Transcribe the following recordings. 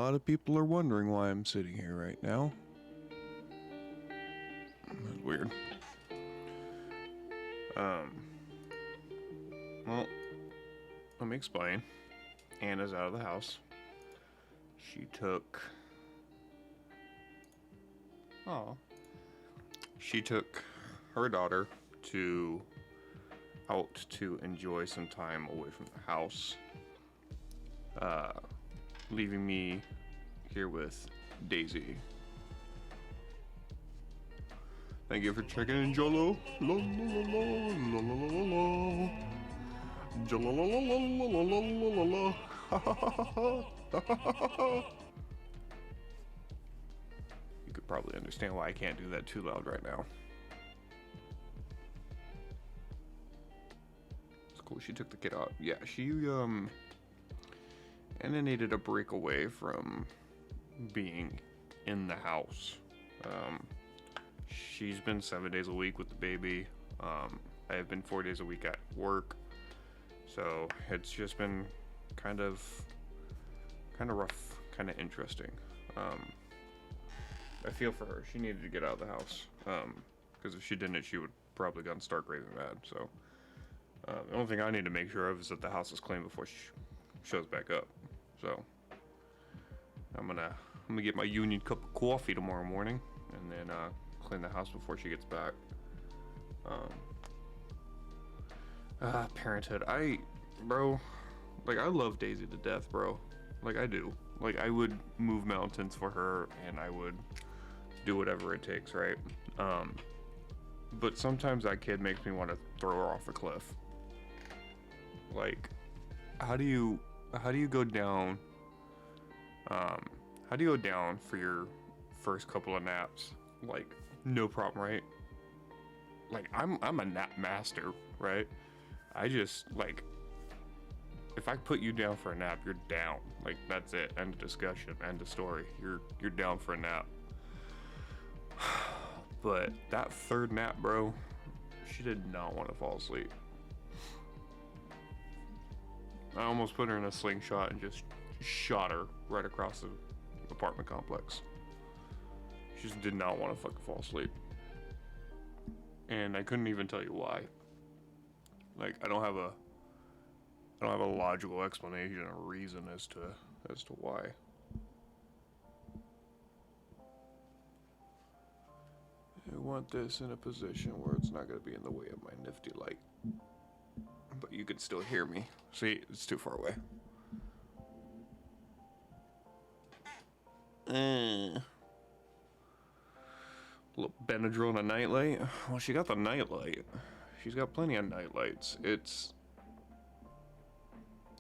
lot of people are wondering why I'm sitting here right now. That's weird. Well, let me explain. Anna's out of the house. She took her daughter out to enjoy some time away from the house, leaving me here with Daisy. Thank you for checking in, Jolo. La la la la la la la. Jolo la la la la la la la. Ha ha ha ha. You could probably understand why I can't do that too loud right now. It's cool she took the kid out. Yeah, she Anna needed a break away from being in the house. She's been 7 days a week with the baby. I have been 4 days a week at work. So it's just been kind of rough, kind of interesting. I feel for her. She needed to get out of the house. Because if she didn't, she would probably gotten stark raving mad. So the only thing I need to make sure of is that the house is clean before she shows back up. So I'm gonna get my union cup of coffee tomorrow morning, and then clean the house before she gets back. Parenthood. Bro, like, I love Daisy to death, bro. Like, I do. Like, I would move mountains for her, and I would do whatever it takes, right? But sometimes that kid makes me want to throw her off a cliff. Like, how do you go down? How do you go down for your first couple of naps? Like, no problem, right? Like, I'm a nap master, right? I just, like, if I put you down for a nap, you're down. Like, that's it. End of discussion. End of story. You're down for a nap. But that third nap, bro, she did not want to fall asleep. I almost put her in a slingshot and just shot her right across the apartment complex. She just did not want to fucking fall asleep. And I couldn't even tell you why. Like, I don't have a logical explanation or reason as to why. I want this in a position where it's not going to be in the way of my nifty light. But you can still hear me. See, it's too far away. Little Benadryl and a nightlight. Well, she got the nightlight. She's got plenty of nightlights.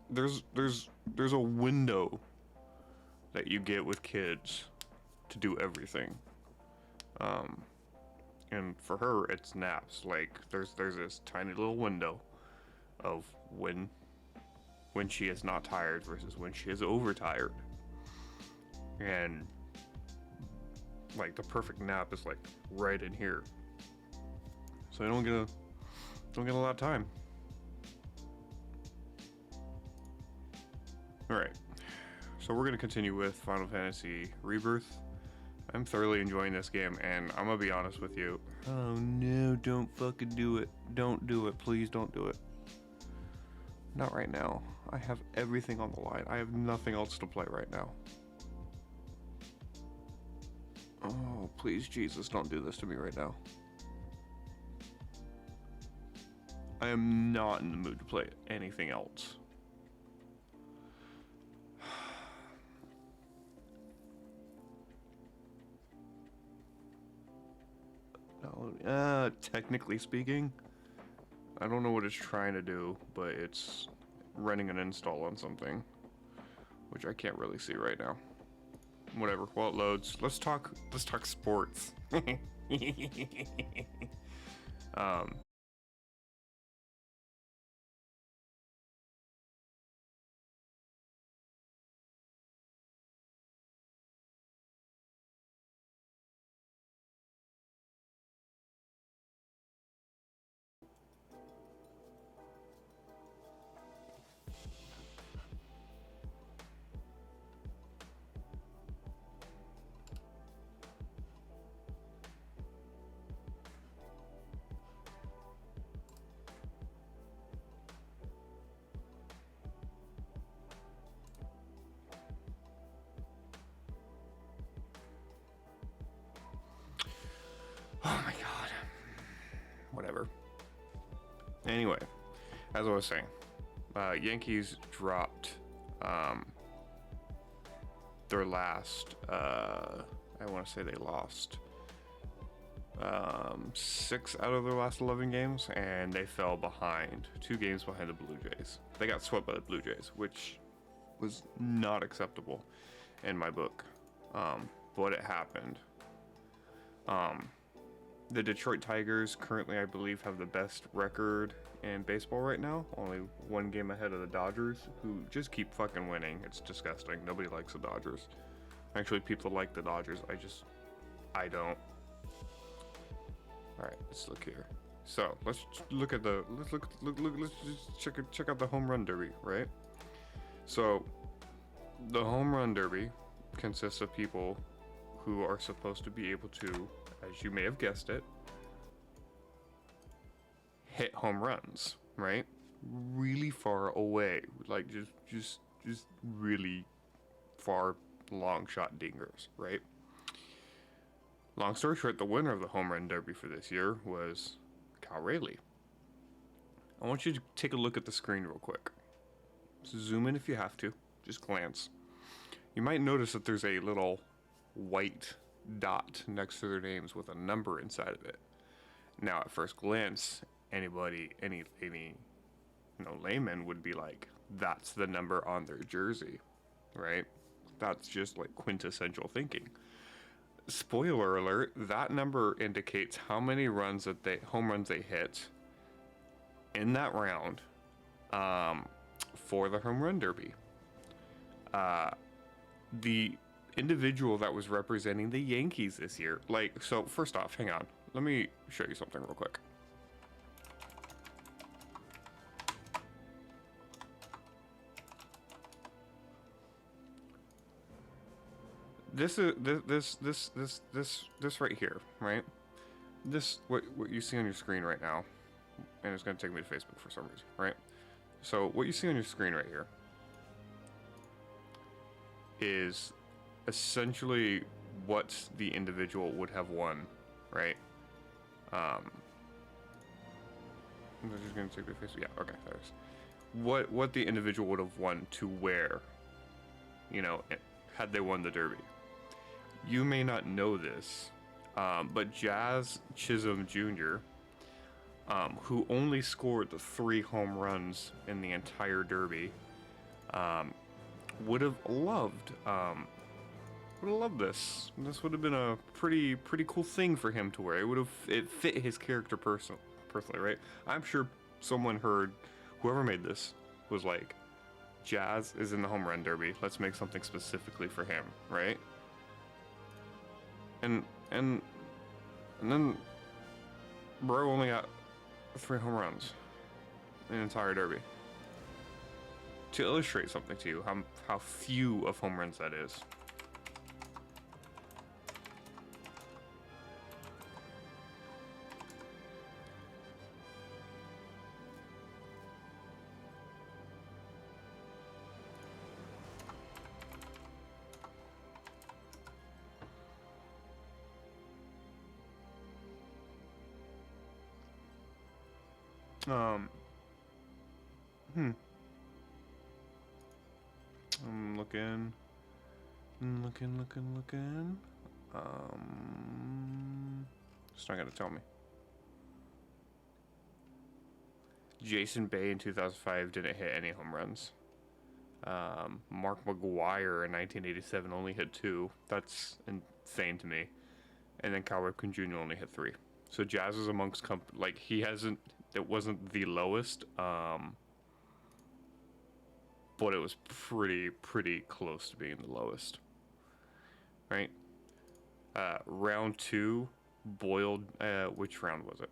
There's a window that you get with kids to do everything. And for her, it's naps. Like, there's this tiny little window of when she is not tired versus when she is overtired. And like, the perfect nap is like right in here. So I don't get a lot of time. Alright. So we're gonna continue with Final Fantasy Rebirth. I'm thoroughly enjoying this game, and I'm gonna be honest with you. Oh no, don't fucking do it. Don't do it. Please don't do it. Not right now. I have everything on the line. I have nothing else to play right now. Oh, please, Jesus, don't do this to me right now. I am not in the mood to play anything else. Technically speaking, I don't know what it's trying to do, but it's running an install on something, which I can't really see right now. Whatever, while it loads, let's talk sports. Anyway, as I was saying, Yankees dropped their last, I want to say they lost 6 out of their last 11 games, and they fell behind 2 games behind the Blue Jays. They got swept by the Blue Jays, which was not acceptable in my book, but it happened. The Detroit Tigers currently, I believe, have the best record in baseball right now. Only 1 game ahead of the Dodgers, who just keep fucking winning. It's disgusting. Nobody likes the Dodgers. Actually, people like the Dodgers. I don't. All right, let's look here. So let's look at the let's just check out the home run derby, right? So the home run derby consists of people who are supposed to be able to, as you may have guessed it, hit home runs, right? Really far away, like just really far, long shot dingers, right? Long story short, the winner of the home run derby for this year was Cal Rayleigh. I want you to take a look at the screen real quick. Zoom in if you have to, just glance. You might notice that there's a little white dot next to their names with a number inside of it. Now, at first glance, any layman would be like, that's the number on their jersey, right? That's just like quintessential thinking. Spoiler alert, that number indicates how many home runs they hit in that round for the home run derby. The individual that was representing the Yankees this year, so first off, hang on, let me show you something real quick. This right here, right? This what you see on your screen right now, and it's gonna take me to Facebook for some reason, right? So what you see on your screen right here is essentially what the individual would have won, right? I'm just gonna take the Facebook. Yeah, okay. There's what the individual would have won to wear, had they won the derby. You may not know this, but Jazz Chisholm Jr., who only scored the 3 home runs in the entire derby, would have loved this. This would have been a pretty cool thing for him to wear. It fit his character personally, right? I'm sure someone heard, whoever made this was like, Jazz is in the home run derby. Let's make something specifically for him, right? And then bro only got 3 home runs in the entire derby. To illustrate something to you, how few of home runs that is. I'm looking. It's not gonna tell me. Jason Bay in 2005 didn't hit any home runs. Mark McGuire in 1987 only hit 2. That's insane to me. And then Cal Ripken Jr. only hit 3. So Jazz is amongst it wasn't the lowest, but it was pretty close to being the lowest, right? Round 2 boiled. Which round was it?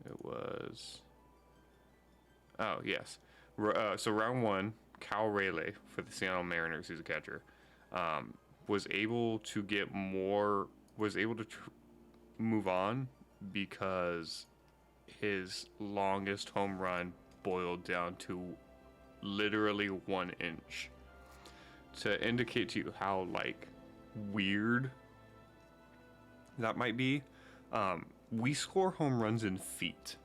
It was. Oh yes. So round 1, Cal Rayleigh for the Seattle Mariners, who's a catcher, was able to move on because his longest home run boiled down to literally 1 inch. To indicate to you how weird that might be, we score home runs in feet.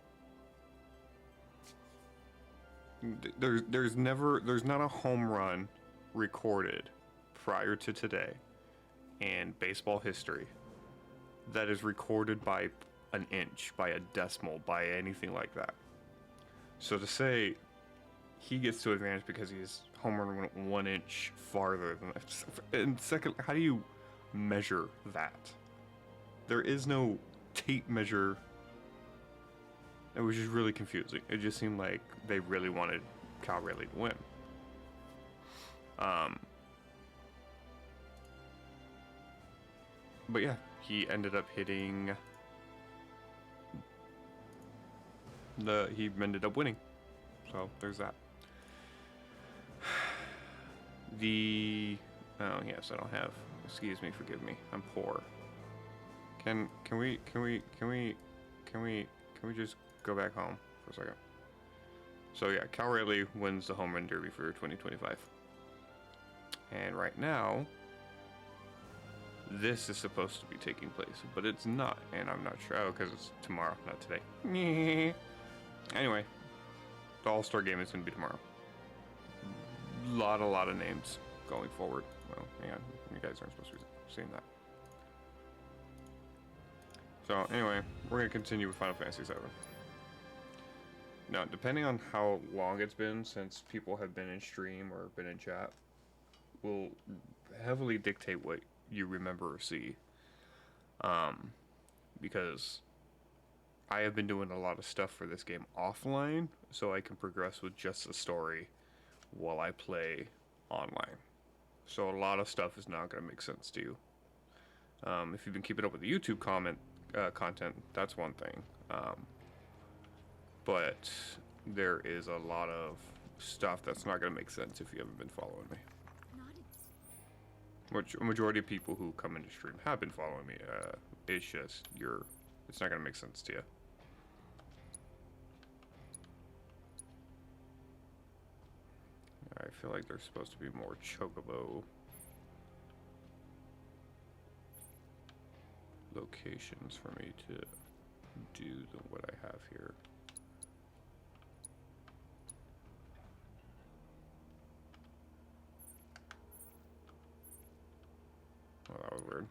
There's not a home run recorded prior to today in baseball history that is recorded by an inch, by a decimal, by anything like that. So to say he gets to advantage because his home run went 1 inch farther than that. And second, how do you measure that? There is no tape measure. It was just really confusing. It just seemed like they really wanted Cal Rayleigh to win. But yeah, he ended up hitting he ended up winning. So there's that. Oh yes, I don't have. Excuse me, forgive me. I'm poor. Can we just go back home for a second? So yeah, Cal Rayleigh wins the home run derby for 2025. And right now, this is supposed to be taking place, but it's not, and I'm not sure. Oh, because it's tomorrow, not today. Anyway, the All-Star game is going to be tomorrow. A lot of names going forward. Well, hang on, you guys aren't supposed to be seeing that. So anyway, we're going to continue with Final Fantasy VII. Now, depending on how long it's been since people have been in stream or been in chat, will heavily dictate what you remember or see. Because I have been doing a lot of stuff for this game offline, so I can progress with just the story while I play online. So a lot of stuff is not going to make sense to you. If you've been keeping up with the YouTube content, that's one thing. But there is a lot of stuff that's not going to make sense if you haven't been following me. Which a majority of people who come into stream have been following me. It's just it's not going to make sense to you. I feel like there's supposed to be more chocobo locations for me to do than what I have here. Oh, that was weird.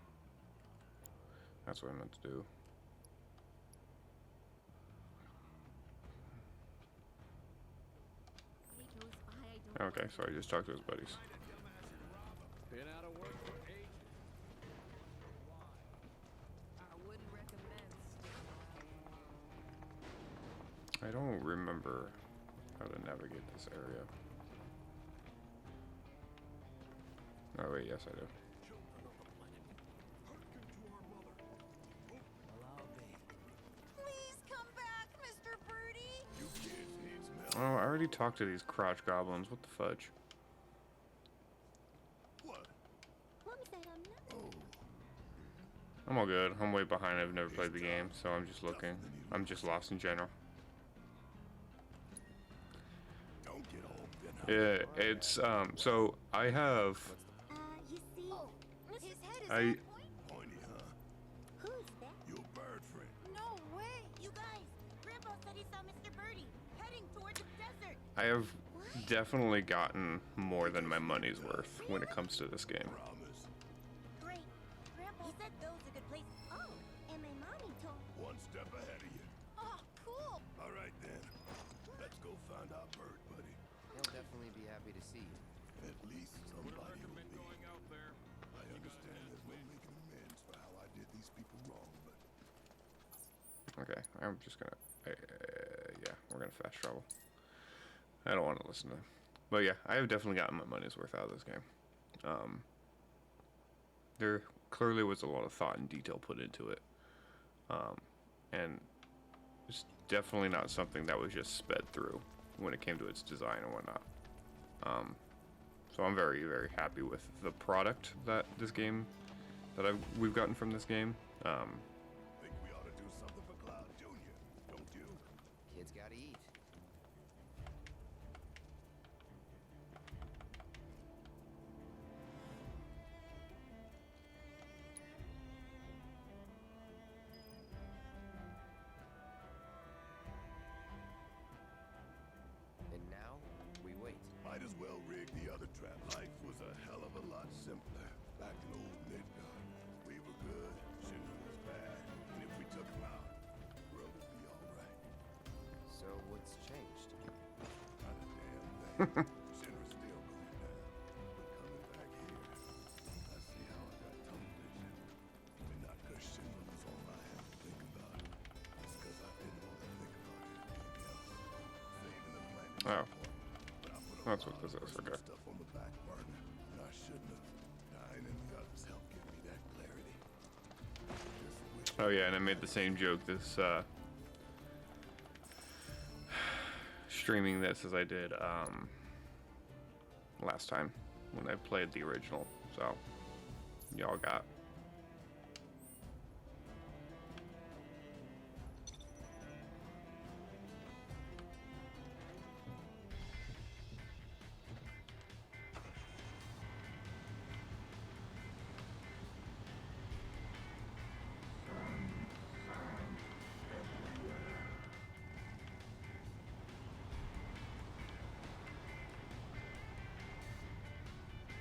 That's what I meant to do. Okay, so I just talked to his buddies. I don't remember how to navigate this area. Oh wait, yes I do. Oh, I already talked to these crotch goblins. What the fudge? I'm all good. I'm way behind. I've never played the game, so I'm just looking. I'm just lost in general. Yeah, it's so I have. I. I have definitely gotten more than my money's worth when it comes to this game. Great. Grandpa said those are good places. Oh, and my mommy told me. One step ahead of you. Oh, cool. All right then. Let's go find our bird, buddy. He'll definitely be happy to see you. At least somebody will be. I understand there's no making amends for how I did these people wrong, but... Okay, I'm just gonna... yeah, we're gonna fast travel. I don't want to listen to them. But yeah, I have definitely gotten my money's worth out of this game. There clearly was a lot of thought and detail put into it. And it's definitely not something that was just sped through when it came to its design and whatnot. So I'm very, very happy with the product that we've gotten from this game. Think we ought to do something for Cloud Jr., don't you? Kids gotta eat. And now, Might as well rig the other trap. Life was a hell of a lot simpler back in old Midgard. We were good, Shinra was bad, and if we took him out, the world would be all right. So what's changed? Not a damn thing. Shinra's still going down. We're coming back here. I see how I got tunnel vision. And not because Shinra was all I had to think about. It's because I didn't want to think about anything else. Saving the planet. Oh. That's what this is, okay. Stuff on the back burner, and I shouldn't have. Dying and the others helped give me that clarity. Oh yeah, and I made the same joke this streaming this as I did last time when I played the original. So y'all got.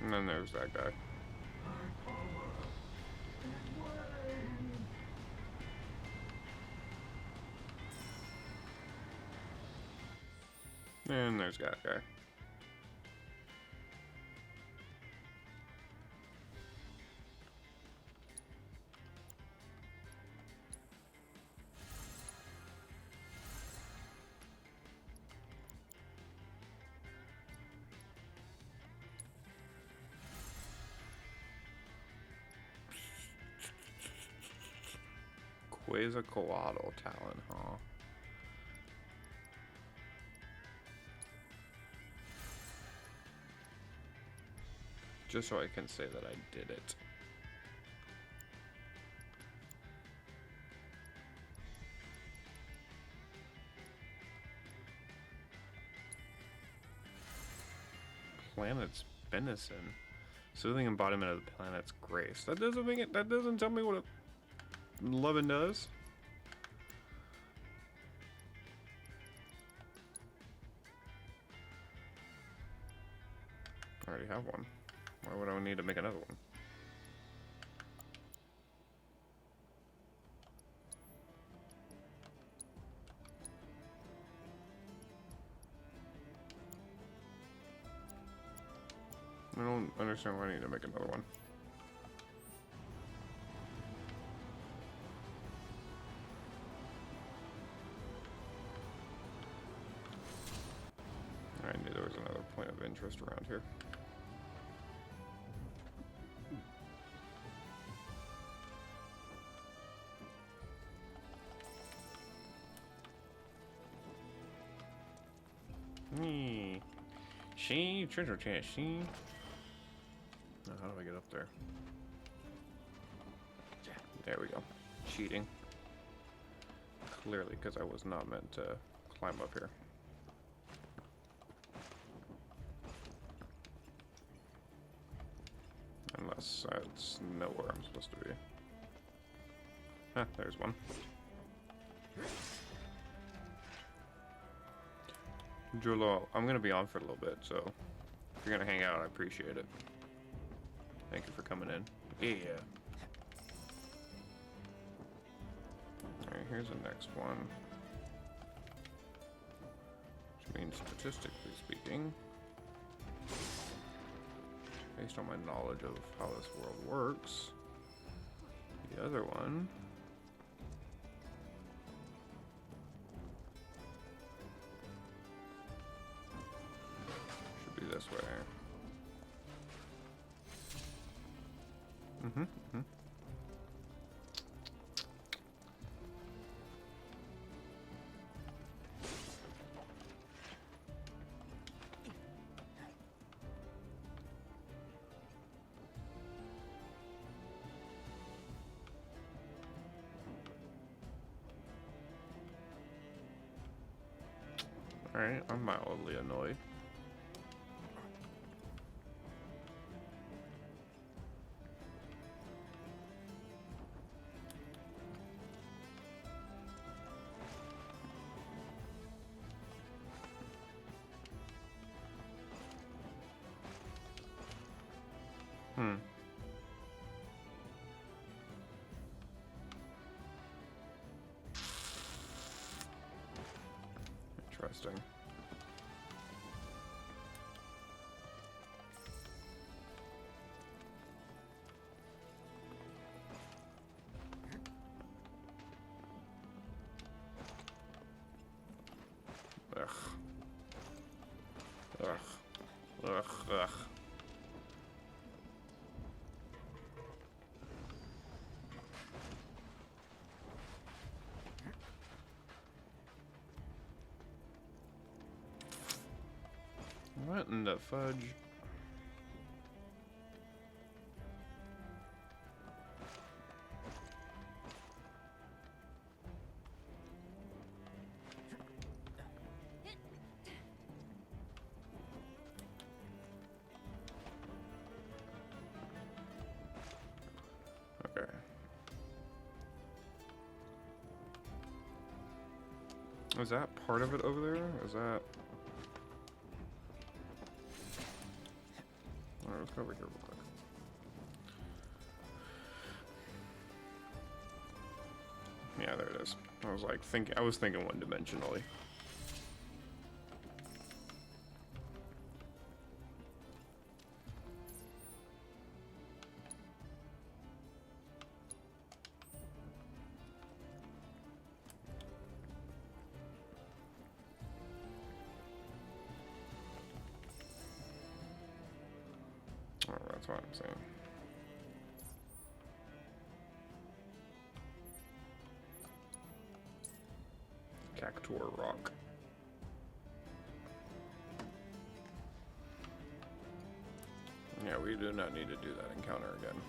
And then there's that guy. And there's that guy. Quasar-Coatl Talon, huh? Just so I can say that I did it. Planet's Benison. Soothing embodiment of the planet's grace. That doesn't make it. That doesn't tell me what a loving does. I already have one. Why would I need to make another one? I don't understand why I need to make another one. I knew there was another point of interest around here. She treasure chest. She. Now, how do I get up there? There we go. Cheating. Clearly, because I was not meant to climb up here. Unless that's nowhere I'm supposed to be. Huh, there's one. Jolo, I'm gonna be on for a little bit, so if you're gonna hang out, I appreciate it. Thank you for coming in. Yeah. Alright, here's the next one. Which means, statistically speaking, based on my knowledge of how this world works, the other one should be this way. Alright, I'm mildly annoyed. Interesting. Ugh. Ugh. Ugh. Ugh. What in the fudge? Okay. Is that part of it over there? Is that... Alright, let's go over here real quick. Yeah, there it is. I was like thinking, I was thinking one-dimensionally. Oh, that's what I'm saying. Cactuar rock. Yeah, we do not need to do that encounter again.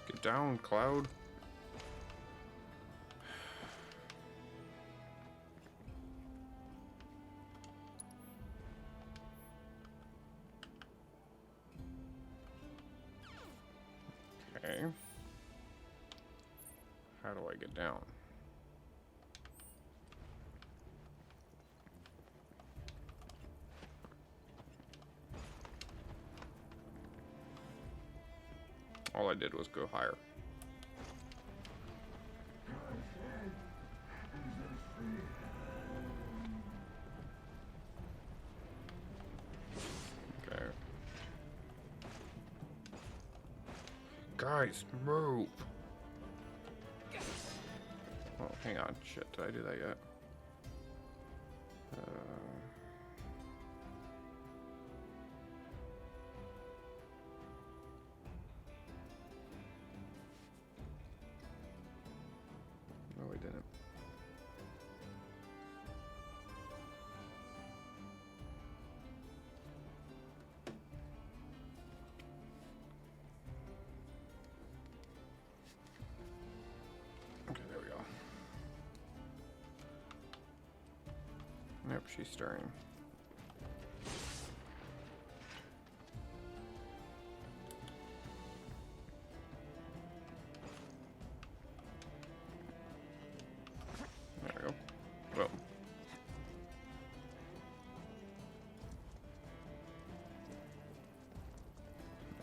Get down, Cloud. Okay. How do I get down? All I did was go higher. Okay. Guys, move! Oh, hang on. Shit, did I do that yet? No, we didn't. Okay, there we go. Yep, she's stirring. There we go. Boom.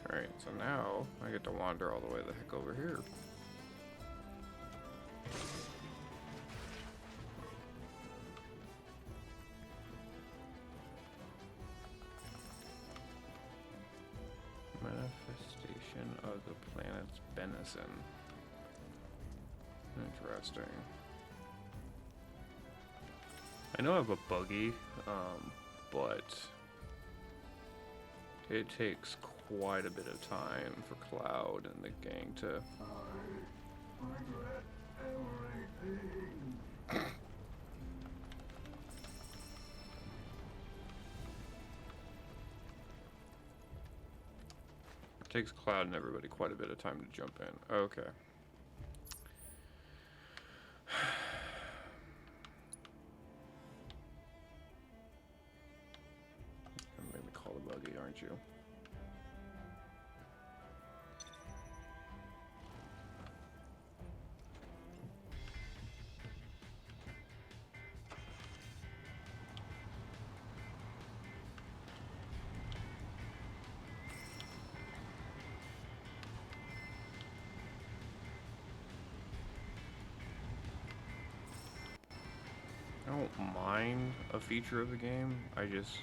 Alright, so now I get to wander all the way the heck over here. Manifestation of the planet's benison. Interesting. I know I have a buggy, but it takes quite a bit of time for Cloud and the gang to... It takes Cloud and everybody quite a bit of time to jump in. Okay. You're gonna make me call the buggy, aren't you? I don't mind a feature of the game. I just,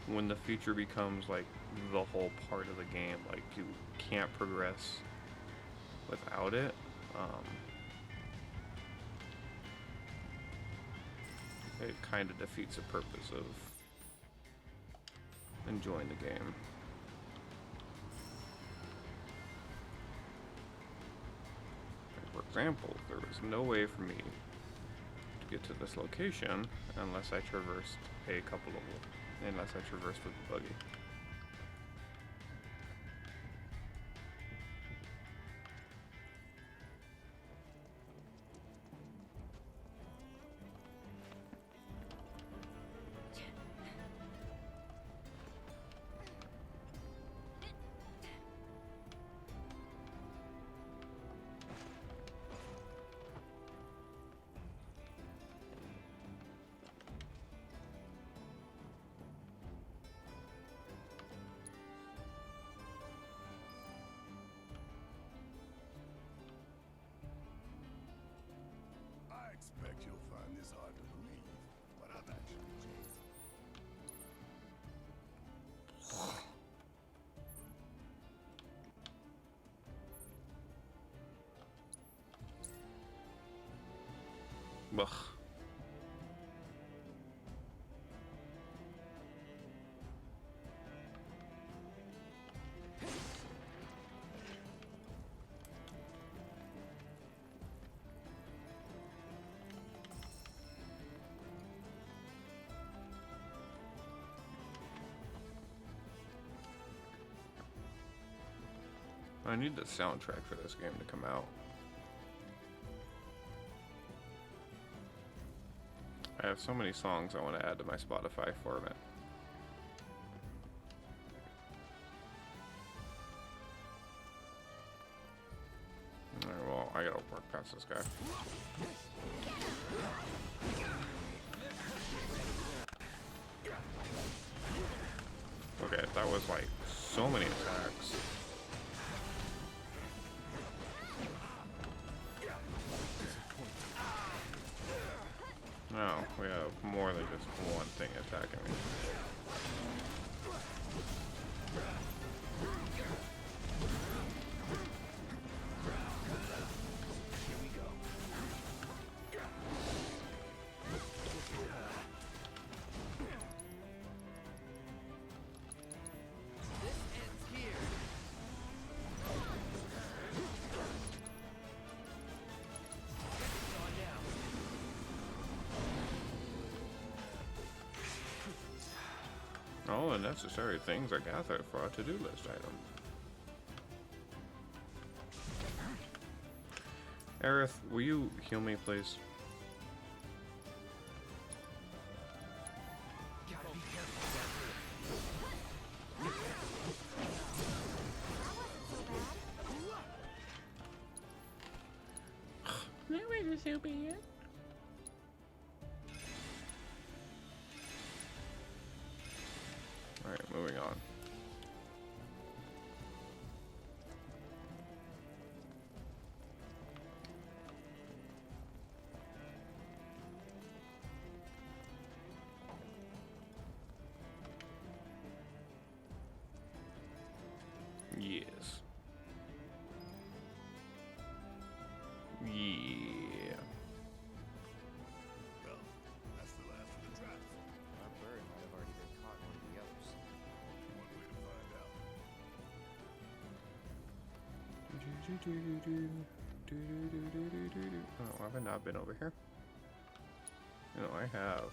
when the feature becomes like the whole part of the game, like you can't progress without it, it kind of defeats the purpose of enjoying the game. For example, there was no way for me to get to this location unless I traversed unless I traversed with the buggy. I expect you'll find this hard to believe, but I've actually changed. Ugh. I need the soundtrack for this game to come out. I have so many songs I want to add to my Spotify format. Alright, well, I gotta work past this guy. Okay, that was like so many attacks. No, we have more than just one thing attacking me. Here we go. This ends here. It's on now. All the necessary things are gathered for our to-do list item. Aerith, will you heal me, please? Gotta be careful down That was so bad. Alright, moving on. Yes. Yeah. Well, that's the last of the traps. Our bird might have already been caught in one of the others. One way to find out. Oh, have I not been over here? No, I have.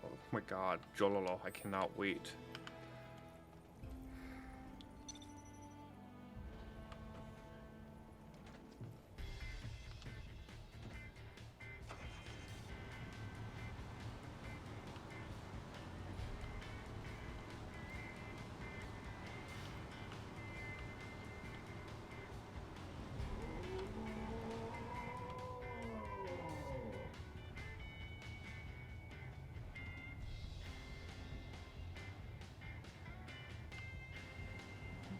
Oh my god, Jololo, I cannot wait.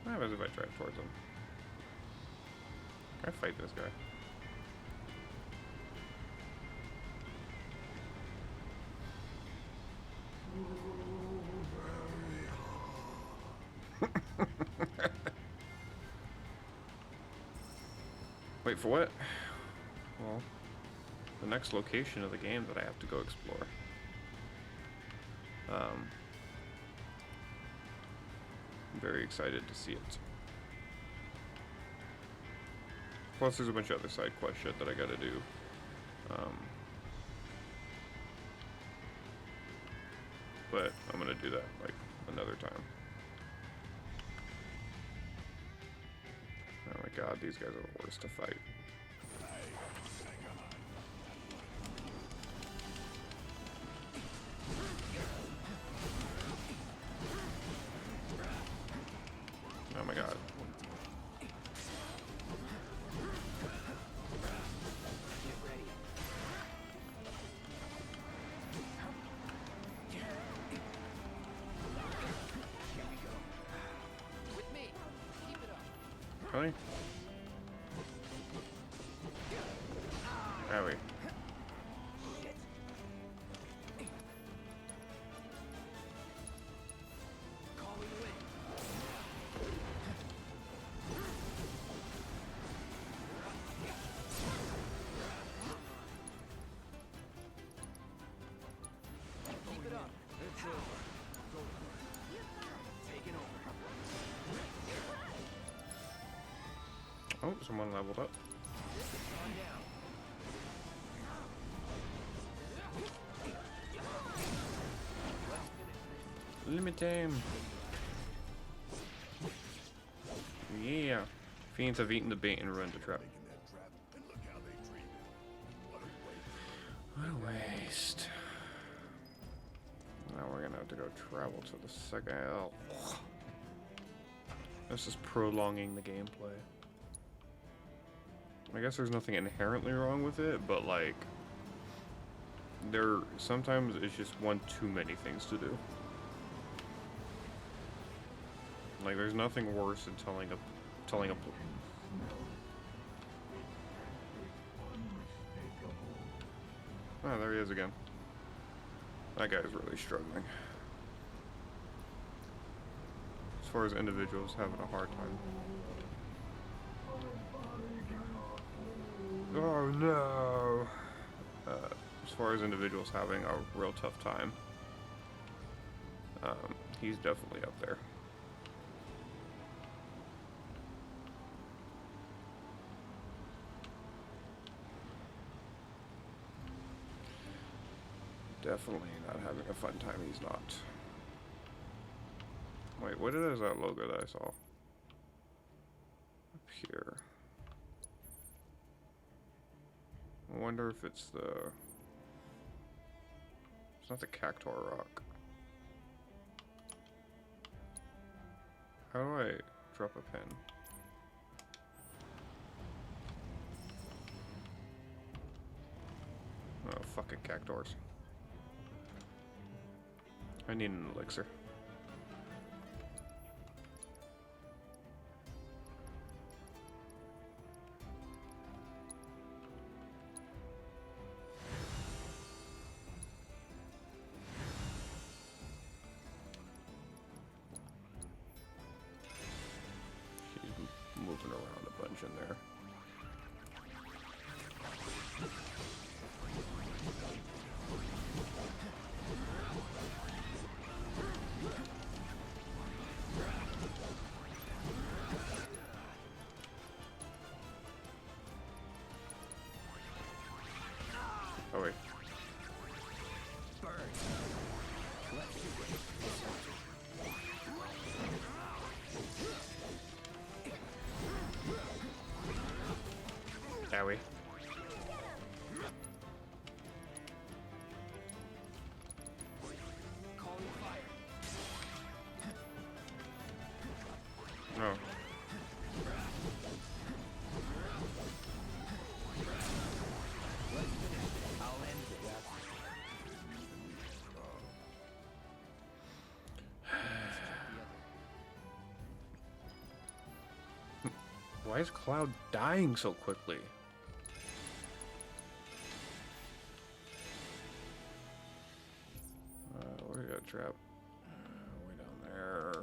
What happens if I drive towards him? Can I fight this guy? Wait for what? Well, the next location of the game that I have to go explore. I'm very excited to see it. Plus, there's a bunch of other side quest shit that I gotta do. But I'm gonna do that like another time. Oh my god, these guys are the worst to fight. Oh my god. With me. Keep it up. Really? Are we? Calling Win. Keep it up. It's over. Go for it. Taking over. Oh, someone leveled up. On down. Limit time. Yeah. Fiends have eaten the bait and ruined the trap. Making that trap, and look how they treat it. What a waste. What a waste. Now we're gonna have to go travel to the second. Oh. This is prolonging the gameplay. I guess there's nothing inherently wrong with it, but like, sometimes it's just one too many things to do. Like, there's nothing worse than telling a oh, there he is again. That guy's really struggling. As far as individuals having a hard time. Oh no! As far as individuals having a real tough time, he's definitely up there. Definitely not having a fun time, he's not. Wait, what is that logo that I saw? Up here. I wonder if it's the... It's not the Cactuar Rock. How do I drop a pin? Oh, fucking Cactuars. I need an elixir. She's moving around a bunch in there. Oh wait. Owie. Calling fire. No. I'll end it. Why is Cloud dying so quickly? Where did that trap? Way down there.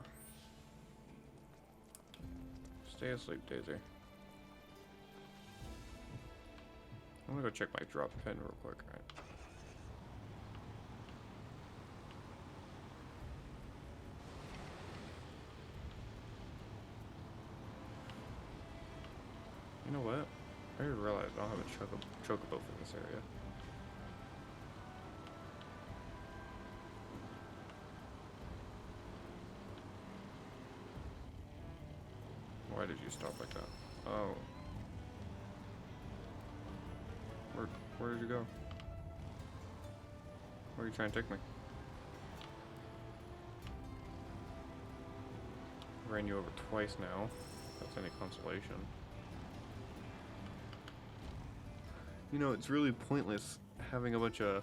Stay asleep, Daisy. I'm gonna go check my drop pin real quick, right? You know what? I didn't realize I don't have a chocobo for this area. Why did you stop like that? Oh. Where did you go? Where are you trying to take me? Ran you over twice now. If that's any consolation. You know, it's really pointless having a bunch of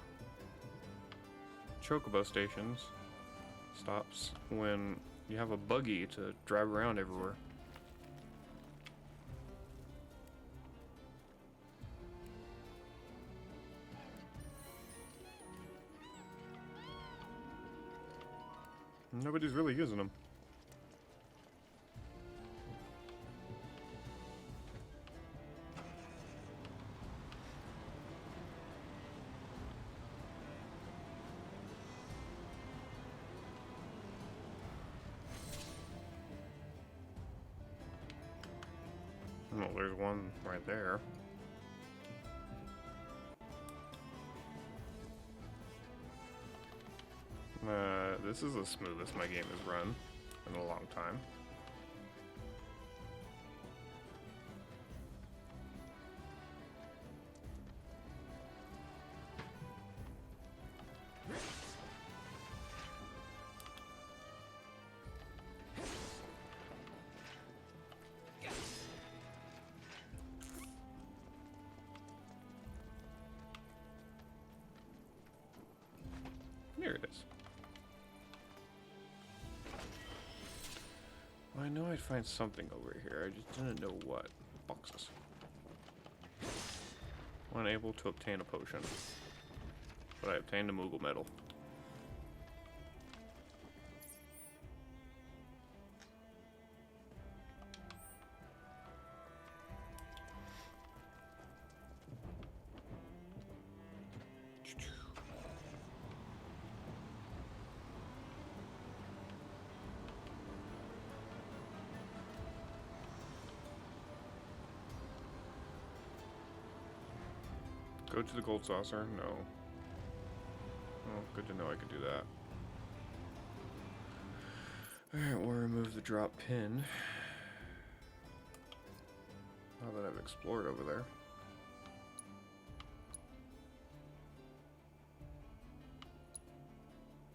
chocobo stations stops when you have a buggy to drive around everywhere. Nobody's really using them. Well, there's one right there. This is the smoothest my game has run in a long time. Here it is. Well, I know I'd find something over here. I just didn't know what. Boxes. Unable to obtain a potion. But I obtained a Moogle medal. Go to the gold saucer? No. Oh, good to know I could do that. Alright, we'll remove the drop pin. Now that I've explored over there.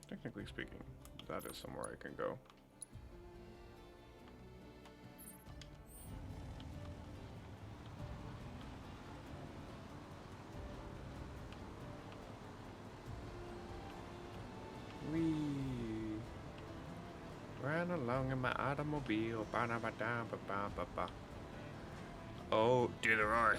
Technically speaking, that is somewhere I can go. Wee. Ran along in my automobile. Ba-da-ba-da-ba-ba-ba-ba. Oh, do the roar.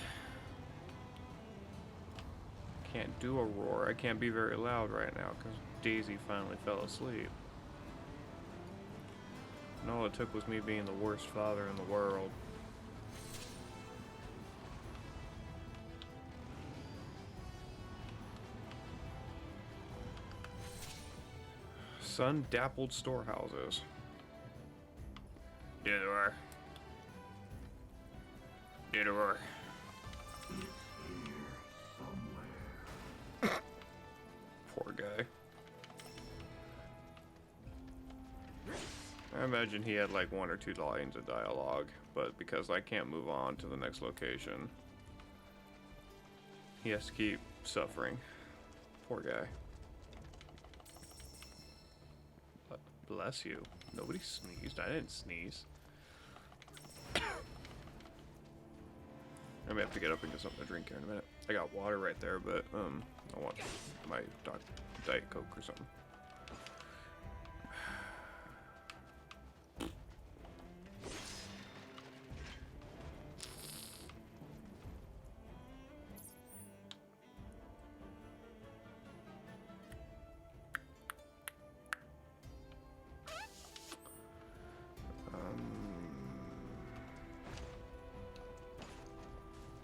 Can't do a roar. I can't be very loud right now because Daisy finally fell asleep. And all it took was me being the worst father in the world. Sun-dappled storehouses. Do the roar. Do the roar. Poor guy. I imagine he had like 1 or 2 lines of dialogue, but because I can't move on to the next location, he has to keep suffering. Poor guy. Bless you. Nobody sneezed. I didn't sneeze. I may have to get up and get something to drink here in a minute. I got water right there, but I want my Diet Coke or something.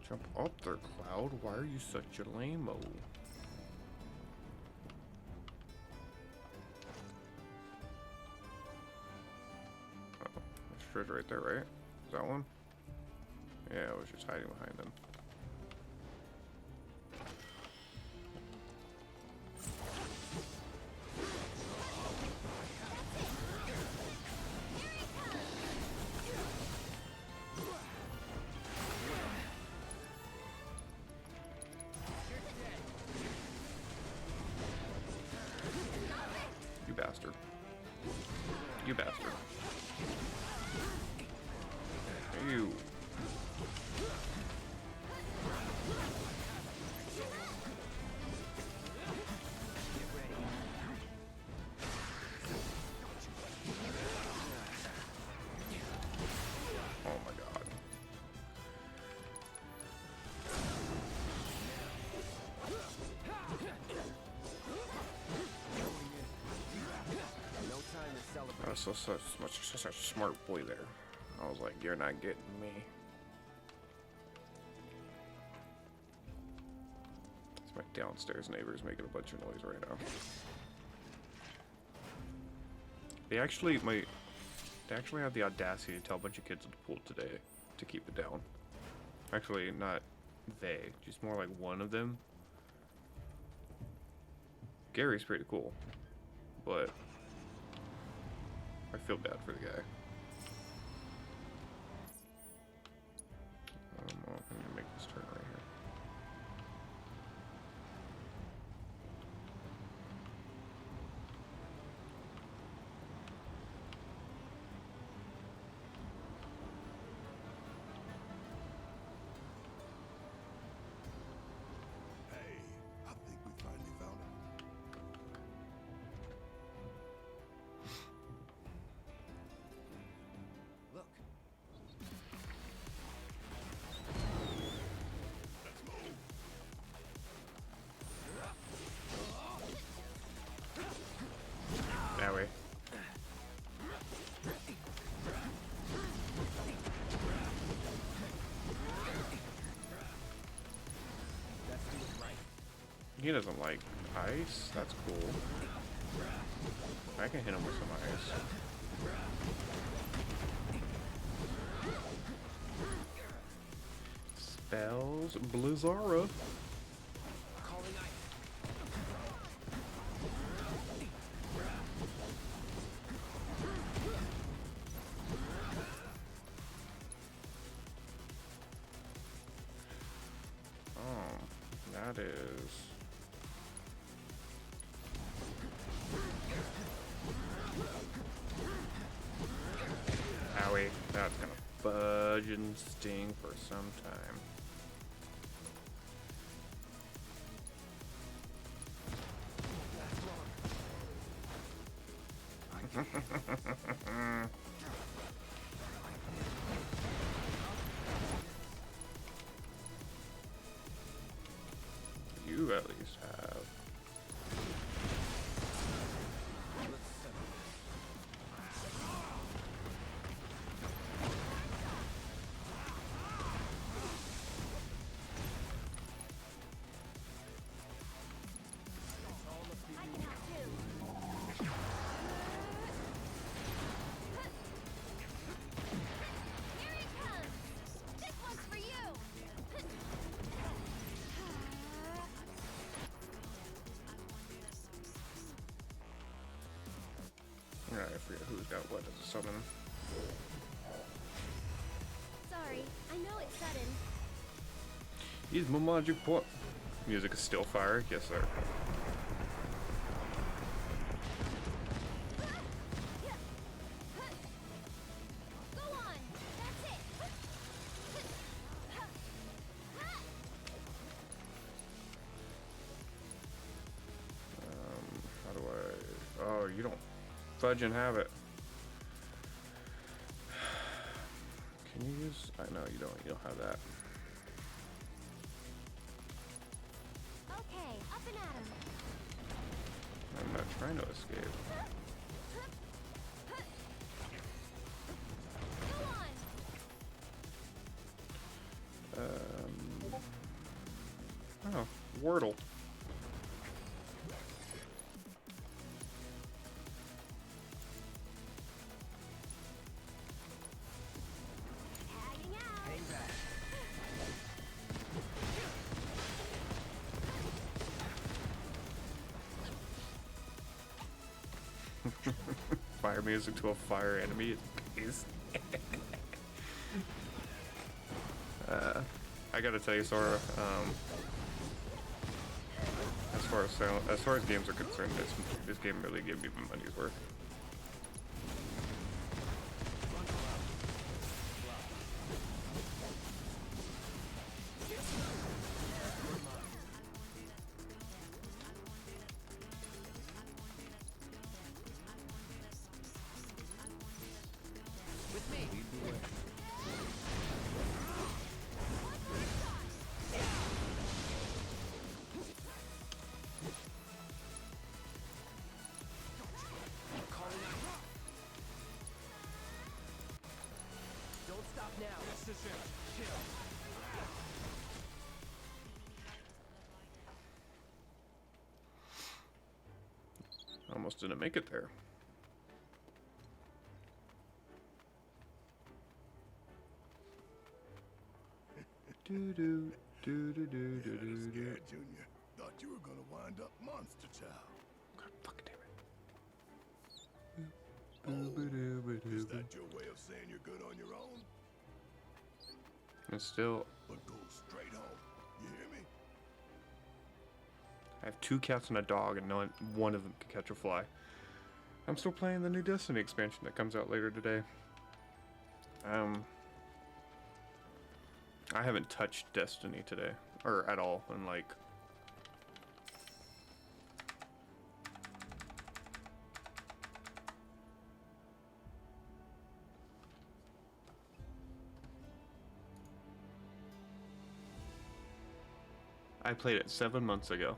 Jump up there, Cloud. Why are you such a lame-o? There's treasure right there, right? Is that one? Yeah, I was just hiding behind them. You bastard. You bastard. You. Oh my god. No time to celebrate. I was such a smart boy there. I was like, you're not getting me. It's my downstairs neighbors making a bunch of noise right now. They actually had the audacity to tell a bunch of kids at the pool today to keep it down. Actually, not they, just more like one of them. Gary's pretty cool, but I feel bad for the guy. I'm gonna make this turn right here. Hey, I think we finally found it. Look. That way. Let's do it right. He doesn't like ice. That's cool. I can hit him with some ice. Spells Blizzara. Calling ice. Oh, that is. Owie, that's gonna fudge and sting for some time. You at least have. I can help too. Here it comes. This one's for you. Alright, I forget who's got what as a summon. Sorry, I know it's sudden. He's my magic pot. Music is still fire, yes sir. Go on. That's it. How do I? Oh, you don't fudge and have it. Can you use? I know you don't. You don't have that. Okay, up and at 'em. I'm not trying to escape. Go on. Oh, Wordle. Tagging out. Hang back. Fire music to a fire enemy is I gotta tell you, Sora, as far as games are concerned, this game really gave me my money's worth. With me. Lead the way. Calling out. Don't stop now. This is it. Kill. Almost didn't make it there. Do do do do do Yeah, do that's do. scared, Junior. Thought you were gonna wind up monster child. God fucking damn it. Is that your way of saying you're good on your own? And still, But go straight home. You hear me? I have 2 cats and a dog, and one of them can catch a fly. I'm still playing the new Destiny expansion that comes out later today. I haven't touched Destiny today, or at all, and like... I played it 7 months ago.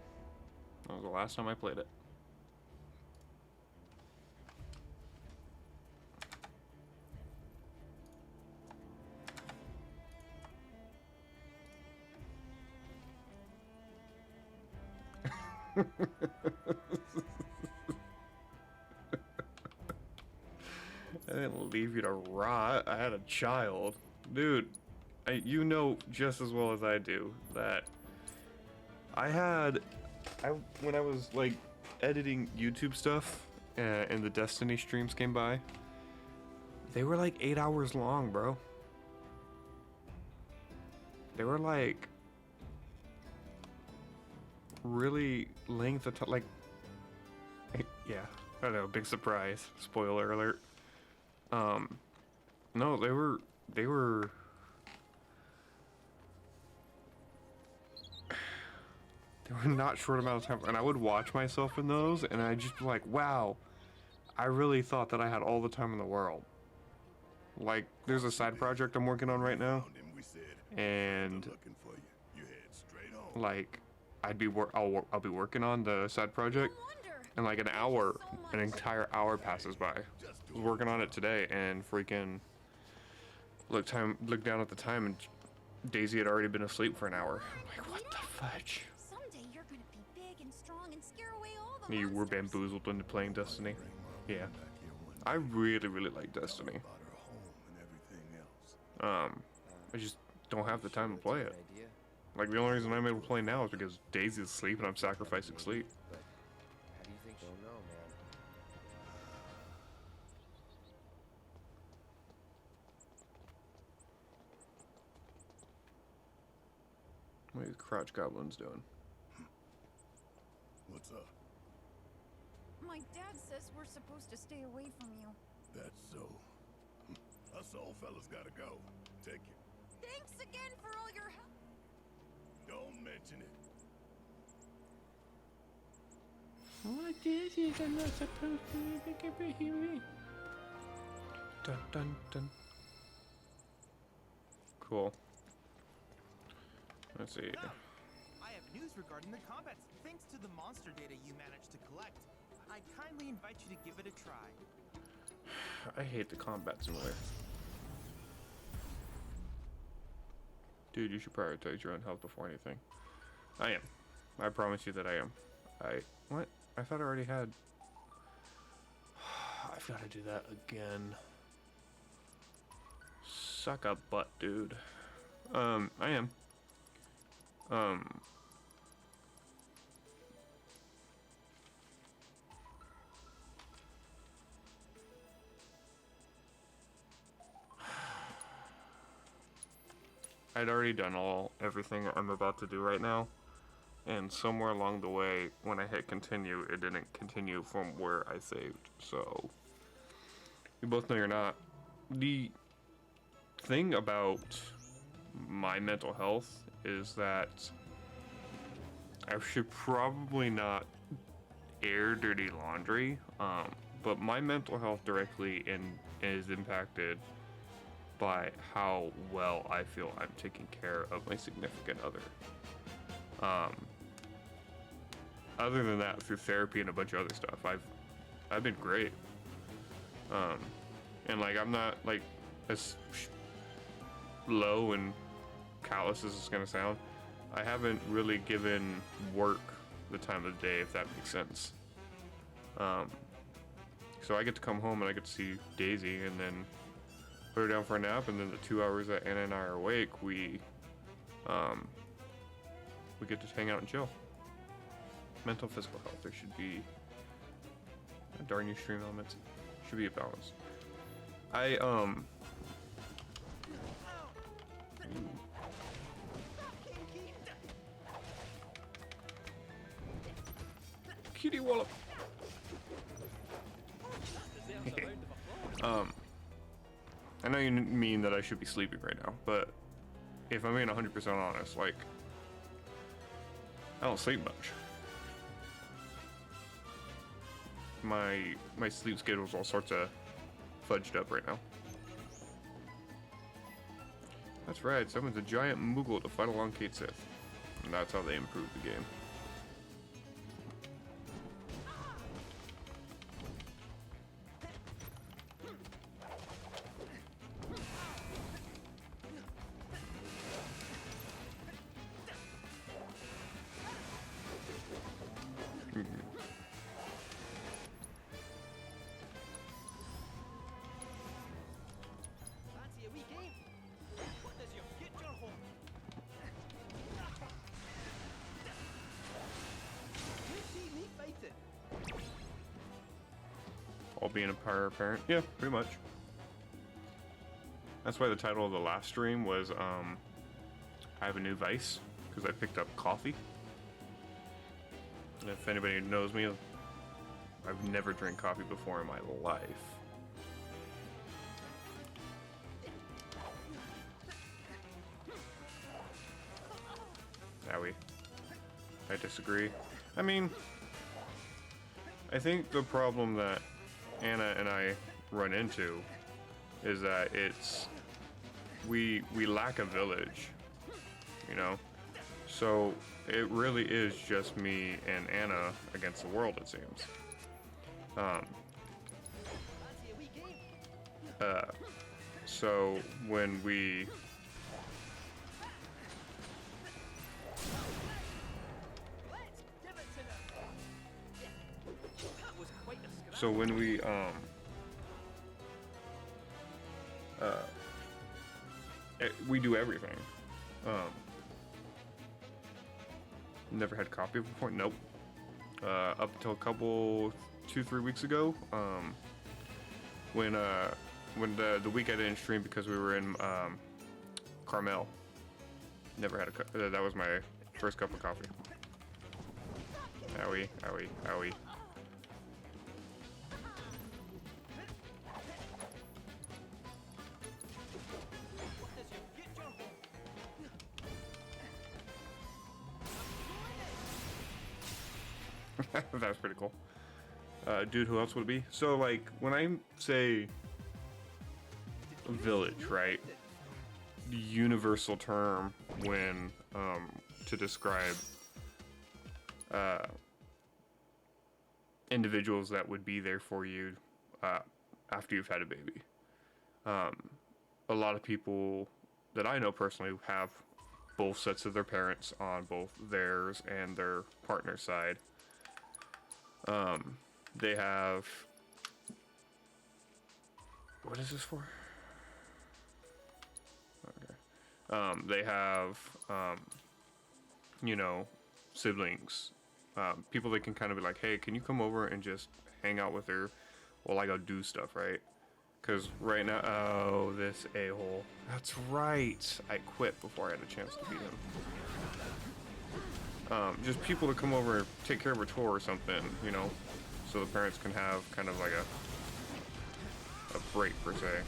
That was the last time I played it. I didn't leave you to rot. I had a child. Dude, you know just as well as I do that when I was like editing YouTube stuff and the Destiny streams came by, they were like 8 hours long, bro. They were like really length of time, like, yeah, I know, big surprise, spoiler alert. No, they were not short amount of time, and I would watch myself in those, and I'd just be like, wow, I really thought that I had all the time in the world. Like, there's a side project I'm working on right now, Found him, we said. and They're looking for you. You head straight home. like, I'll be working on the side project, Wonder. and like an entire hour passes by. I was working on it today, and freaking look down at the time, and Daisy had already been asleep for an hour. I'm like, what the fudge? Someday you're gonna be big and strong and scare away all the You were monsters. bamboozled into playing Destiny. Yeah, Back here one I really, really like Destiny. about her home and everything else. I just don't have the time to play it. Idea, Like, the only reason I'm able to play now is because Daisy's asleep and I'm sacrificing sleep. but how do you think she'll know, man? What are these crouch goblins doing? What's up? My dad says we're supposed to stay away from you. That's so. Us old fellas gotta go. Take it. Thanks again for all your help. Don't mention it. What is it? I'm not supposed to make it be here. Dun dun dun. Cool. Let's see. I have news regarding the combats. Thanks to the monster data you managed to collect, I kindly invite you to give it a try. I hate the combat simulator. Dude, you should prioritize your own health before anything. I am. I promise you that I am. What? I thought I already had. I've got to do that again. Suck up butt, dude. I am. I'd already done everything I'm about to do right now, and somewhere along the way, when I hit continue, it didn't continue from where I saved. So you both know you're not. The thing about my mental health is that I should probably not air dirty laundry, but my mental health directly is impacted by how well I feel I'm taking care of my significant other. Other than that, through therapy and a bunch of other stuff, I've been great. And like I'm not like as low and callous as it's gonna sound. I haven't really given work the time of the day, if that makes sense. So I get to come home and I get to see Daisy and then put her down for a nap, and then the 2 hours that Anna and I are awake, we get to hang out and chill. Mental, physical health. There should be darn you stream elements. Should be a balance. Kitty wallop. I know you mean that I should be sleeping right now, but if I'm being 100% honest, like, I don't sleep much. My sleep schedule's all sorts of fudged up right now. That's right, summons a giant Moogle to fight along Kate Sith. And that's how they improved the game. Fancy a wee game? What does your future hold? You see me fighting? All being a pirate parent? Yeah, pretty much. That's why the title of the last stream was, I have a new vice, because I picked up coffee. And if anybody knows me, I've never drank coffee before in my life. Owie. I disagree. I mean, I think the problem that Anna and I run into is that we lack a village, you know? So it really is just me and Anna against the world, it seems. Fancy a wee game? So when we Let's give it to them. That was quite a scrap. So when we do everything. Never had coffee before. Nope. Up until a 2-3 weeks ago. When the week I didn't stream because we were in Carmel. Never had that was my first cup of coffee. Owie, owie, owie. What does your future hold? That was pretty cool. Dude, who else would it be? So, like, when I say village, right? The universal term when, to describe, individuals that would be there for you, after you've had a baby. A lot of people that I know personally have both sets of their parents on both theirs and their partner's side. They have, what is this for? Okay. They have, you know, siblings, people that can kind of be like, hey, can you come over and just hang out with her while I go do stuff, right? Because right now, oh, this a-hole. That's right. I quit before I had a chance to beat him. Just people to come over and take care of a chore or something, you know, so the parents can have kind of like a break per se.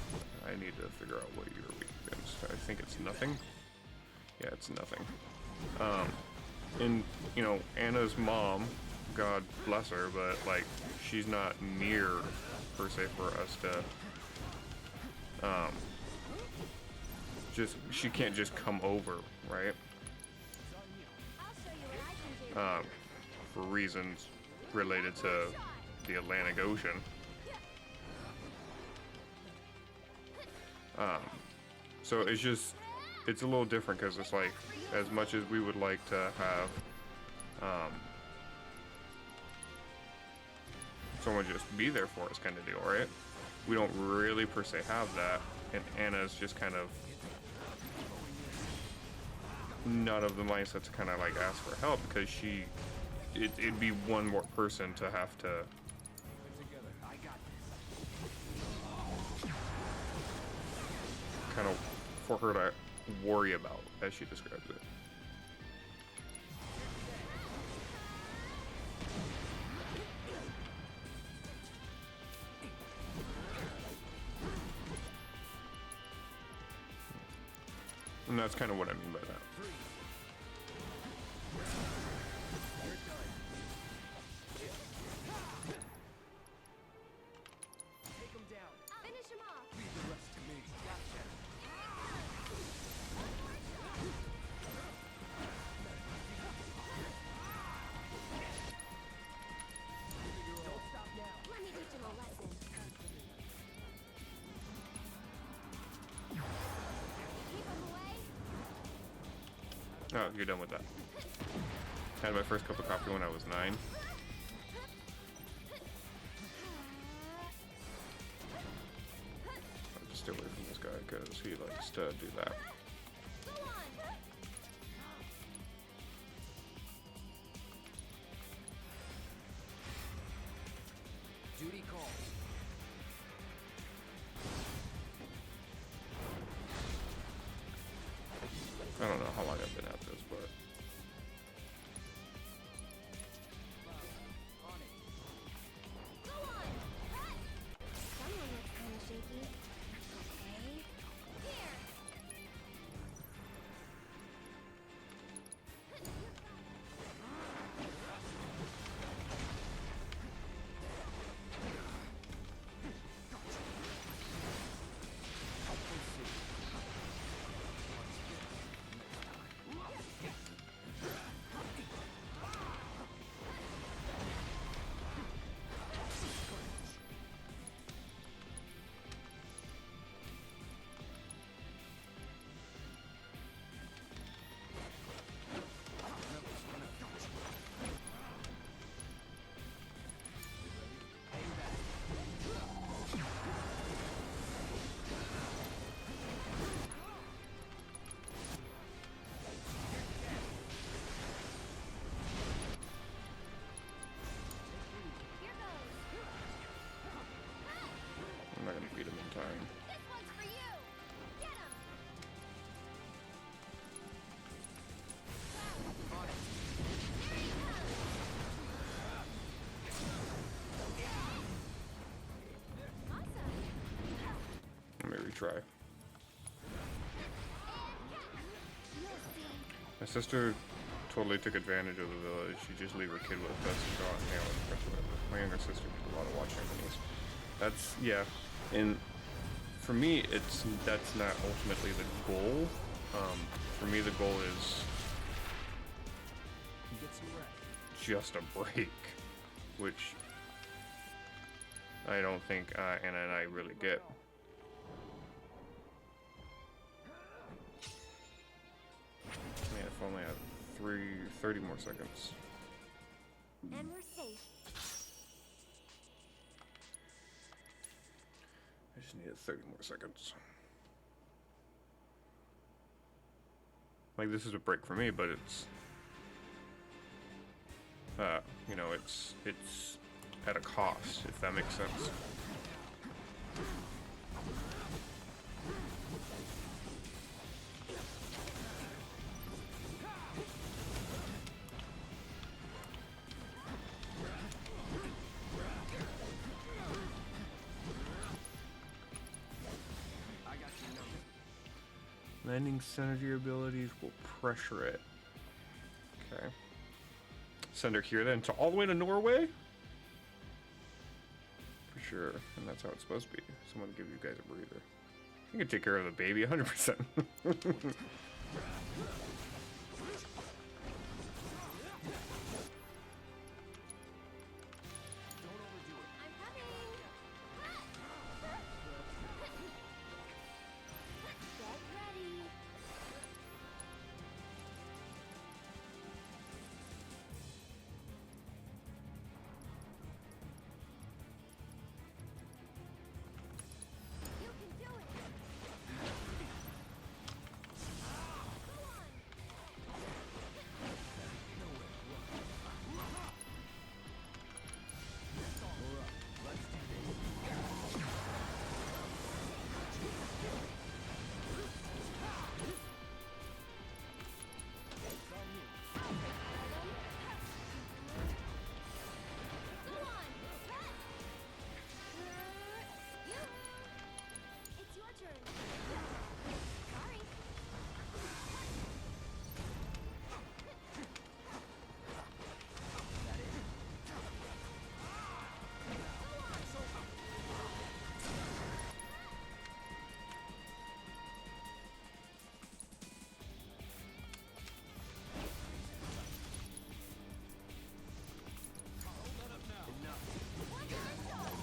I need to figure out what your week is. I think it's nothing. Yeah, it's nothing. And you know, Anna's mom, God bless her, but like she's not near per se for us to she can't just come over, right? For reasons related to the Atlantic Ocean. So it's just, it's a little different because it's like, as much as we would like to have someone just be there for us kind of deal, right? We don't really per se have that, and Anna's just kind of not of the mindset to kind of like ask for help because it'd be one more person to have to kind of for her to worry about, as she describes it. And that's kind of what I mean by that. Take him down. Finish him off. Leave the rest to me. Gotcha. Don't stop now. Let me teach him a lesson. Keep him away. Oh, you're done with that. I had my first cup of coffee when I was 9. I'll just stay away from this guy because he likes to do that. Go on. Duty calls. I don't know how long I've been at this, but On it. Go on. Someone looks kind of shaky. Okay. Here. Here goes. I'm not gonna beat him in time. This one's for you. Get him. On it. There he comes. Awesome. Let me retry. My sister totally took advantage of the village. She just leave her kid with a best shot and nail it. My younger sister did a lot of watching videos. That's, yeah. And for me, that's not ultimately the goal. For me, the goal is Get some rest. just a break, which I don't think Anna and I really get. 30 more seconds. And we're safe. I just needed 30 more seconds. Like, this is a break for me, but it's, you know, it's at a cost, if that makes sense. Landing synergy abilities will pressure it. Okay. Send her here then to all the way to Norway? For sure. And that's how it's supposed to be. Someone give you guys a breather. You can take care of the baby 100%. I'm coming. Get ready. You can do it. Go on. Go on. You. It's your turn. Sorry.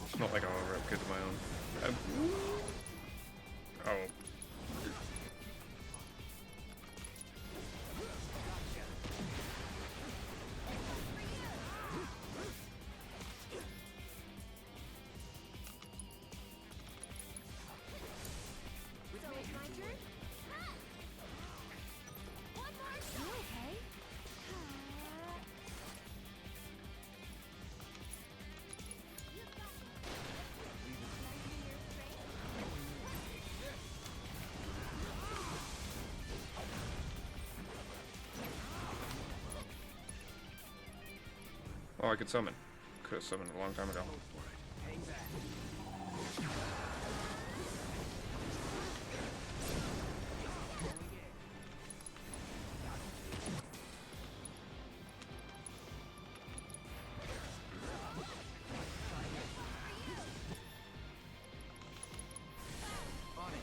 It's not like I'll ever have kids of my own. Oh. So it's my turn? One more shot. You okay? You've got this. Your strength. Oh, I could summon. Could have summoned a long time ago. Hang back. On it.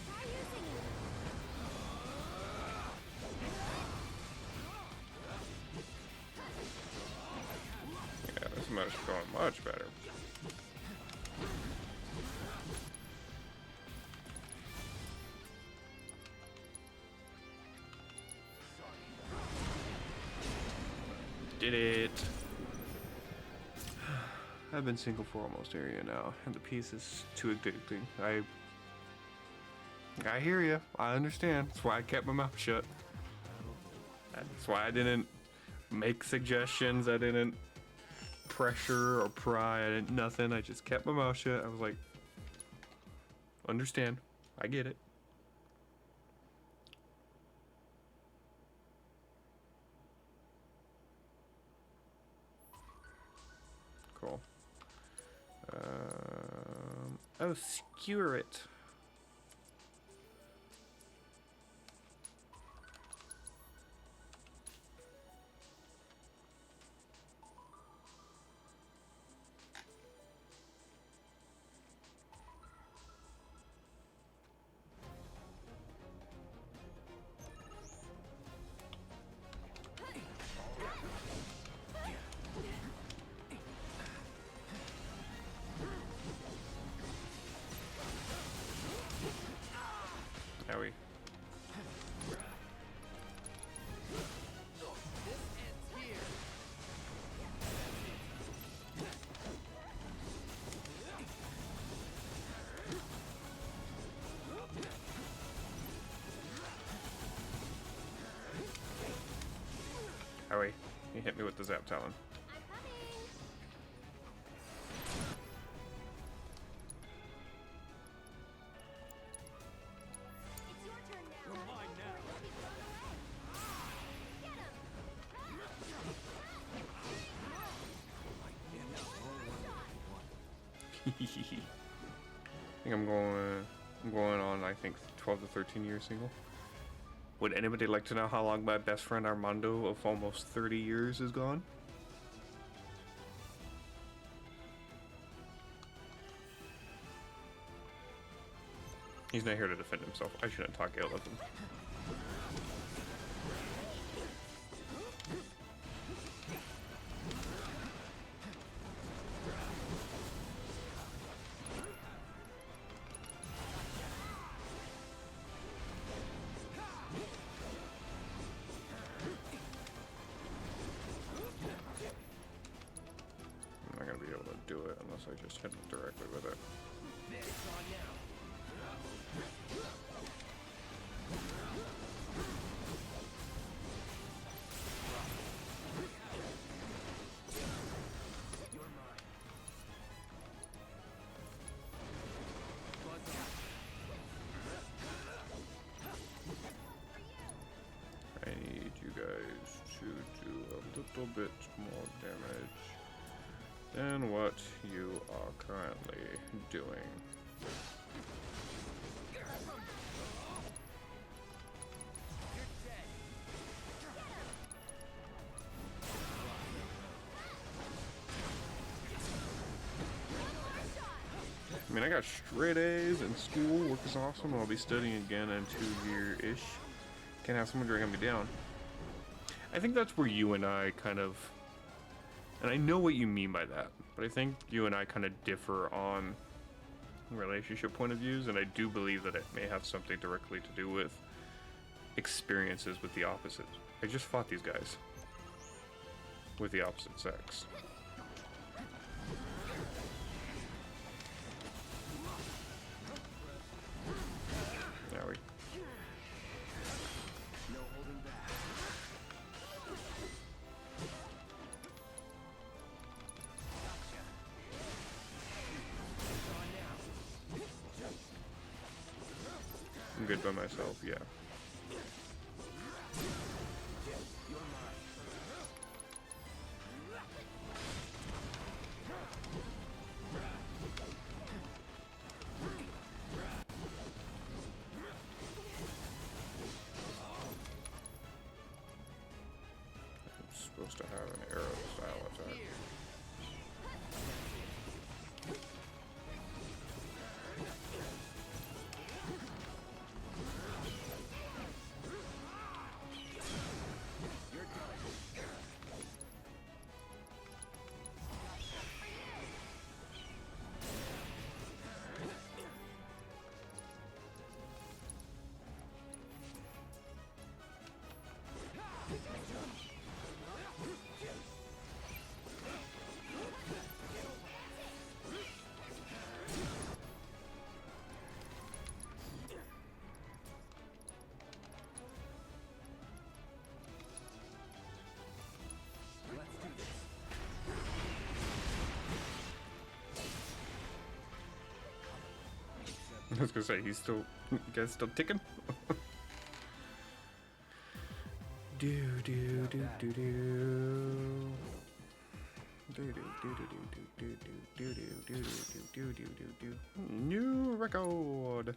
Try using it. Yeah, this match is going much better. Did it. I've been single for almost a year now, and the piece is too addicting. I hear you. I understand. That's why I kept my mouth shut. That's why I didn't make suggestions. I didn't pressure or pry. I didn't nothing. I just kept my mouth shut. I was like, understand. I get it. Cool. Oh, skewer it. Howie, he hit me with the Zap Talon. I'm coming. It's your turn now. You're mine now. You'll be blown away. Get him. I think I'm going on, I think, 12 to 13 years single. Would anybody like to know how long my best friend Armando of almost 30 years is gone? He's not here to defend himself. I shouldn't talk ill of him. I'm not gonna be able to do it unless I just hit him directly with it. It's on now. You're mine. Buzz off. I need you guys to do a little bit more damage than what you are currently doing. You're dead. I mean, I got straight A's in school, work is awesome, I'll be studying again in 2 year-ish. Can't have someone dragging me down. I think that's where you and I kind of, and I know what you mean by that, but I think you and I kind of differ on relationship point of views, and I do believe that it may have something directly to do with experiences with the opposite. I just fought these guys with the opposite sex. Now we. No holding back. Gotcha. It's on now. I'm good by myself, yeah. You're mine. I'm supposed to have an arrow style attack. You're done. Let's do this. I was gonna say, he's still, you guys still ticking? Do do do do do. Do do do do do do do do do do do do do do. New record.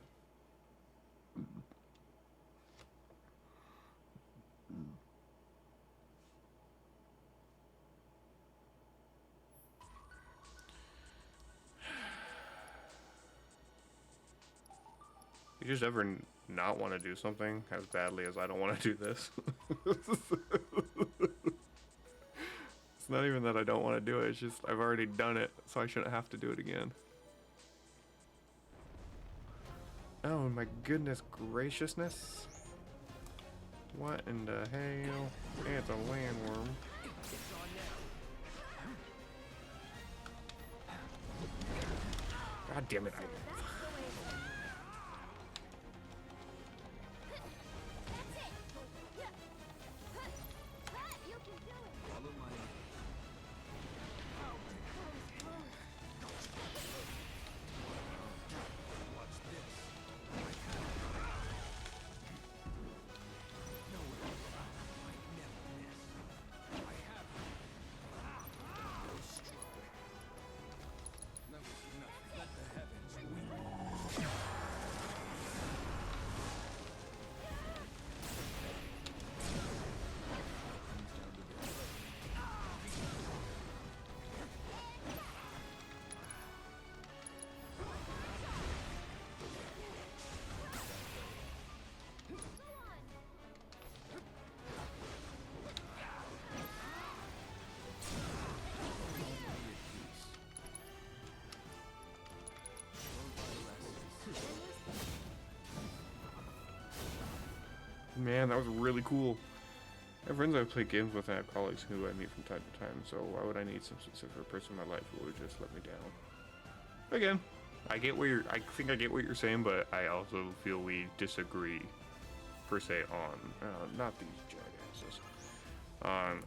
You just ever not want to do something as badly as I don't want to do this? It's not even that I don't want to do it, it's just I've already done it, so I shouldn't have to do it again. Oh my goodness graciousness. What in the hell? It's a landworm. It's on now. God damn it. That's the way. That's it. You can Man, that was really cool. I have friends I play games with and I have colleagues who I meet from time to time, so why would I need some specific person in my life who would just let me down? Again, I think I get what you're saying, but I also feel we disagree, per se, on, not these jackasses, on,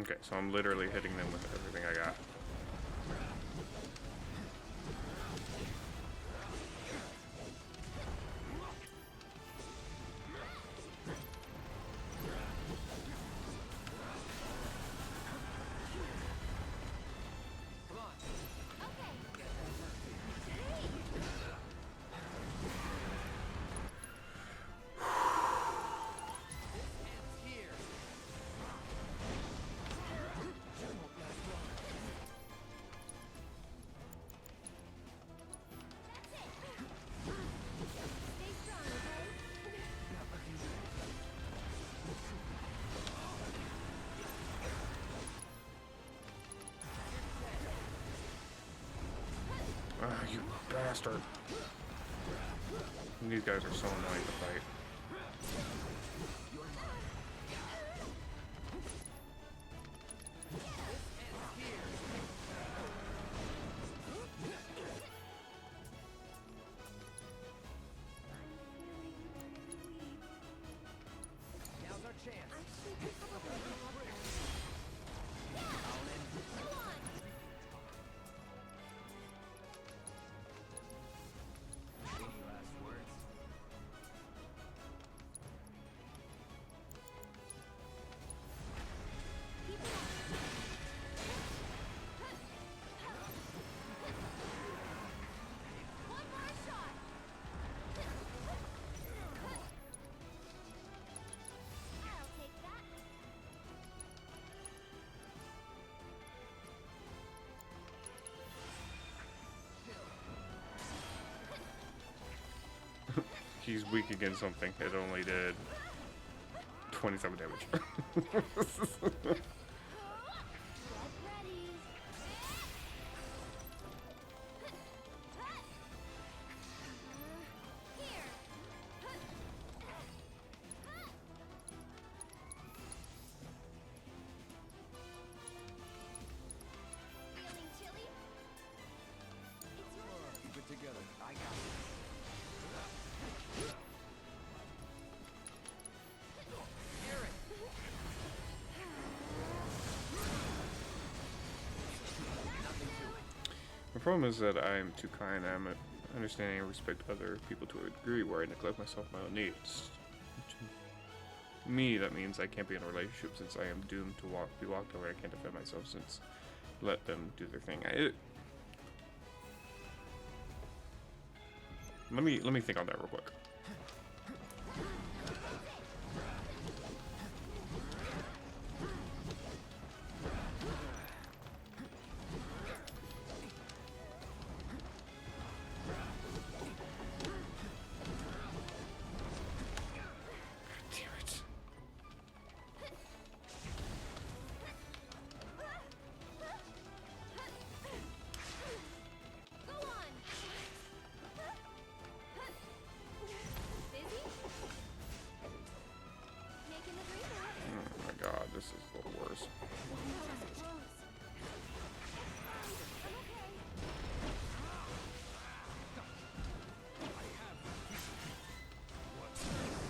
okay, so I'm literally hitting them with everything I got. Ah, you bastard. These guys are so annoying to fight. Now's our chance. Any last words? One more shot. I'll take that. He's weak against something. It only did 27 damage. Get ready. Here. Feeling chilly? It's your turn. Keep it together. I got it. The problem is that I am too kind. I am understanding and respect other people to a degree where I neglect myself and my own needs. To me, that means I can't be in a relationship since I am doomed to be walked over. I can't defend myself since let them do their thing. Let me think on that real quick. Go on. Busy? Making the green light. Oh my god, this is the worst. I'm okay.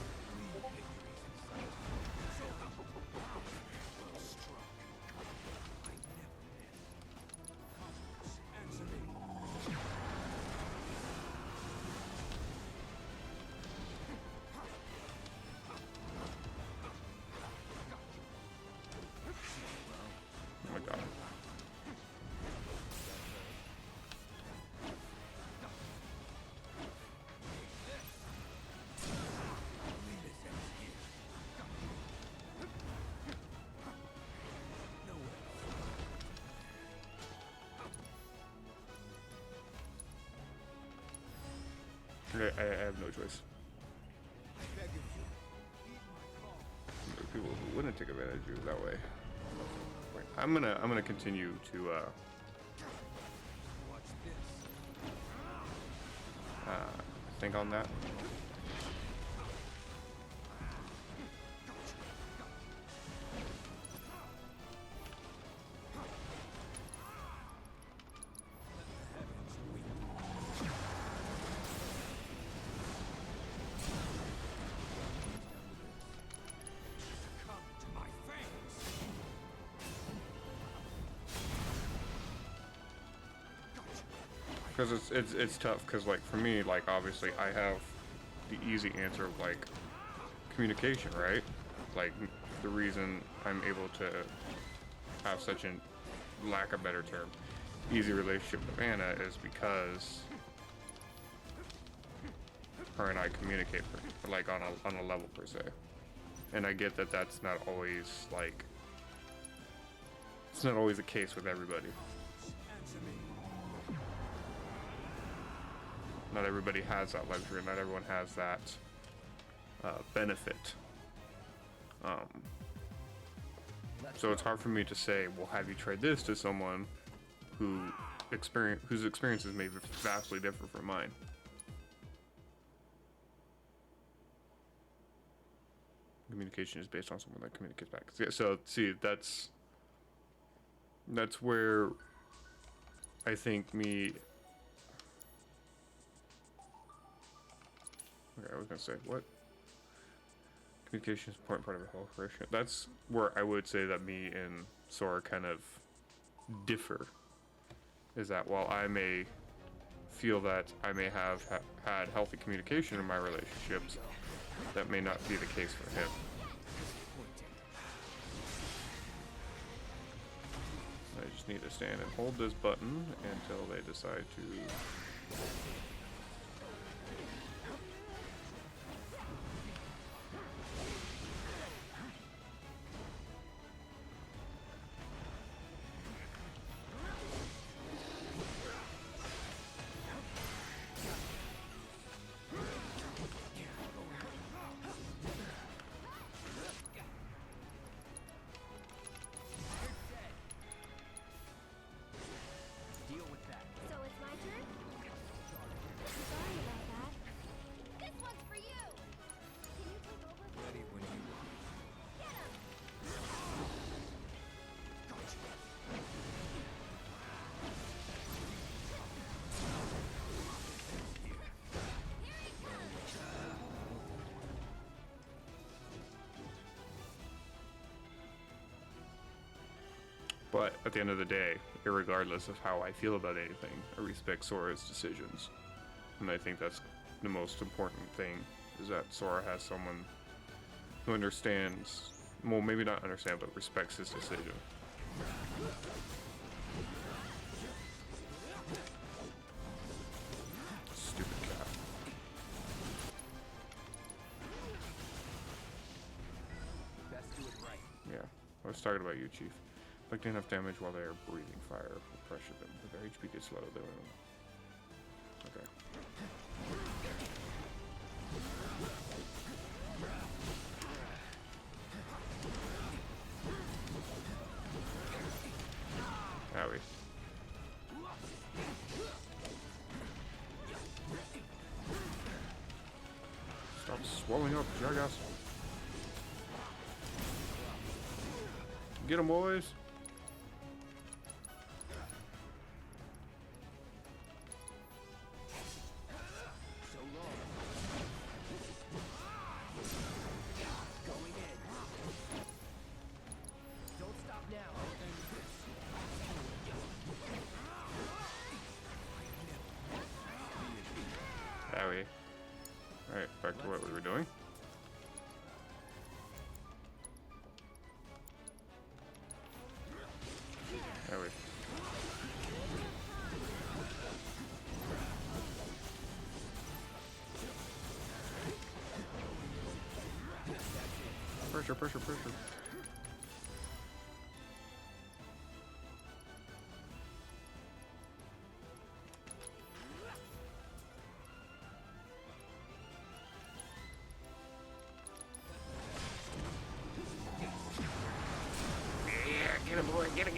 I have no choice. I beg of you. Heed my call. There are people who wouldn't take advantage of you that way. Wait, I'm gonna continue to Watch this. think on that. Come to my fangs. Because it's tough. Because like for me, like obviously I have the easy answer of like communication, right? Like the reason I'm able to have such an, lack of a better term, easy relationship with Anna is because her and I communicate like on a level per se. And I get that that's not always like, it's not always the case with everybody. Answer me. Not everybody has that luxury. Not everyone has that benefit. So it's hard for me to say, well, have you tried this to someone whose experiences may be vastly different from mine. Communication is based on someone that communicates back. Yeah, so see, that's where I think me. Okay, I was gonna say what? Communication is an important part of a whole relationship. That's where I would say that me and Sora kind of differ. Is that while I may feel that I may have had healthy communication in my relationships, that may not be the case for him. I just need to stand and hold this button until they decide to. Deal with that. So it's my turn? Sorry about that. This one's for you! Can you take over? Ready when you are. Get him! But at the end of the day, irregardless of how I feel about anything, I respect Sora's decisions. And I think that's the most important thing, is that Sora has someone who understands, well, maybe not understand, but respects his decision. Stupid cat. Best do it right. Yeah, I was talking about you, Chief. Inflicting enough damage while they are breathing fire will pressure them. If their HP gets low, they will. Okay. Owie. Stop swelling up, jackass. Get 'em, boys. So long. Going in. Don't stop now. Owie. Alright, back to what we were doing. Owie. Pressure, pressure, pressure. boy. Get it.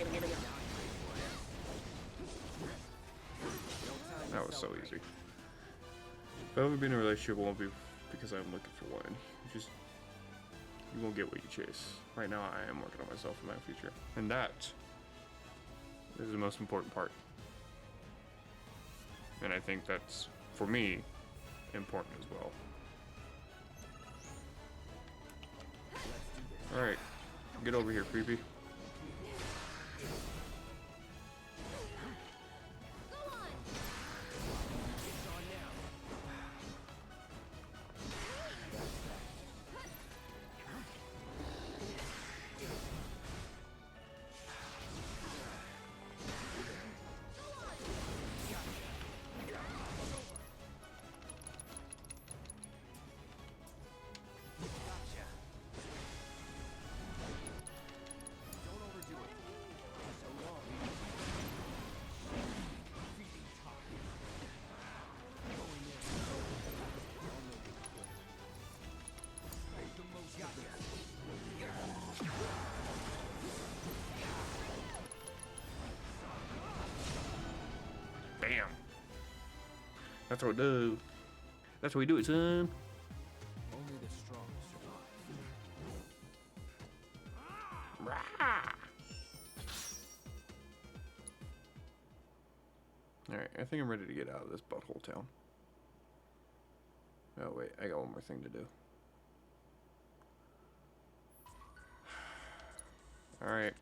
That was so easy. If I ever be in a relationship, it won't be because I'm looking for one. You won't get what you chase. Right now, I am working on myself in my future. And that is the most important part. And I think that's, for me, important as well. Alright, get over here, creepy. Bam. That's what we do. That's what we do it, son. Only the strong survive. Alright, I think I'm ready to get out of this butthole town. Oh wait, I got one more thing to do. Alright.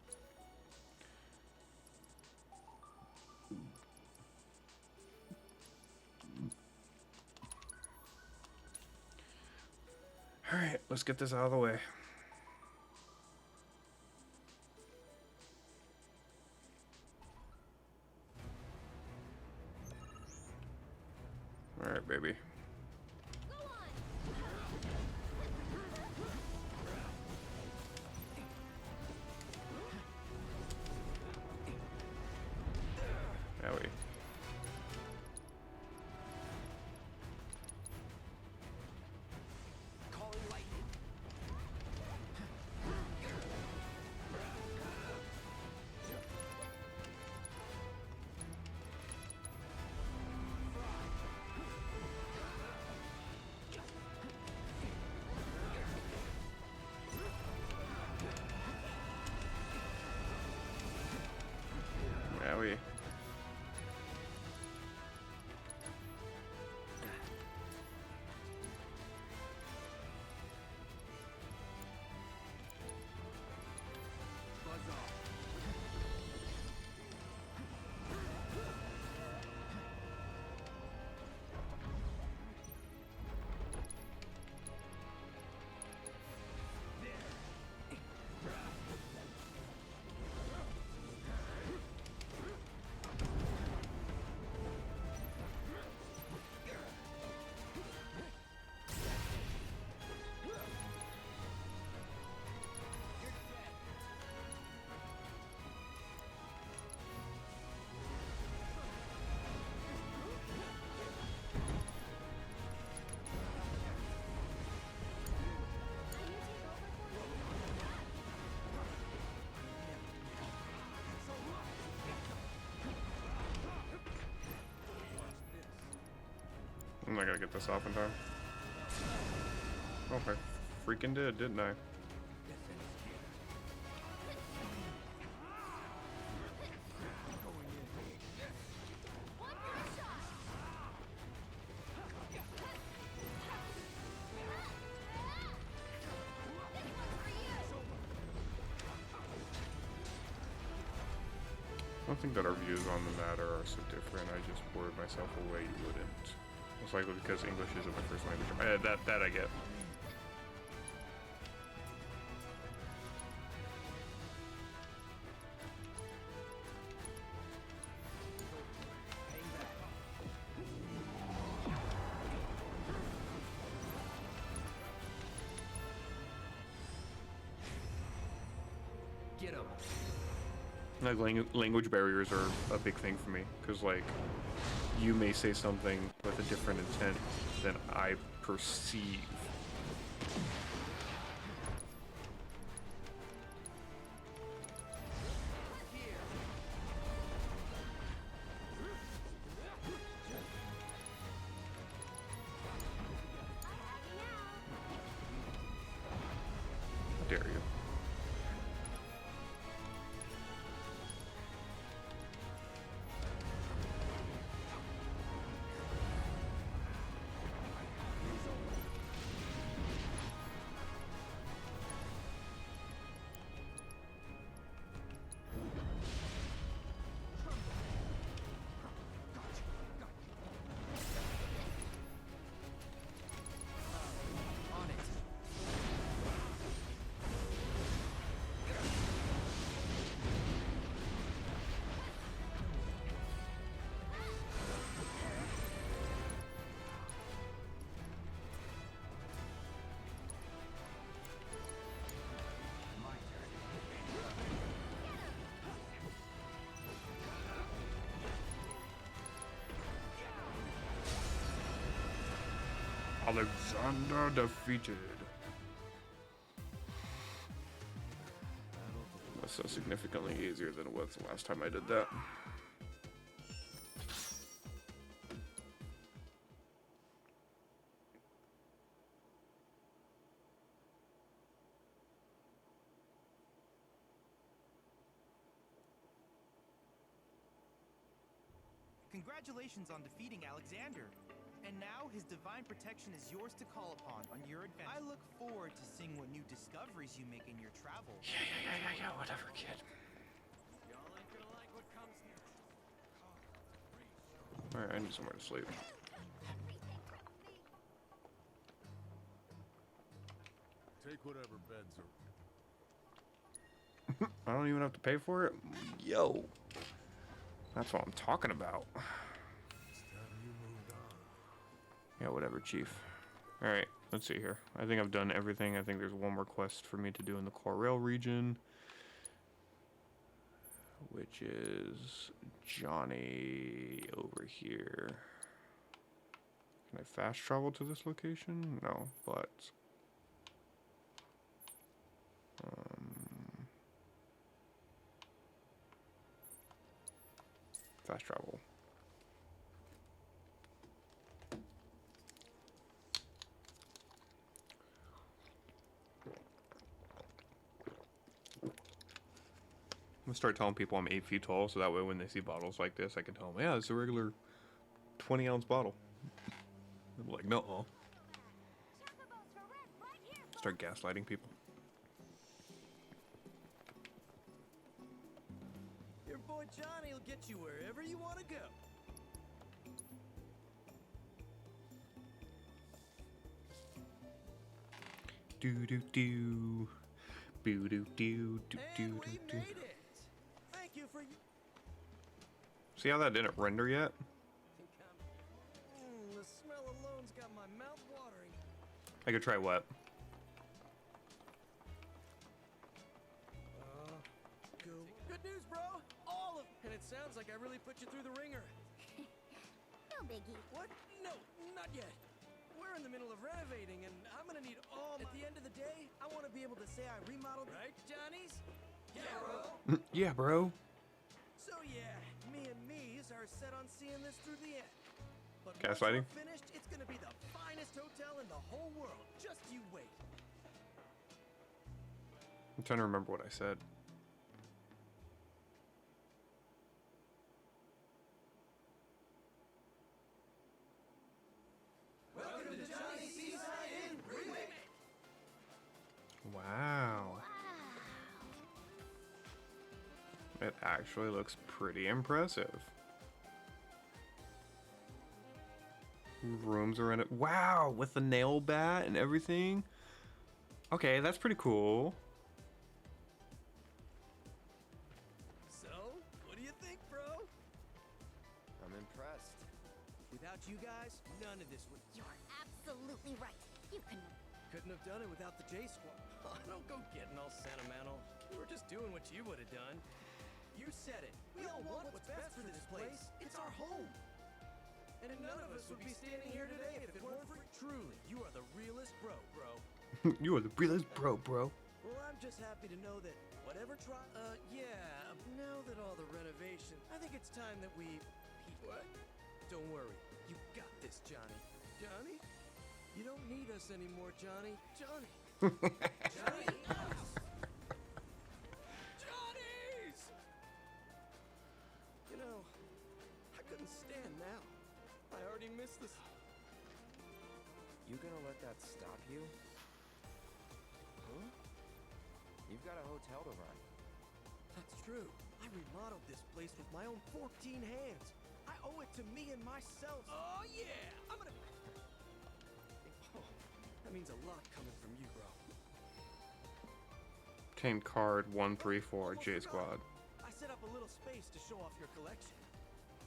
Alright, let's get this out of the way. Alright, baby. Owie. Calling lightning. Owie. Buzz off. I'm not gonna get this off in time. Oh, I freaking did, didn't I? I don't think that our views on the matter are so different. I just word myself a way you wouldn't. Most likely because English isn't my first language. That I get. Get him. Like language barriers are a big thing for me, because like you may say something with a different intent than I perceive. Alexander defeated. That's so significantly easier than it was the last time I did that. Congratulations on defeating Alexander. And now his divine protection is yours to call upon on your adventure. I look forward to seeing what new discoveries you make in your travels. Yeah, whatever, kid. Y'all ain't gonna like what comes next. Alright, I need somewhere to sleep. Take whatever beds are. I don't even have to pay for it? Yo. That's what I'm talking about. It's time you moved on. Yeah, whatever, chief. Alright, let's see here. I think I've done everything. I think there's one more quest for me to do in the Corel region, which is Johnny over here. Can I fast travel to this location? No, but fast travel. I'm gonna start telling people I'm 8 feet tall, so that way when they see bottles like this, I can tell them, yeah, it's a regular 20-ounce bottle. I'm like, no. Start gaslighting people. Your boy Johnny will get you wherever you want to go. Do do do. Boo do do do do And we do. made it. Thank you for See how that didn't render yet? the smell alone's got my mouth watering. I could try what? Go. Good news, bro. All of. And it sounds like I really put you through the ringer. No biggie. What? No, not yet. We're in the middle of renovating, and I'm gonna need all. At the end of the day, I want to be able to say I remodeled. Right, Johnny's? Yeah, bro. Yeah, bro. So yeah, me and me's are set on seeing this through the end. But Gaslighting? once we're finished, it's gonna be the finest hotel in the whole world. Just you wait. I'm trying to remember what I said. Welcome to Johnny's Seaside Inn Remake. Wow. It actually looks pretty impressive. Rooms are in it. Wow, with the nail bat and everything. Okay, that's pretty cool. So, what do you think, bro? I'm impressed. Without you guys, none of this would. You're absolutely right. You Couldn't have done it without the J Squad. Oh, don't go getting all sentimental. We were just doing what you would have done. You said it. We all want what's best for this place. It's our home. And none of us would be standing here today if it weren't for truly. You are the realest bro. You are the realest bro. Well, I'm just happy to know that whatever yeah, now that all the renovation, I think it's time that we... What? Don't worry. You got this, Johnny. Johnny? You don't need us anymore, Johnny. Johnny! Johnny! Johnny's! You know, I couldn't stand now. I already missed this. You gonna let that stop you? Huh? You've got a hotel to run. That's true. I remodeled this place with my own 14 hands. I owe it to me and myself. Oh, yeah! I'm gonna... Oh, that means a lot coming from you, bro. Obtain card 134 Almost J forgot. Squad. I set up a little space to show off your collection.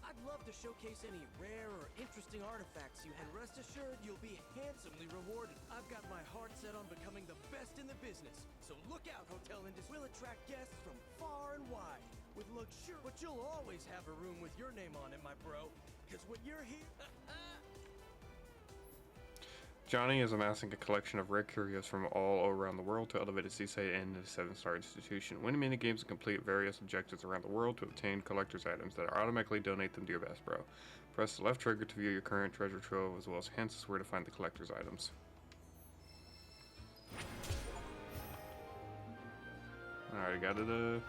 I'd love to showcase any rare or interesting artifacts you have. And rest assured, you'll be handsomely rewarded. I've got my heart set on becoming the best in the business. So look out, hotel industry. We'll attract guests from far and wide. With luxury. But you'll always have a room with your name on it, my bro. Because when you're here... Johnny is amassing a collection of rare curios from all around the world to elevate his seaside and a 7-star institution. Win mini games and complete various objectives around the world to obtain collector's items that automatically donate them to your best bro. Press the left trigger to view your current treasure trove as well as hints where to find the collector's items. Alright, I got it.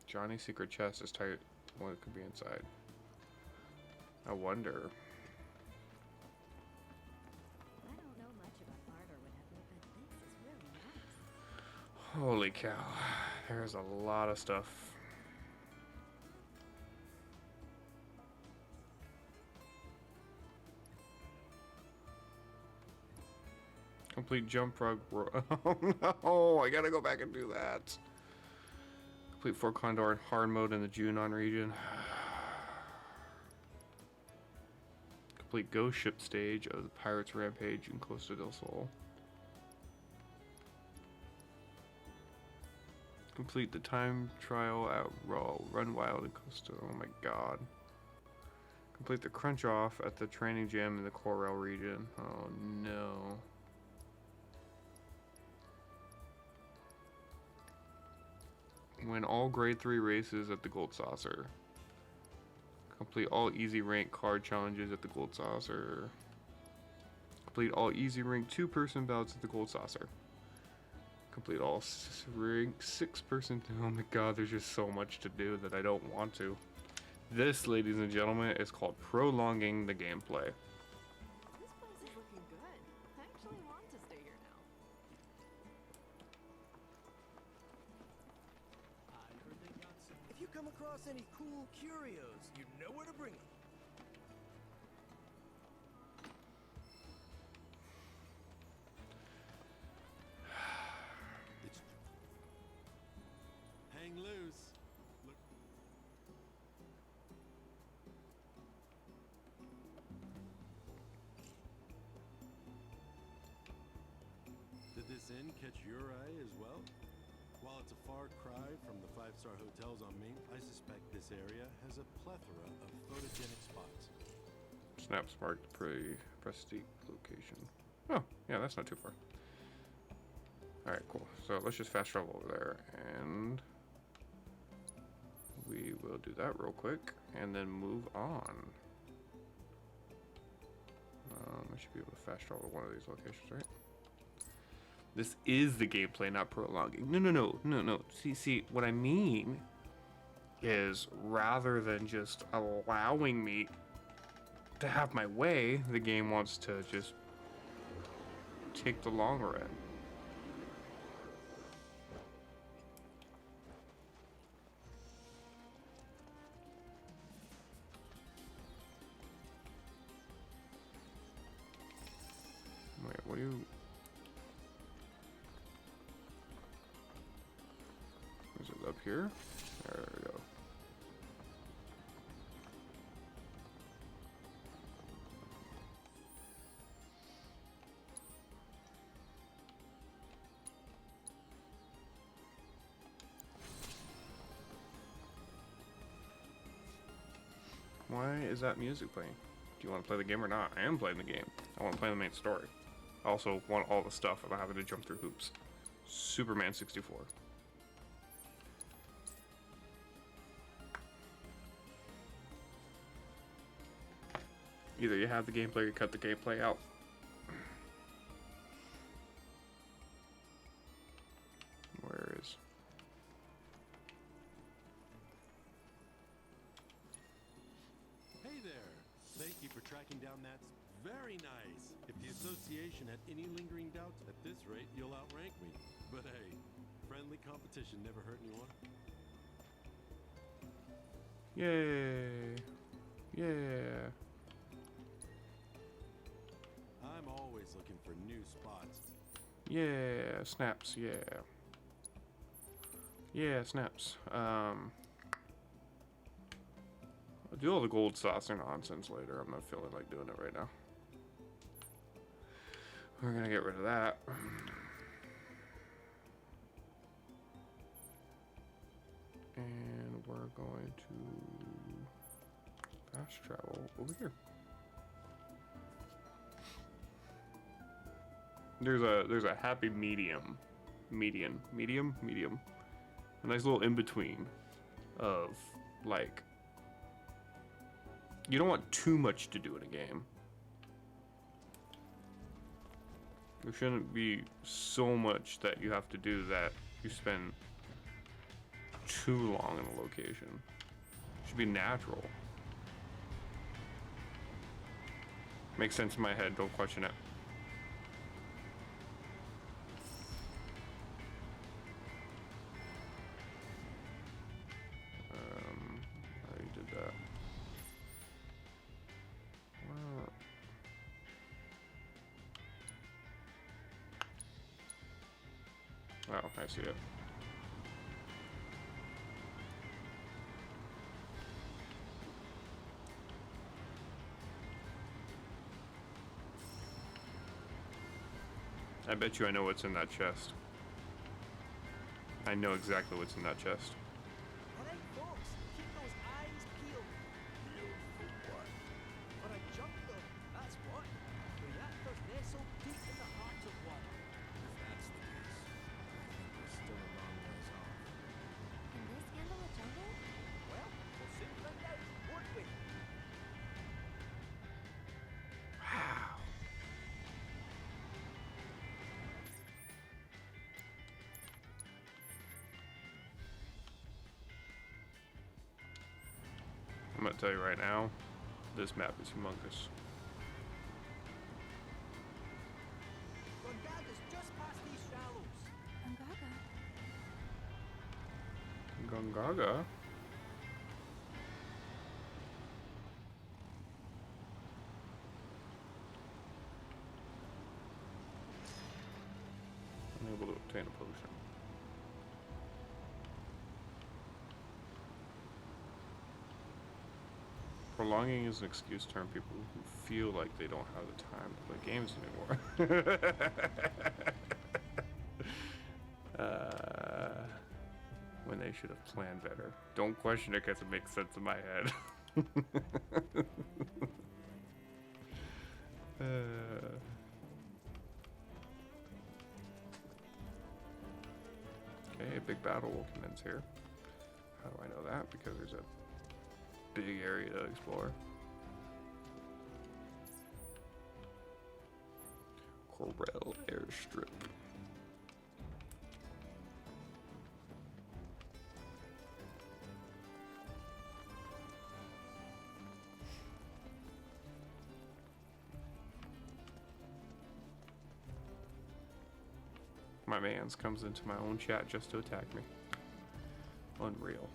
Johnny's secret chest is tight. What could be inside? I wonder. I don't know much about art or whatever, but this is really nice. Holy cow. There's a lot of stuff. Complete jump rug. Oh no, I gotta go back and do that. Complete Fort Condor in hard mode in the Junon region. Complete ghost ship stage of the Pirates Rampage in Costa del Sol. Complete the time trial at Run Wild in Costa. Oh my god. Complete the crunch off at the training gym in the Corel region. Oh no. Win all grade 3 races at the Gold Saucer. Complete all easy rank card challenges at the Gold Saucer. Complete all easy rank 2-person bouts at the Gold Saucer. Complete all rank 6-person. Oh my god, there's just so much to do that I don't want to. This, ladies and gentlemen, is called prolonging the gameplay. This place is looking good. I actually want to stay here now. I heard they got some. If you come across any cool curios, you know where to bring them. Hang loose. Look. Did this inn catch your eye as well? While it's a far cry from the 5-star hotels on Main, I suspect this area has a plethora of photogenic spots. Snap Spark Prestige location. Oh, yeah, that's not too far. Alright, cool. So let's just fast travel over there and we will do that real quick and then move on. I should be able to fast travel to one of these locations, right? This is the gameplay, not prolonging. No. See, what I mean is rather than just allowing me to have my way, the game wants to just take the longer end. Wait, what do you... Is it up here? There we go. Why is that music playing? Do you want to play the game or not? I am playing the game. I want to play the main story. I also want all the stuff about having to jump through hoops. Superman 64. Either you have the gameplay or you cut the gameplay out. Where is... Hey there! Thank you for tracking down that. Very nice! If the association had any lingering doubts, at this rate, you'll outrank me. But hey, friendly competition never hurt anyone. Yay! Yeah! I'm always looking for new spots. Yeah! Snaps, yeah. Yeah, snaps. I'll do all the gold saucer nonsense later. I'm not feeling like doing it right now. We're gonna get rid of that. And we're going to fast travel over here. There's a happy medium. Medium. A nice little in-between of, like, you don't want too much to do in a game. There shouldn't be so much that you have to do that you spend too long in a location. It should be natural. Makes sense in my head, don't question it. I already did that. Oh, I see it. I bet you I know what's in that chest. I know exactly what's in that chest. Alright, folks, keep those eyes peeled. Peeled for what? For a jungle, that's what. Reactors nestled deep in the heart of water. If that's the case, I think we're still a long ways off. Can this handle a jungle? Well, we'll soon find out, won't we? I'm gonna tell you right now, this map is humongous. Gongaga's just past these shallows. Gongaga. Gongaga? Unable to obtain a potion. Prolonging is an excuse to turn people who feel like they don't have the time to play games anymore. When they should have planned better. Don't question it because it makes sense in my head. Okay, a big battle will commence here. How do I know that? Because there's a big area to explore. Corel Airstrip. My mans comes into my own chat just to attack me. Unreal.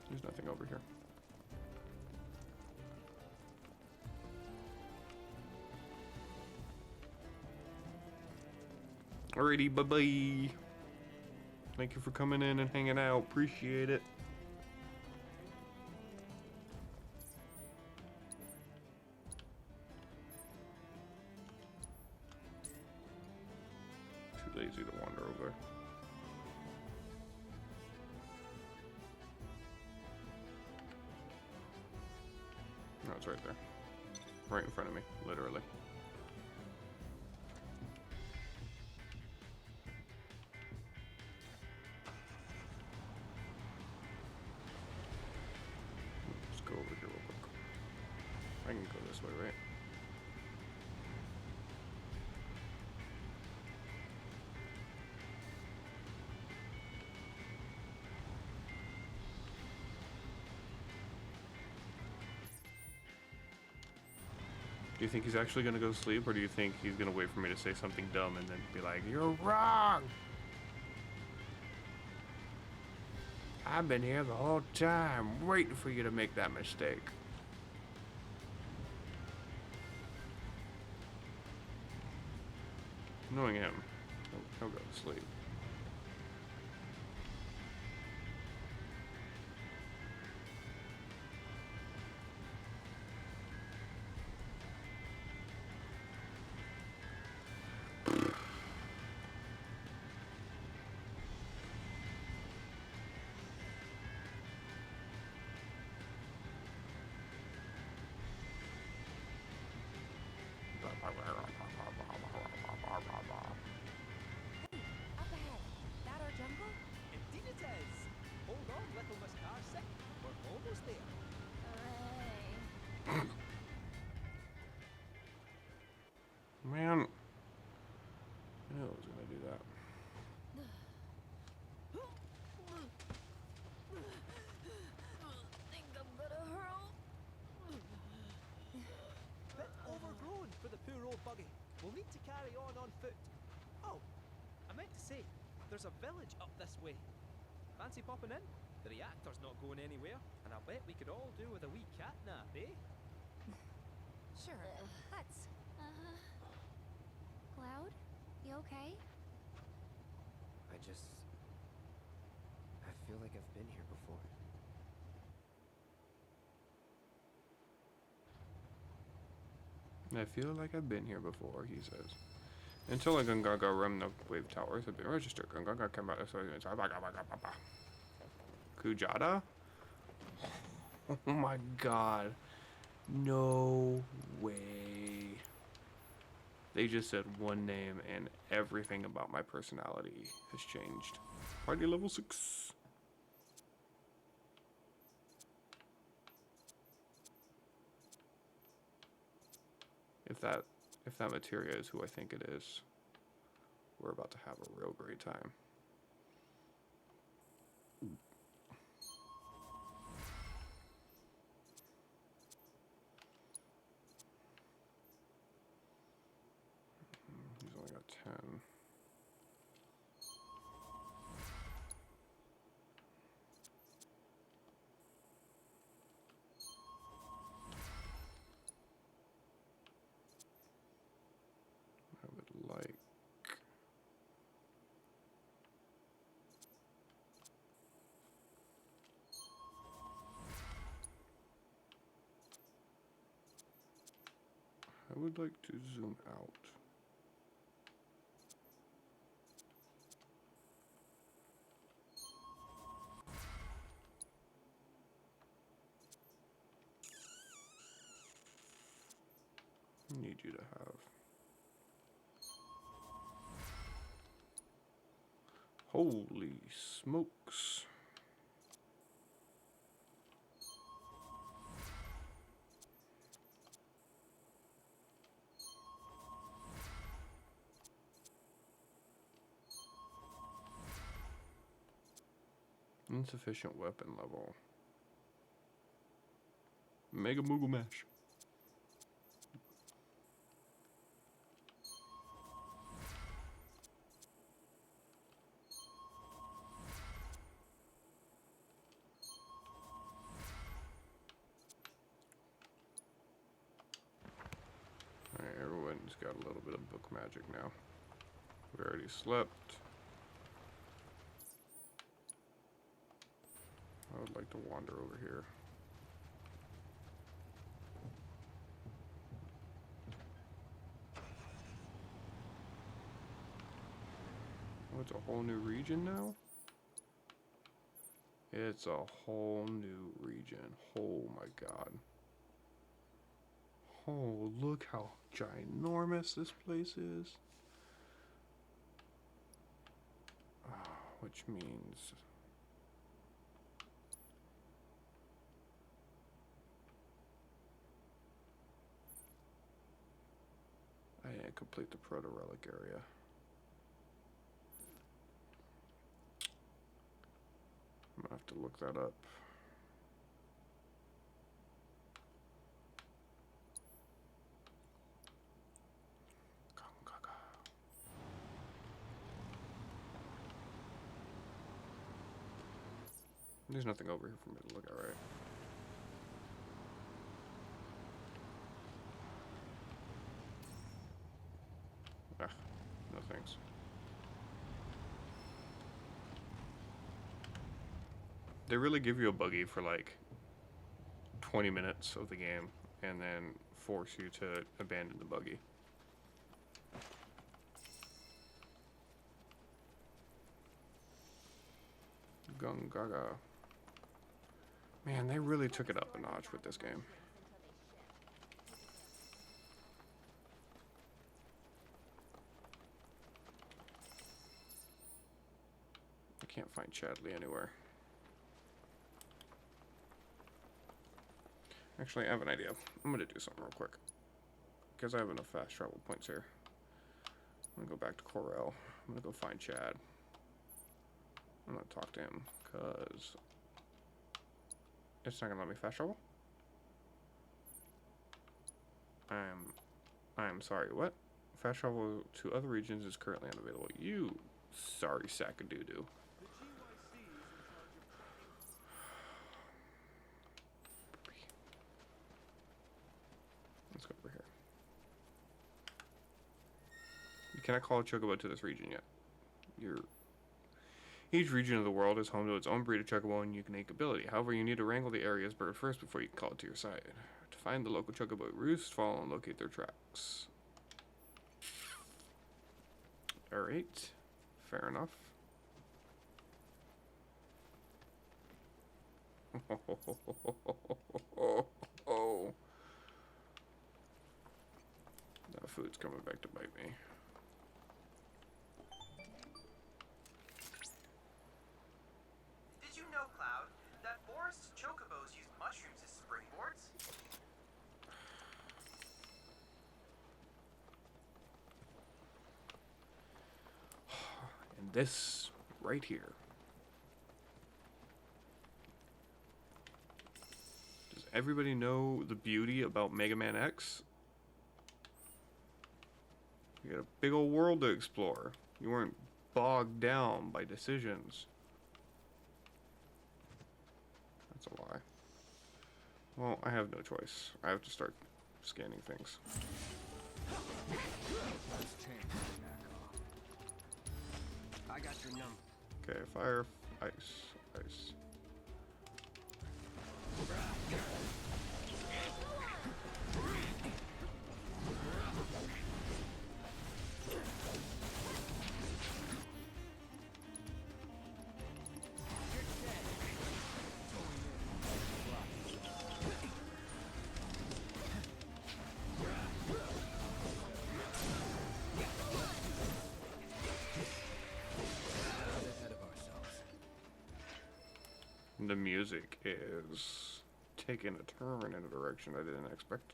There's nothing over here. Alrighty, bye-bye. Thank you for coming in and hanging out. Appreciate it. Too lazy to wander over there. No, it's right there. Right in front of me, literally. Let's go over here real quick. I can go this way, right? Do you think he's actually gonna go to sleep, or do you think he's gonna wait for me to say something dumb and then be like, "You're wrong! I've been here the whole time, waiting for you to make that mistake." Knowing him, he'll go to sleep. is. Hold on, little Miss Carsick. We're almost there. Hooray. Man, I knew I was gonna do that. Think I'm gonna hurl. Bit overgrown for the poor old buggy. We'll need to carry on foot. Oh, I meant to say, there's a village up this way. Fancy popping in? The reactor's not going anywhere, and I bet we could all do with a wee cat nap, eh? Sure. Let's. Cloud? You okay? I feel like I've been here before. I feel like I've been here before, he says. Until a Gungaga Remnant Wave Towers have been registered. Gungaga came out this way. Kujada? Oh my god. No way. They just said one name and everything about my personality has changed. Party level 6. If that materia is who I think it is, we're about to have a real great time. He's only got 10. I would like... I would like to zoom out. I need you to have... Holy smokes. Insufficient weapon level. Mega Moogle Mash. Alright, everyone's got a little bit of book magic now. We already slept. I would like to wander over here. Oh, it's a whole new region now? It's a whole new region. Oh my god. Oh, look how ginormous this place is. Which means... I didn't complete the proto-relic area. I'm gonna have to look that up. There's nothing over here for me to look at, right? Ah, no thanks. They really give you a buggy for like 20 minutes of the game and then force you to abandon the buggy. Gungaga. Man, they really took it up a notch with this game. I can't find Chadley anywhere. Actually, I have an idea. I'm gonna do something real quick. Because I have enough fast travel points here. I'm gonna go back to Corel. I'm gonna go find Chad. I'm gonna talk to him, because it's not gonna let me fast travel. I'm sorry, what? Fast travel to other regions is currently unavailable. You sorry sack of doo-doo. The GYC is in charge of tracking. Let's go over here. You cannot call a chocobo to this region yet. Each region of the world is home to its own breed of chocobo and unique ability. However, you need to wrangle the area's bird first before you can call it to your side. To find the local chocobo roost, follow and locate their tracks. Alright. Fair enough. That food's coming back to bite me. Did you know, Cloud, that forest chocobos use mushrooms as springboards? And this right here. Does everybody know the beauty about Mega Man X? You got a big old world to explore. You weren't bogged down by decisions. That's a lie. Well, I have no choice. I have to start scanning things. Let's change the back off. I got your number. Okay, fire, ice, ice. The music is taking a turn in a direction I didn't expect.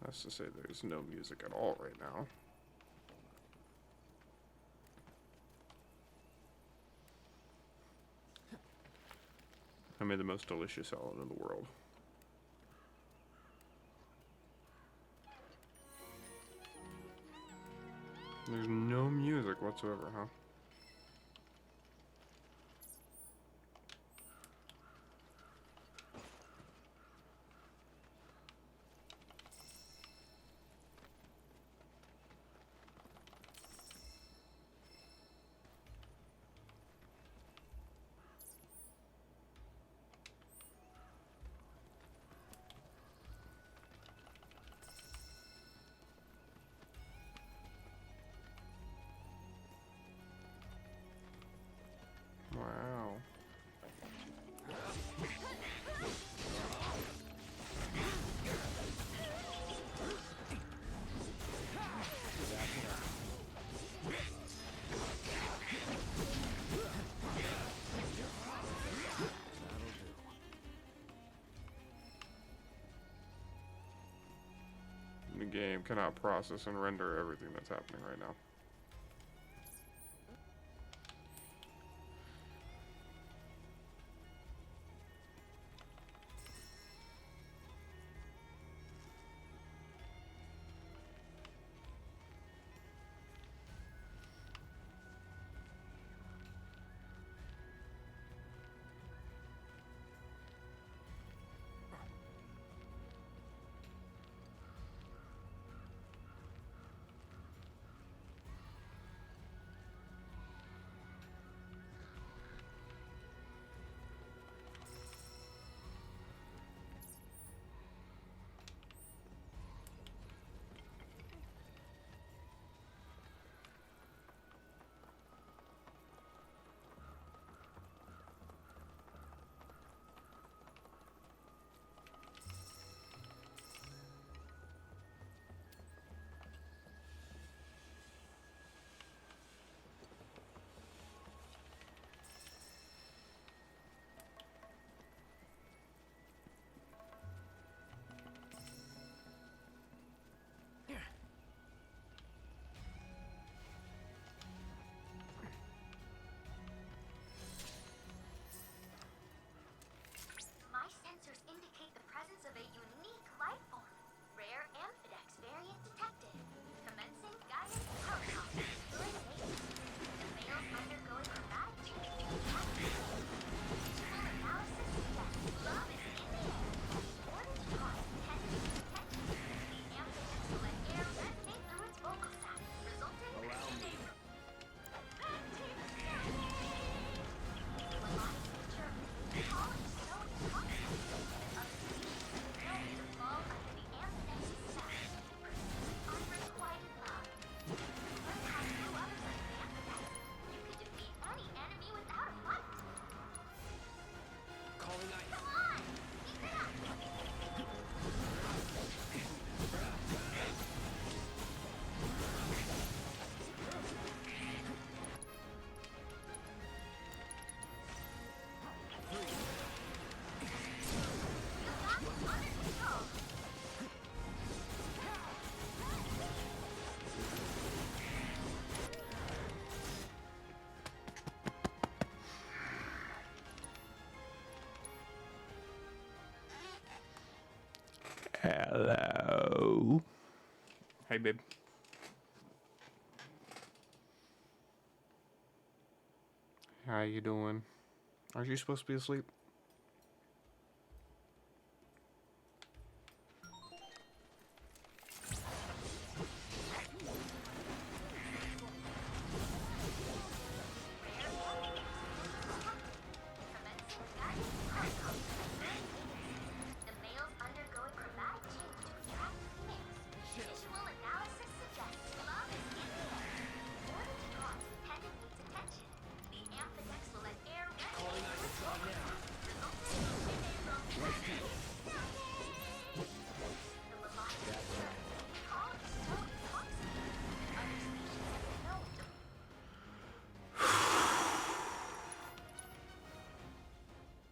That's to say there's no music at all right now. I made the most delicious salad in the world. There's no music whatsoever, huh? Wow. The game cannot process and render everything that's happening right now. Hello. Hey, babe. How you doing? Aren't you supposed to be asleep?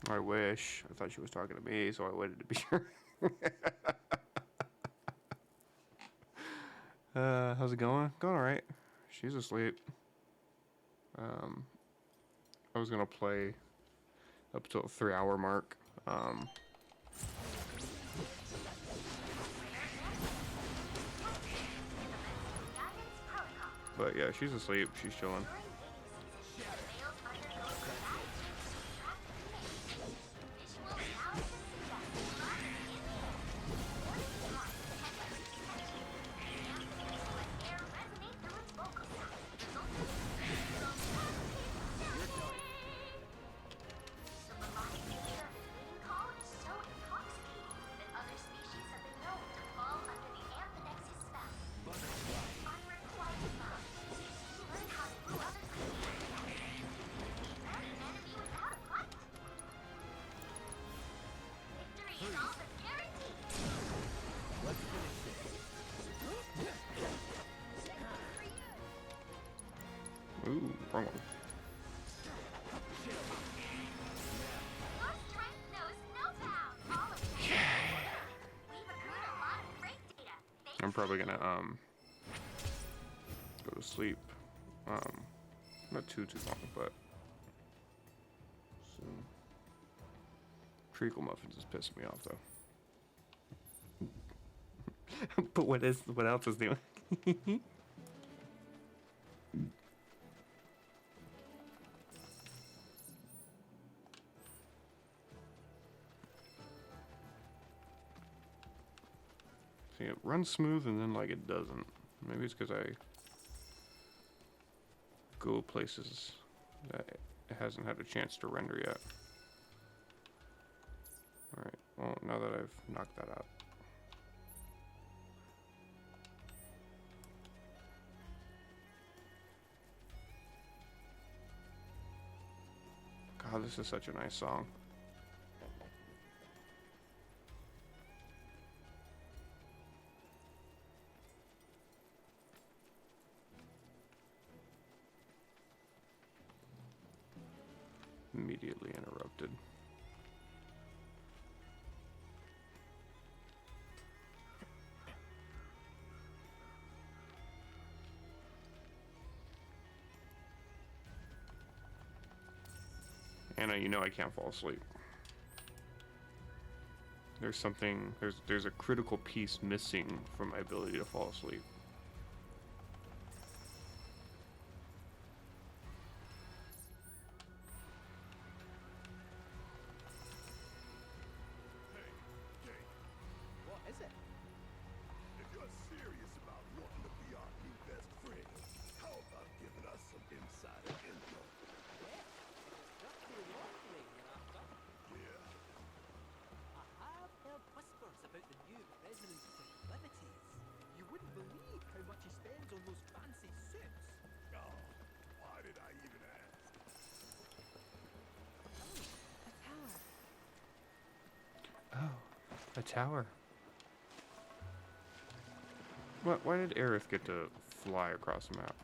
I wish. I thought she was talking to me, so I waited to be sure. How's it going? Going alright. She's asleep. I was gonna play up to a 3-hour mark. But yeah, she's asleep. She's chilling. Ooh, wrong one. I'm probably gonna go to sleep. Not too long, but soon. Treacle muffins is pissing me off though. But what else is new? See, it runs smooth and then like it doesn't. Maybe it's because I go places that it hasn't had a chance to render yet. Alright, well now that I've knocked that out. God, this is such a nice song. Immediately interrupted. Anna, you know I can't fall asleep. There's something, there's a critical piece missing from my ability to fall asleep. What is it? If you're serious about wanting to be our new best friend, how about giving us some insider info? Yeah, it's just the lottery you're after. Yeah. I have heard whispers about the new president's proclivities. You wouldn't believe how much he spends on those fancy suits. Oh, why did I even ask? Oh, a tower. Oh, a tower. What? Why did Aerith get to fly across the map?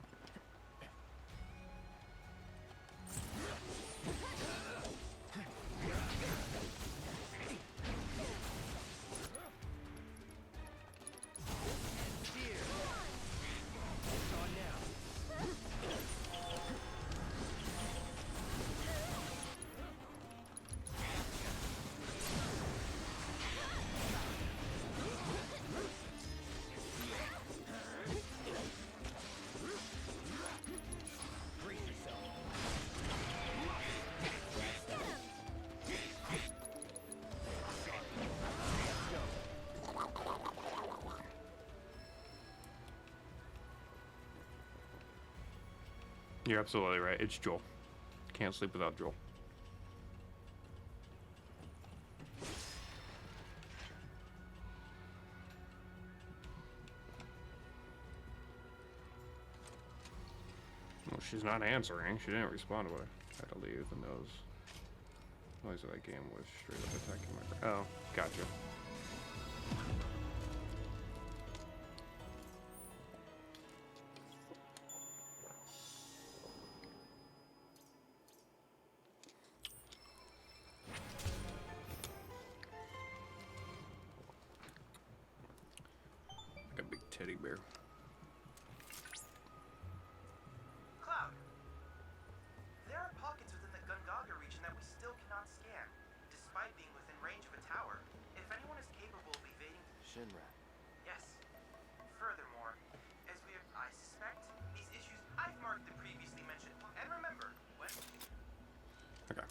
You're absolutely right. It's Joel. Can't sleep without Joel. Well, she's not answering. She didn't respond to what I had to leave, and those noise of that game was straight up attacking my brain. Oh, gotcha. Like a big teddy bear. Cloud, there are pockets within the Gungaga region that we still cannot scan, despite being within range of a tower. If anyone is capable of evading... Shinra. Yes. Furthermore, as we have... I suspect these issues... I've marked the previously mentioned... And remember, when... Okay.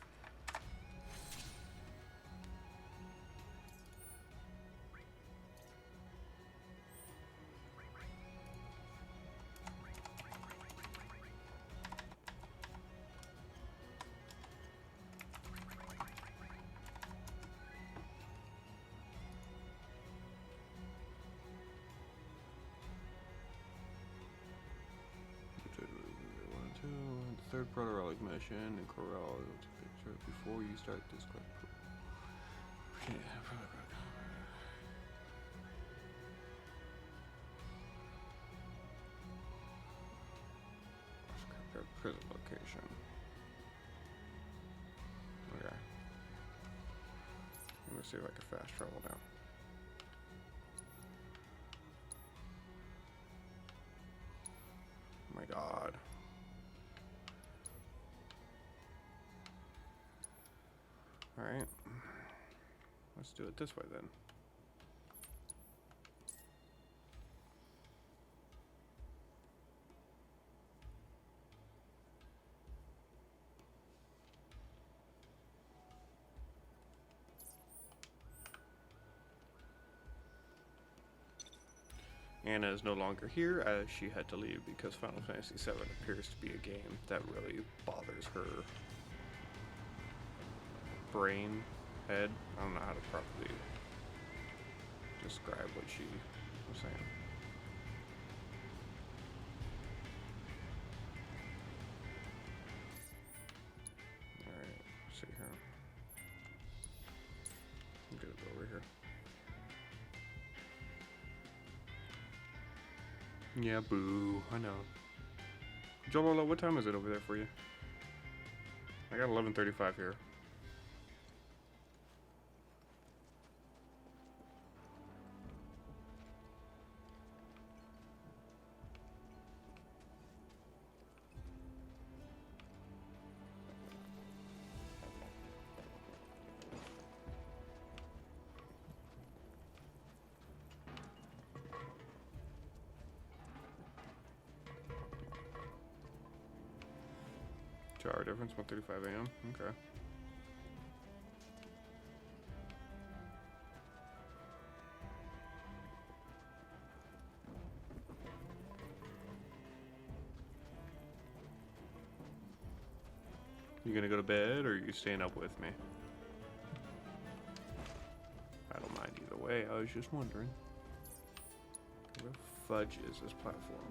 The third proto-relic mission and corral to picture before you start this quest. Prison location. Okay. Let me see if I can fast travel now. Oh my god. Alright. Let's do it this way then. Anna is no longer here as she had to leave because Final Fantasy VII appears to be a game that really bothers her brain, head. I don't know how to properly describe what she was saying. Alright, let's see here. I'm gonna go over here. Yeah, boo. I know. Jolola, what time is it over there for you? I got 11:35 here. Hour difference, 1:35 a.m. Okay. You gonna go to bed or are you staying up with me? I don't mind either way. I was just wondering. Where the fudge is this platform?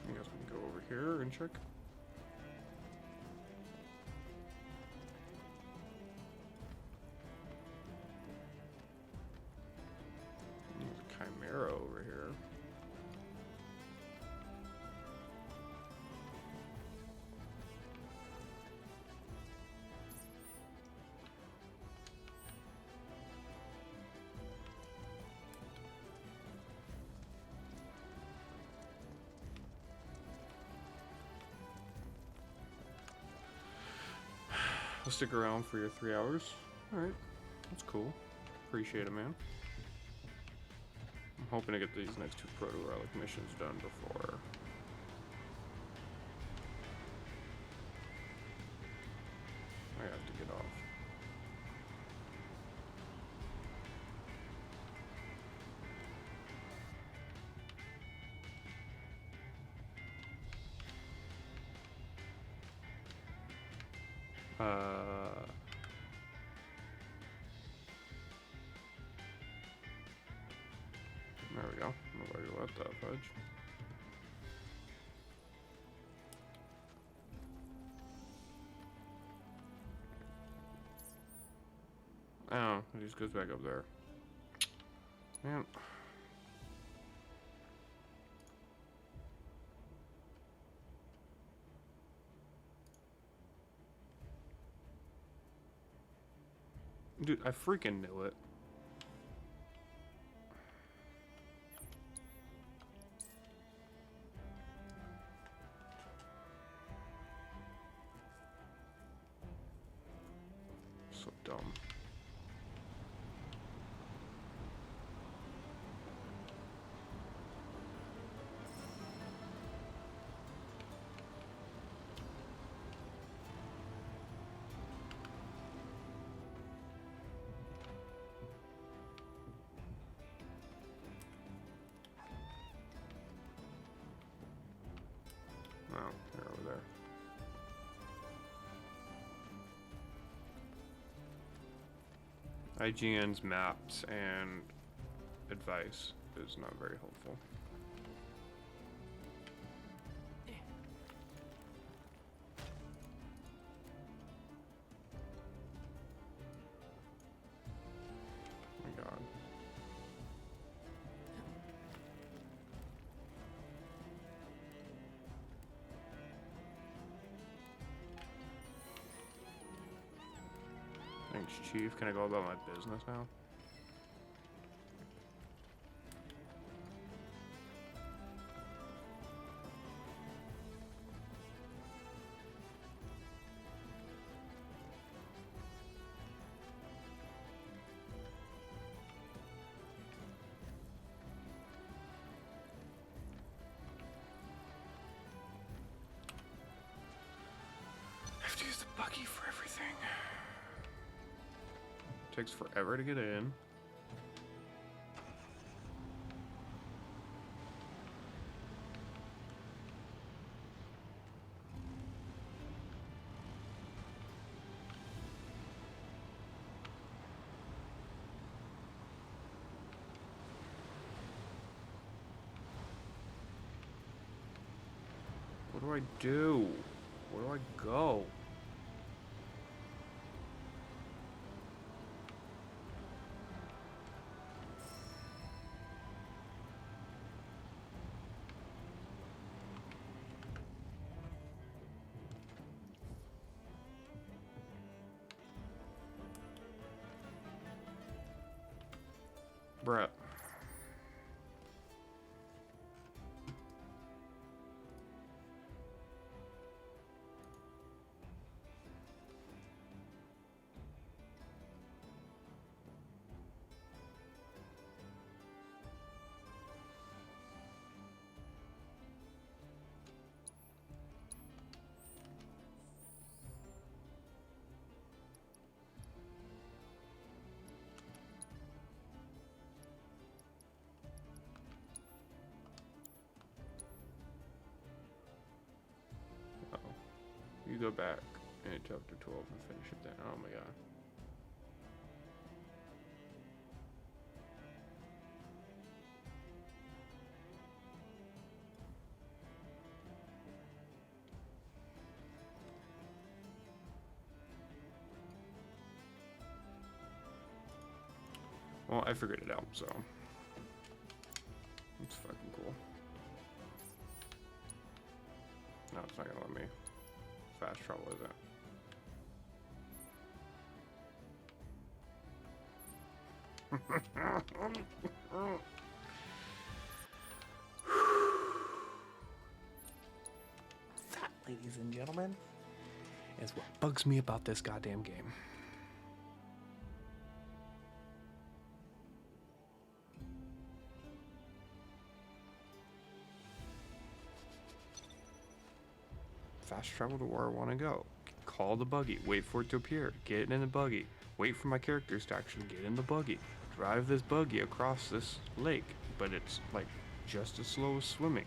I guess we can go over here and check. There's a chimera over here. I'll stick around for your 3 hours. Alright, that's cool. Appreciate it, man. I'm hoping to get these next 2 proto relic missions done before I have to get off. There we go. Nobody left that fudge. Oh, it just goes back up there. Man. Dude, I freaking knew it. So dumb. Oh, they're over there. IGN's maps and advice is not very helpful. Oh my God. Thanks, Chief. Can I go about my business now? I have to use the buggy for everything. Takes forever to get in. What do I do? Where do I go? Bruh. You go back in chapter 12 and finish it then. Oh my God. Well, I figured it out, so it's fucking cool. No, it's not gonna let me fast travel, is it? That, ladies and gentlemen, is what bugs me about this goddamn game. Fast travel to where I want to go. Call the buggy. Wait for it to appear. Get in the buggy. Wait for my characters to actually get in the buggy. Drive this buggy across this lake. But it's like just as slow as swimming.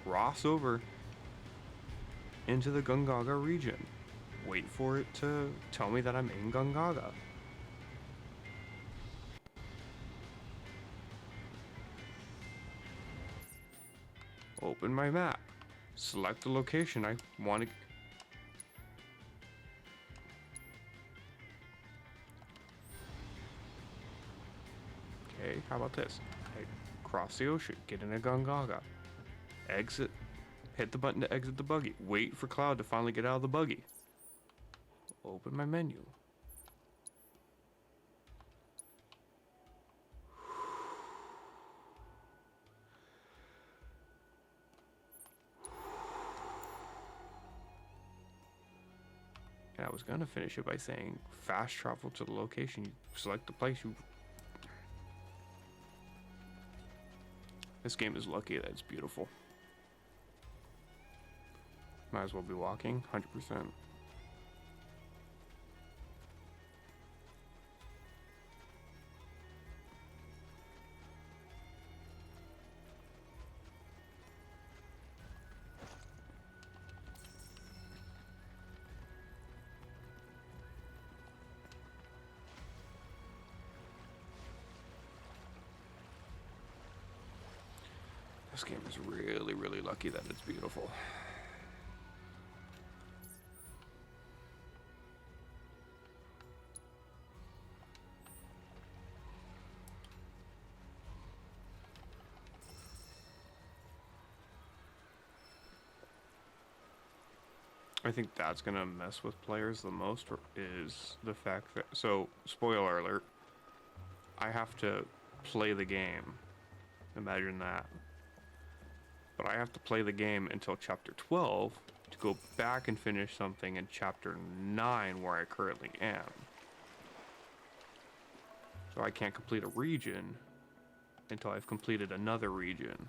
Cross over into the Gungaga region. Wait for it to tell me that I'm in Gungaga. Open my map. Select the location I want to... Okay, how about this? I cross the ocean, get in a Gungaga. Exit. Hit the button to exit the buggy. Wait for Cloud to finally get out of the buggy. Open my menu. And I was gonna finish it by saying fast travel to the location. You select the place you... This game is lucky that it's beautiful. Might as well be walking, 100%. This game is really, really lucky that it's beautiful. I think that's gonna mess with players the most is the fact that, so spoiler alert, I have to play the game. Imagine that. But I have to play the game until chapter 12 to go back and finish something in chapter 9 where I currently am. So I can't complete a region until I've completed another region.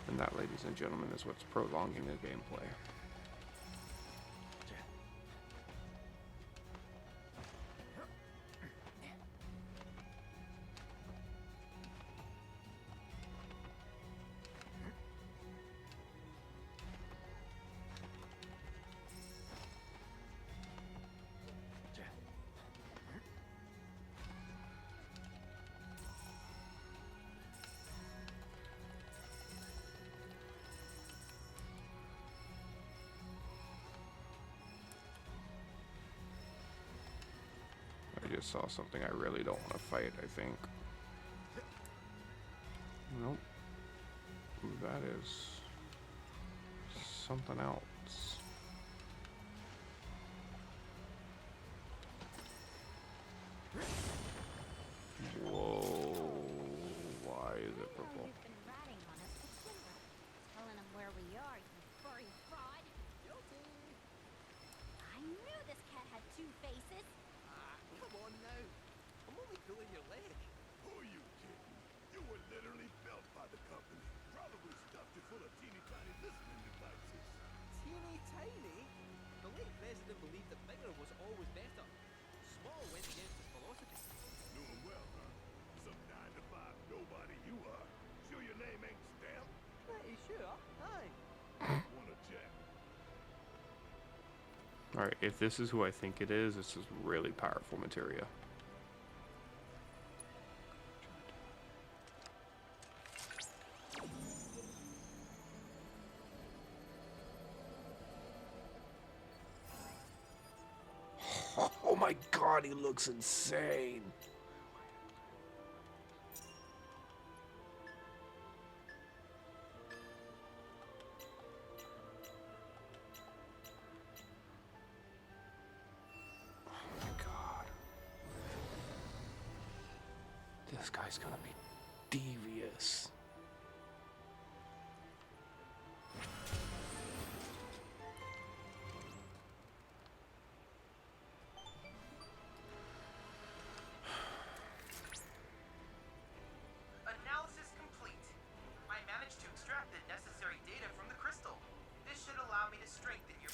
And that, ladies and gentlemen, is what's prolonging the gameplay. I just saw something I really don't want to fight, I think. Nope. That is something else. Whoa. Why is it purple? You've been ratting on us to Timber. Telling him where we are, you furry fraud. I knew this cat had two faces. Come on now. I'm only pulling your leg. Who are you kidding? You were literally built by the company. Probably stuffed you full of teeny tiny listening devices. Teeny tiny? The late president believed that bigger was always better. Small went against his philosophy. Doing well, huh? Some 9-to-5 nobody you are. Sure your name ain't stamped? Pretty sure, aye. Wanna check? Alright, if this is who I think it is, this is really powerful materia. Oh my god, he looks insane! This guy's gonna be devious. Analysis complete. I managed to extract the necessary data from the crystal. This should allow me to strengthen your...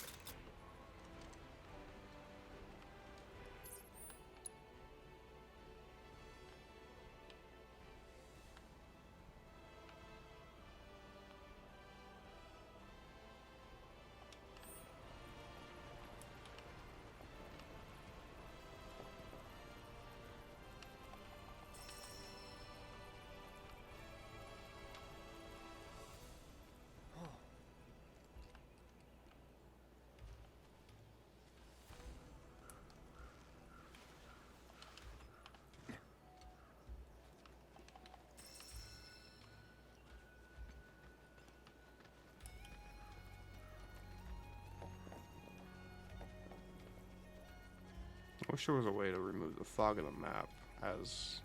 I wish there was a way to remove the fog of the map as...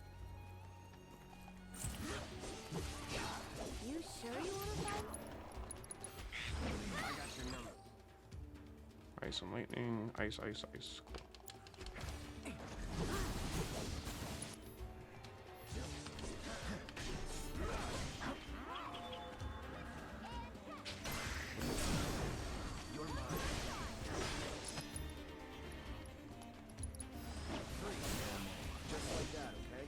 You sure you want to fight? I got your number. Ice and lightning, ice, ice, ice. You're mine. Just like that, okay?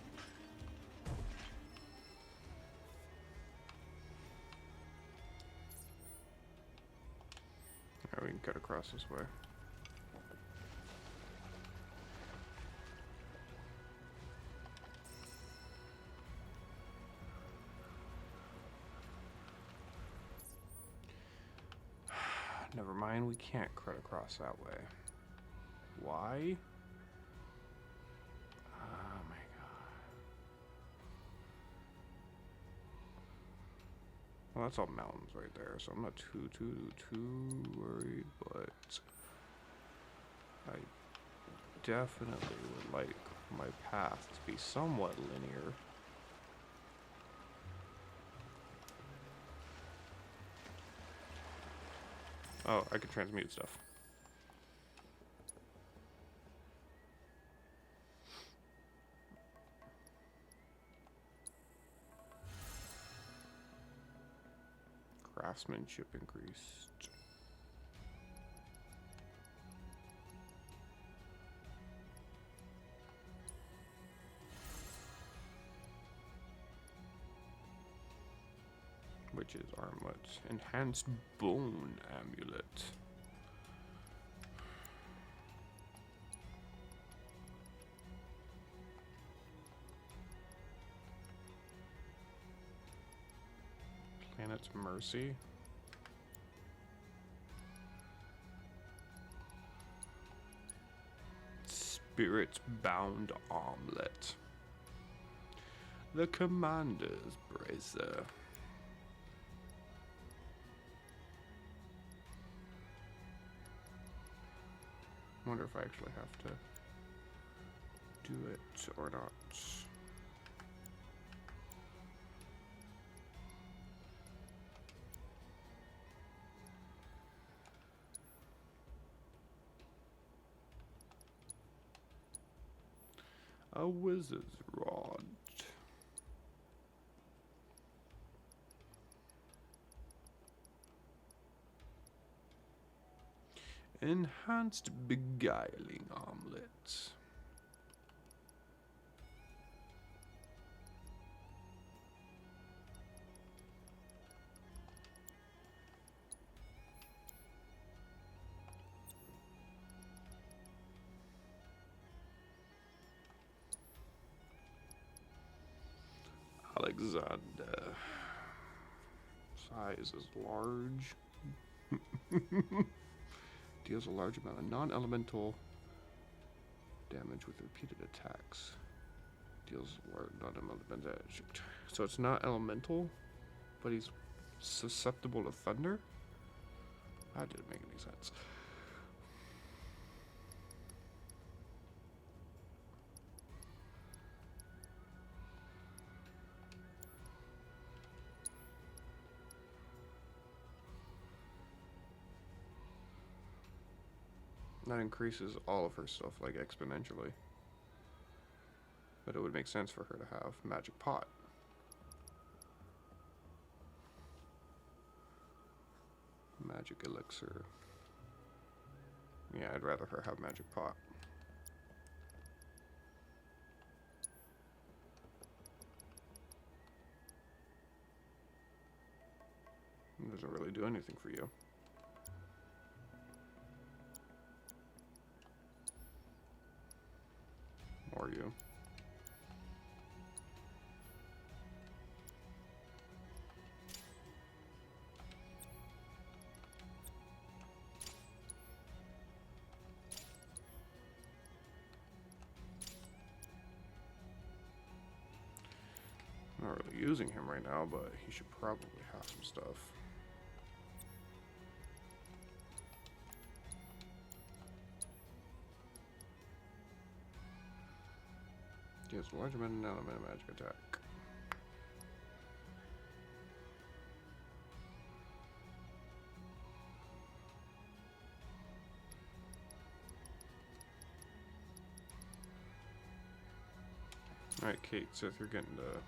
Alright, we can cut across this way. Never mind, we can't cut across that way. Why? Oh my god. Well, that's all mountains right there, so I'm not too worried, but I definitely would like my path to be somewhat linear. Oh, I can transmute stuff. Craftsmanship increased. Which is armlet. Enhanced bone amulet. Planet's Mercy. Spirit Bound Omelet. The Commander's Bracer. Wonder if I actually have to do it or not. A wizard's rod. Enhanced beguiling omelet. Alexander. Size is large. Deals a large amount of non-elemental damage with repeated attacks. Deals large non-elemental damage. So it's not elemental, but he's susceptible to thunder? That didn't make any sense. That increases all of her stuff like exponentially. But it would make sense for her to have magic pot. Magic elixir. Yeah, I'd rather her have magic pot. It doesn't really do anything for you. Or you. I'm not really using him right now, but he should probably have some stuff. Deals a large amount of element of magic attack. Alright, Kate, Sith, you're getting the...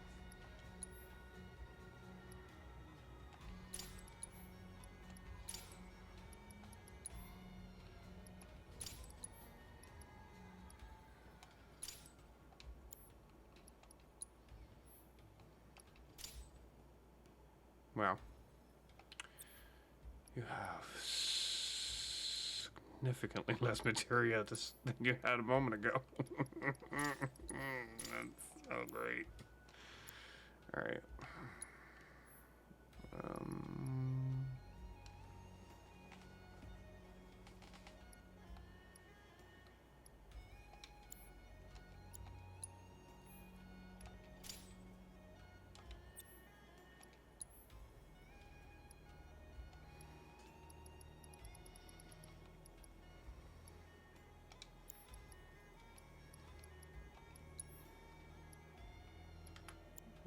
Wow. You have significantly less materia than you had a moment ago. That's so great. Alright.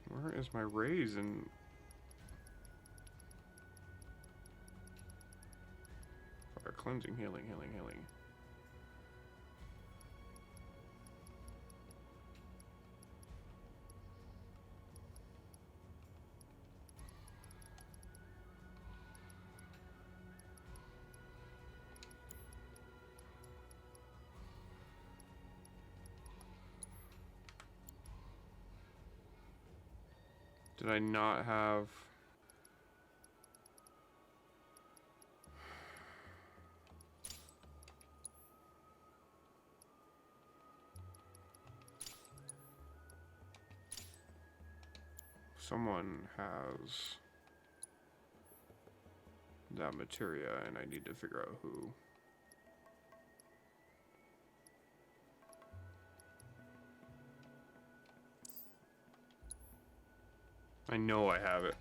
Where is my raise in... Fire cleansing, healing, healing, healing. Did I not have... Someone has that materia, and I need to figure out who. I know I have it.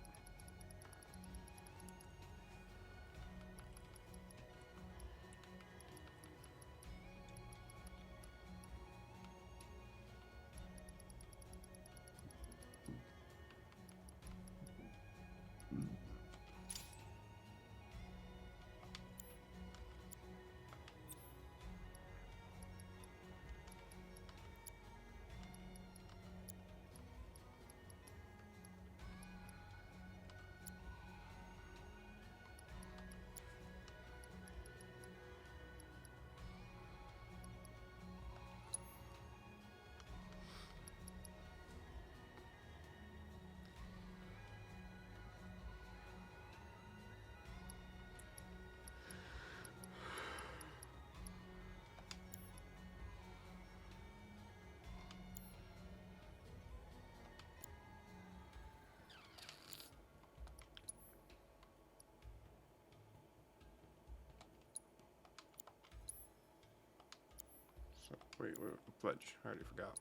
So, wait, pledge. I already forgot.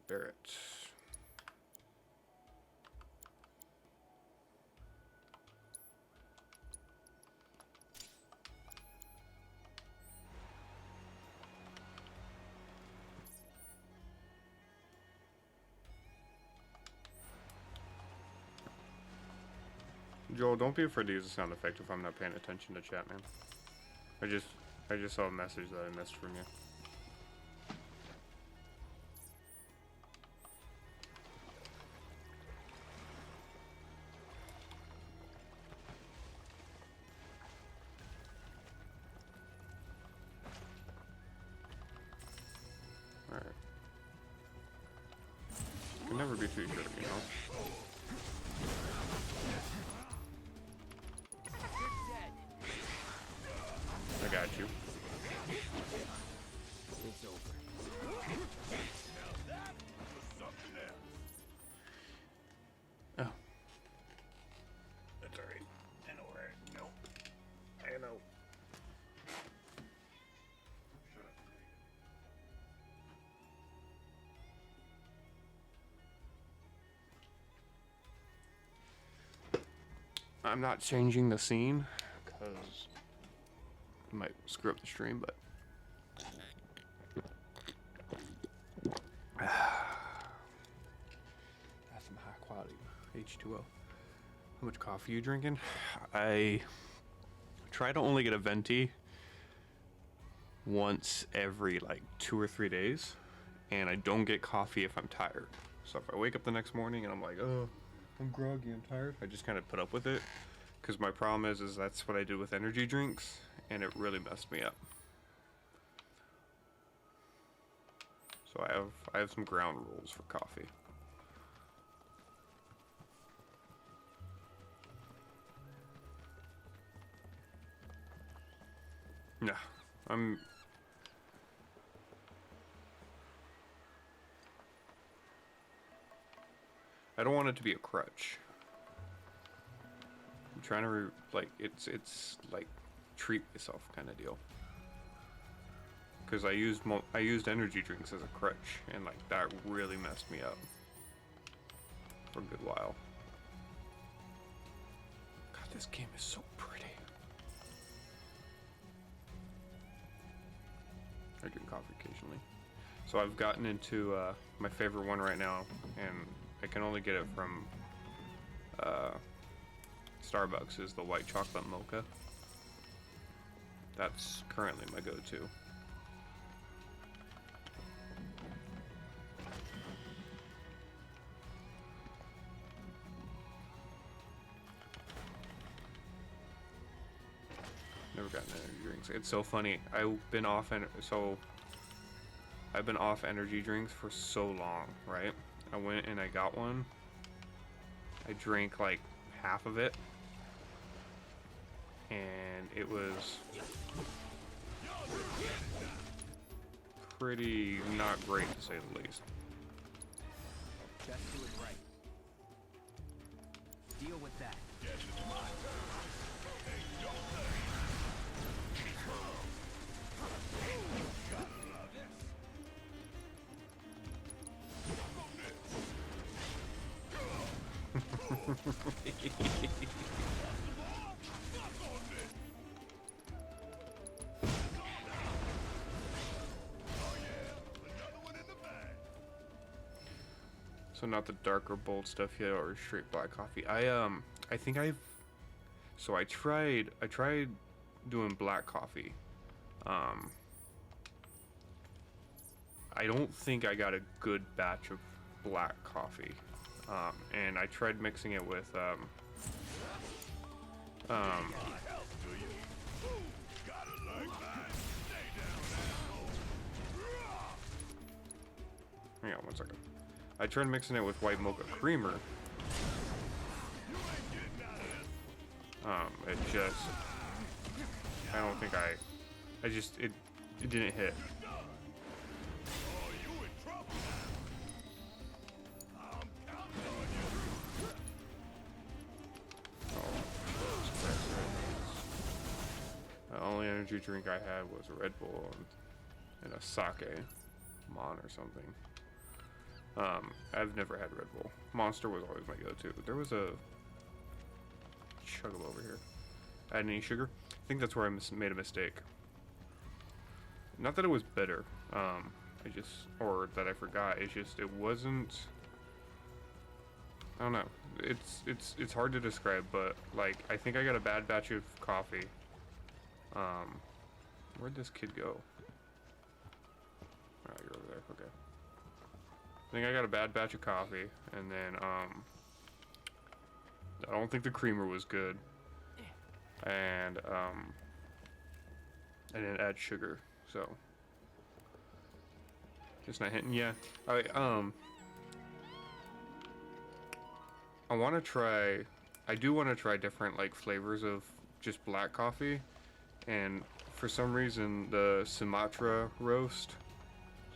Barrett. Joel, don't be afraid to use a sound effect if I'm not paying attention to chat, man. I just saw a message that I missed from you. Alright. Can never be too sure, you know? I got you. It's over. Oh. That's alright. I know where I know. I know. Shut up. I'm not changing the scene because it might screw up the stream, but that's some high quality H2O. How much coffee you drinking? I try to only get a venti once every like 2 or 3 days, and I don't get coffee if I'm tired. So if I wake up the next morning and I'm like, oh, I'm groggy, I'm tired, I just kind of put up with it, because my problem is that's what I do with energy drinks, and it really messed me up. So I have some ground rules for coffee. No, I don't want it to be a crutch. I'm trying to like it's like treat myself kind of deal. Because I used energy drinks as a crutch, and like that really messed me up for a good while. God, this game is so pretty. I drink coffee occasionally. So I've gotten into my favorite one right now, and I can only get it from Starbucks, is the white chocolate mocha. That's currently my go-to. Never gotten energy drinks. It's so funny. I've been off energy drinks for so long, right? I went and I got one. I drank like half of it, and it was pretty not great, to say the least. Just do it right. Deal with that. So not the darker bold stuff yet, or straight black coffee. I think I tried doing black coffee. I don't think I got a good batch of black coffee. And I tried mixing it with hang on 1 second. I tried mixing it with white mocha creamer. It just, I don't think it didn't hit. The only energy drink I had was a Red Bull and a sake mon or something. I've never had Red Bull. Monster was always my go-to. There was a chuggle over here. Add any sugar? I think that's where I made a mistake. Not that it was bitter. Or that I forgot. It's just it wasn't. I don't know. It's hard to describe, but like I think I got a bad batch of coffee. Where'd this kid go? Oh, you're over there. Okay. I think I got a bad batch of coffee, and then I don't think the creamer was good, and I didn't add sugar, so just not hitting. Yeah, I want to try. I do want to try different like flavors of just black coffee, and for some reason the Sumatra roast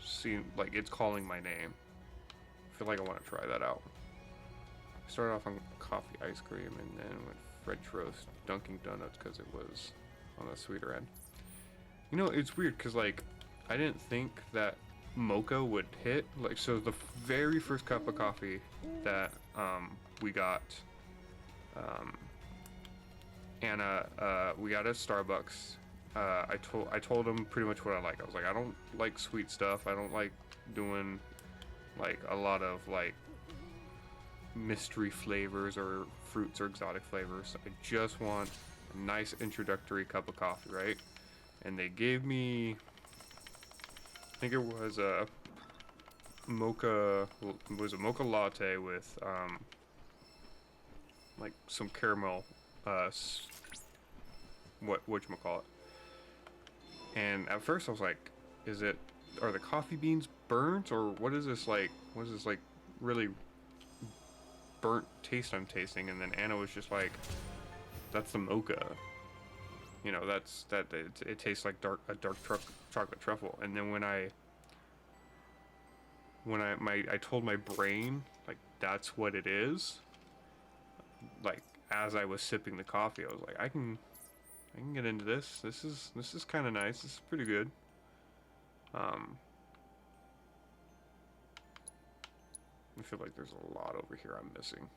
seemed like it's calling my name. I feel like I want to try that out. I started off on coffee ice cream and then went French roast Dunkin' Donuts because it was on the sweeter end. You know, it's weird because like I didn't think that mocha would hit. Like, so the very first cup of coffee that we got, Anna, we got at Starbucks. I told him pretty much what I like. I was like, I don't like sweet stuff. I don't like doing like a lot of like mystery flavors or fruits or exotic flavors. I just want a nice introductory cup of coffee, right? And they gave me, I think it was a mocha latte with like some caramel, whatchamacallit. And at first I was like, are the coffee beans burnt, or what is this like really burnt taste I'm tasting? And then Anna was just like, that's the mocha. You know, it tastes like a dark chocolate truffle. And then when I told my brain like that's what it is, like as I was sipping the coffee, I was like, I can get into this. This is kind of nice. This is pretty good. I feel like there's a lot over here I'm missing.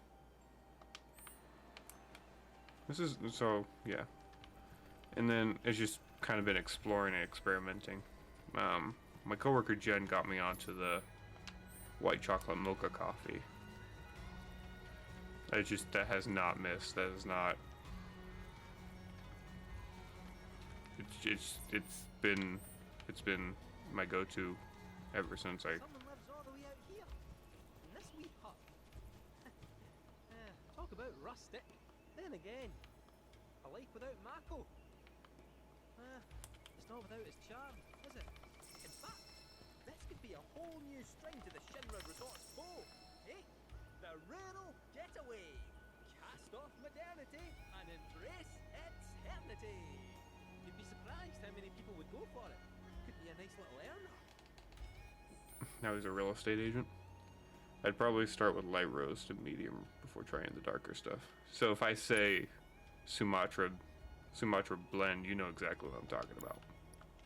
Yeah. And then it's just kind of been exploring and experimenting. My coworker Jen got me onto the white chocolate mocha coffee. That has not missed. That is not. It's been my go-to ever since I. Someone lives all the way out here, in this wee hut. Talk about rustic. Then again, a life without Mako. It's not without its charm, is it? In fact, this could be a whole new string to the Shinra Resort's bow. Eh? The rural getaway. Cast off modernity and embrace eternity. You'd be surprised how many people would go for it. Could be a nice little earner. Now he's a real estate agent. I'd probably start with light roast and medium before trying the darker stuff. So if I say Sumatra blend, you know exactly what I'm talking about.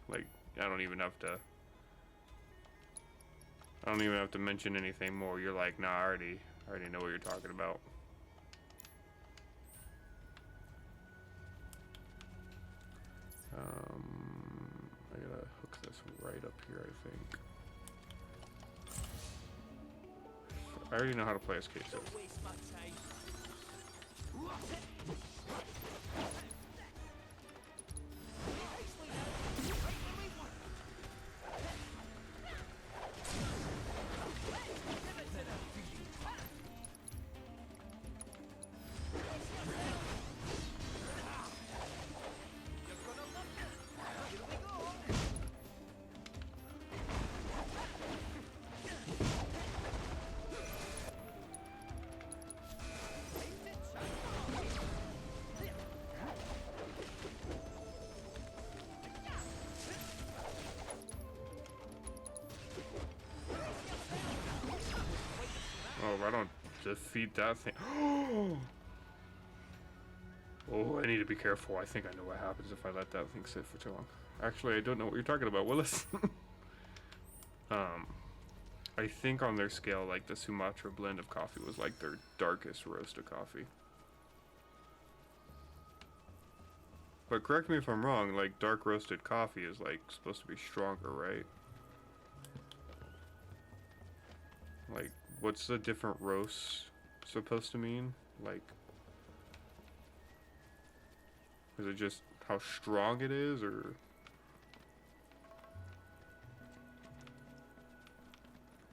Like, I don't even have to mention anything more. You're like, nah, I already know what you're talking about. I gotta hook this right up here, I think. I already know how to play as queso. Don't waste my time. Oh, if I don't defeat that thing. Oh, I need to be careful. I think I know what happens if I let that thing sit for too long. Actually, I don't know what you're talking about, Willis. I think on their scale, like the Sumatra blend of coffee was like their darkest roast of coffee. But correct me if I'm wrong, like dark roasted coffee is like supposed to be stronger, right? Like, what's the different roasts supposed to mean? Like, is it just how strong it is, or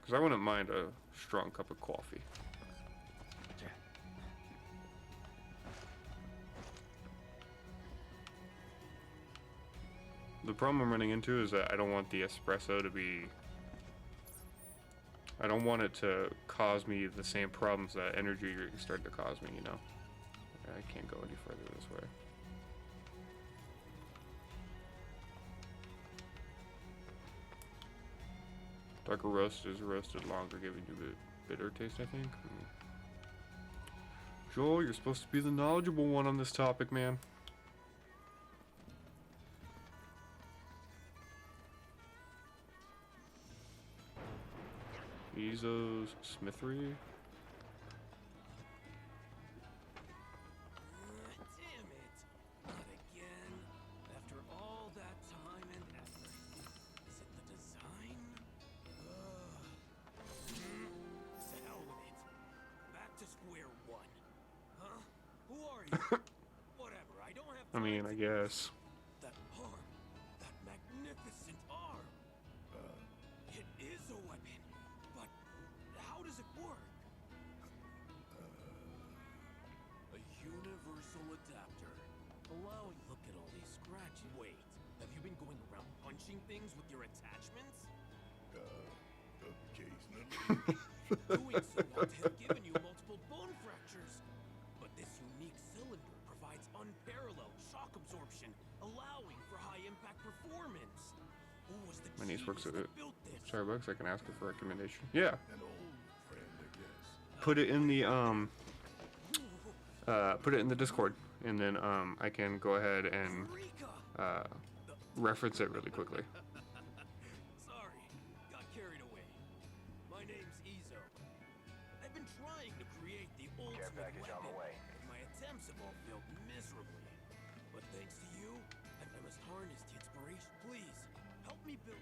Because I wouldn't mind a strong cup of coffee. The problem I'm running into is that I don't want the espresso to be... I don't want it to cause me the same problems that energy drinks started to cause me, you know? I can't go any further this way. Darker roast is roasted longer, giving you a bitter taste, I think. Joel, you're supposed to be the knowledgeable one on this topic, man. Ezo's Smithery. Damn it! Not again. After all that time and effort. Is it the design? To hell with it. Back to square one. Huh? Who are you? Whatever, I don't have I time mean, to- I guess. That arm. That magnificent arm. It is a weapon. But how does it work? A universal adapter. Allowing... Look at all these scratches. Wait, have you been going around punching things with your attachments? Occasionally. Doing so ought to have given you multiple bone fractures. But this unique cylinder provides unparalleled shock absorption, allowing for high-impact performance. Who was the My niece works genius at that built this? Starbucks. I can ask her for a recommendation. Yeah. An old friend, I guess. Put it in the put it in the Discord, and then I can go ahead and Eureka! reference it really quickly. Sorry, got carried away. My name's Ezo. I've been trying to create the ultimate weapon. My attempts have all failed miserably. But thanks to you, I must harness the inspiration. Please, help me build...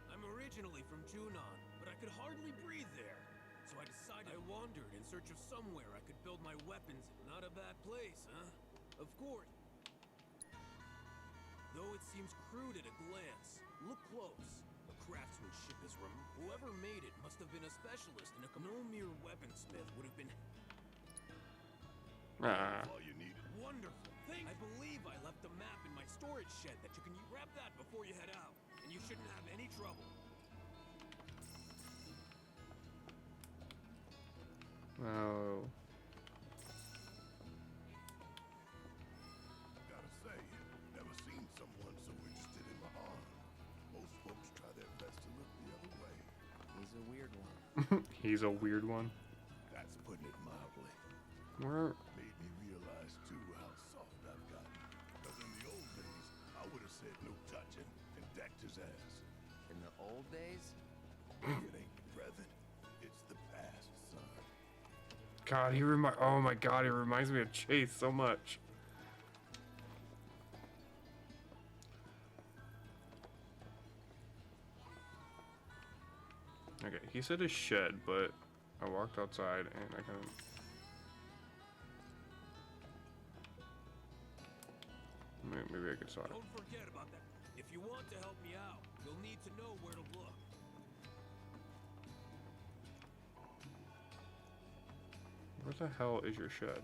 I'm originally from Junon, but I could hardly breathe there. So I decided I wandered in search of somewhere I could build my weapons. Not a bad place, huh? Of course. Though it seems crude at a glance, look close. The craftsmanship is whoever made it must have been a specialist in no mere weaponsmith would have been All you need. wonderful. Thanks. I believe I left a map in my storage shed that you can grab that before you head out, and you shouldn't have any trouble. Oh. Gotta say, never seen someone so interested in my arm. Most folks try their best to look the other way. He's a weird one. He's a weird one. That's putting it mildly. Where? Made me realize, too, how soft I've gotten. Because in the old days, I would have said no touching and decked his ass. In the old days, It ain't the present, it's the past, son. God, oh my God, he reminds me of Chase so much. Okay, he said a shed, but I walked outside and I can... Maybe I could saw it. Don't forget about that. If you want to help me out, you'll need to know where to look. Where the hell is your shed?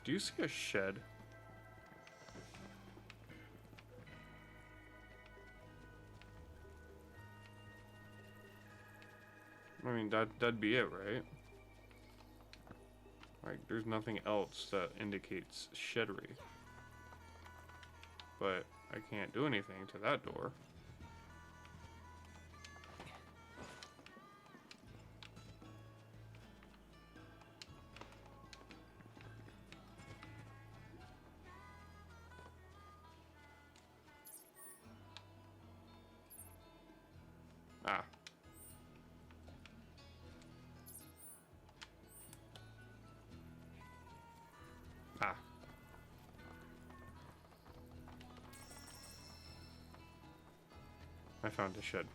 Do you see a shed? I mean, that'd be it, right? Like, there's nothing else that indicates sheddery. But I can't do anything to that door. Ah. Ah. I found a shed.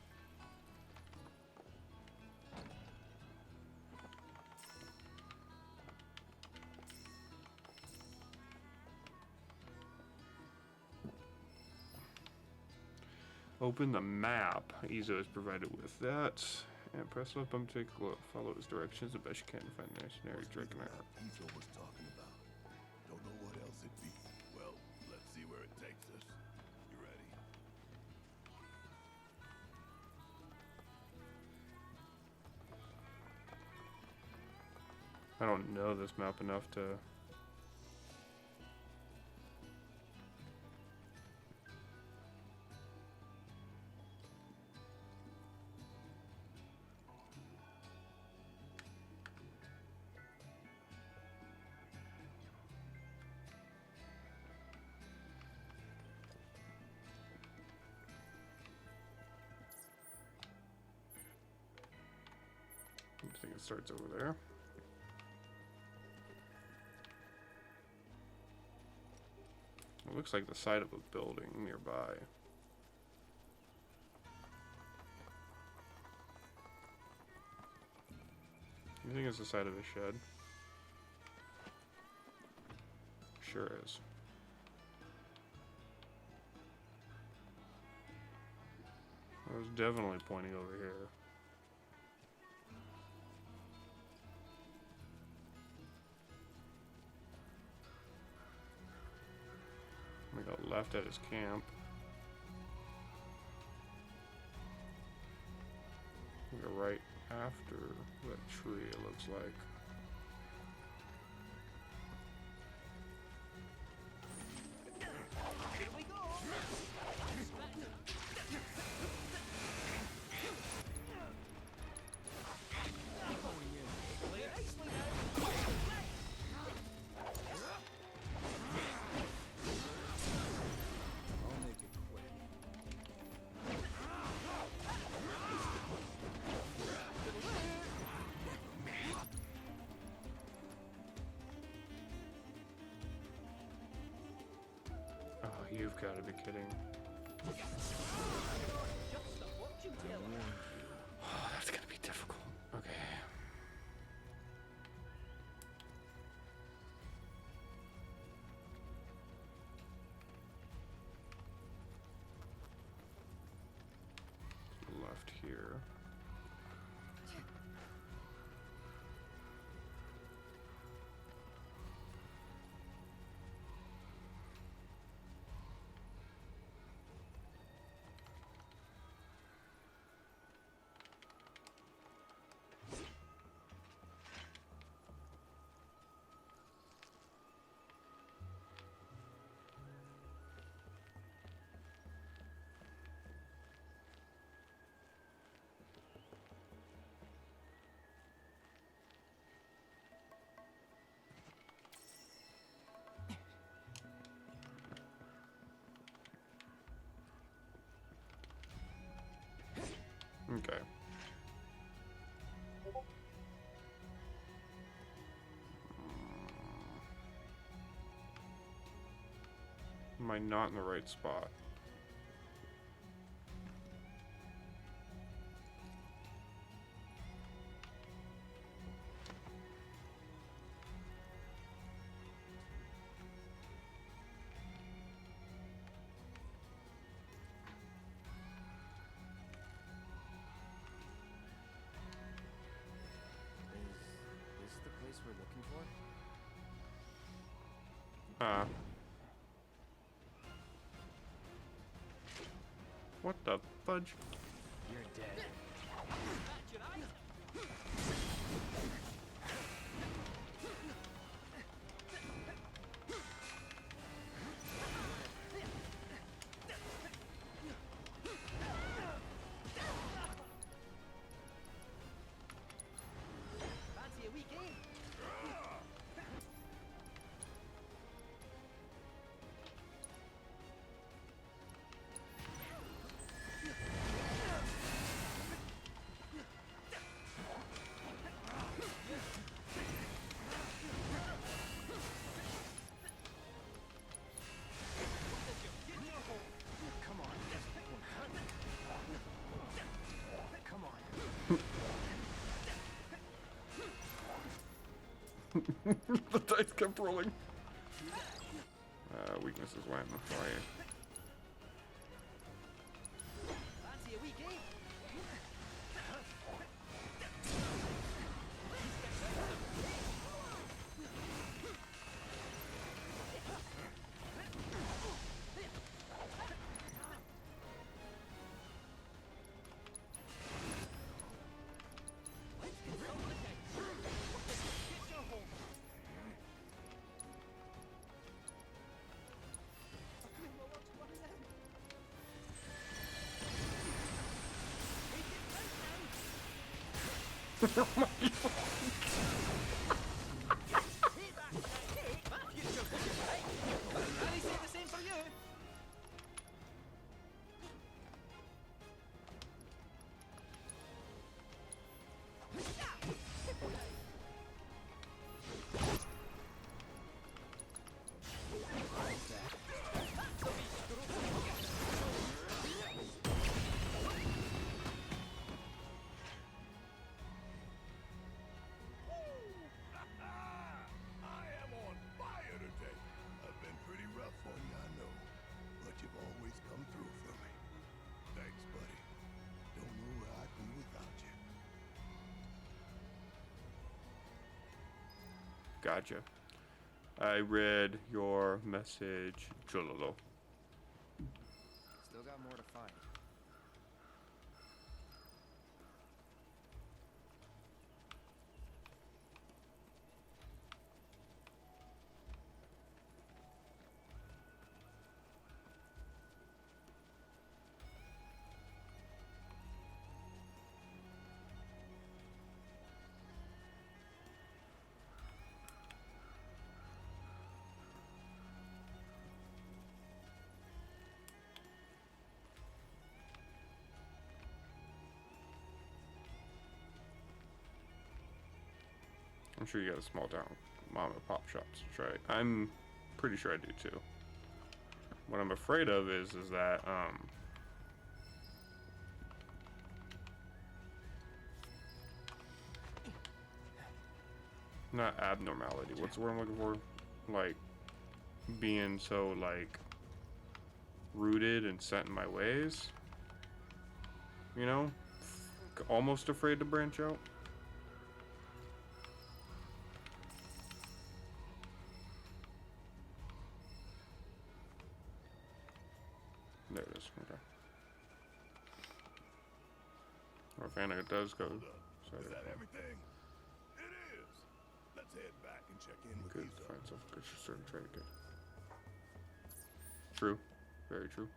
Open the map. Izo is provided with that. And press left bump to take a look. Follow his directions the best you can to find the necessary dragon out. Izo was talking about. Don't know what else it be. Well, let's see where it takes us. You ready? I don't know this map enough to... I think it starts over there. It looks like the side of a building nearby. You think it's the side of a shed? Sure is. I was definitely pointing over here. We got left at his camp. We go right after that tree, it looks like. Here we go! Play nicely now! I'll make it quick. Oh, you've got to be kidding. Just a fortune teller! Oh, that's gonna be difficult. Okay. Left here. Okay. Am I not in the right spot? Is this the place we're looking for? What the fudge? You're dead. That's your eye! Fancy a wee game? Come on. Come on. The dice kept rolling. Weaknesses went. Why? Really say the same for you. I am on fire today. I've been pretty rough on you, I know. But you've always come through for me. Thanks, buddy. Don't know where I'd be without you. Gotcha. I read your message, Chololo. Still got more to find. I'm sure you got a small town mom and pop shops to try. I'm pretty sure I do too. What I'm afraid of is that not abnormality. What's the word I'm looking for? Like being so like rooted and set in my ways. You know, almost afraid to branch out. There it is. Okay. Or if Anna does go. So Is that everything? It is. Let's head back and check in with good. these Find something good. Certain trade. Good. True. Very true.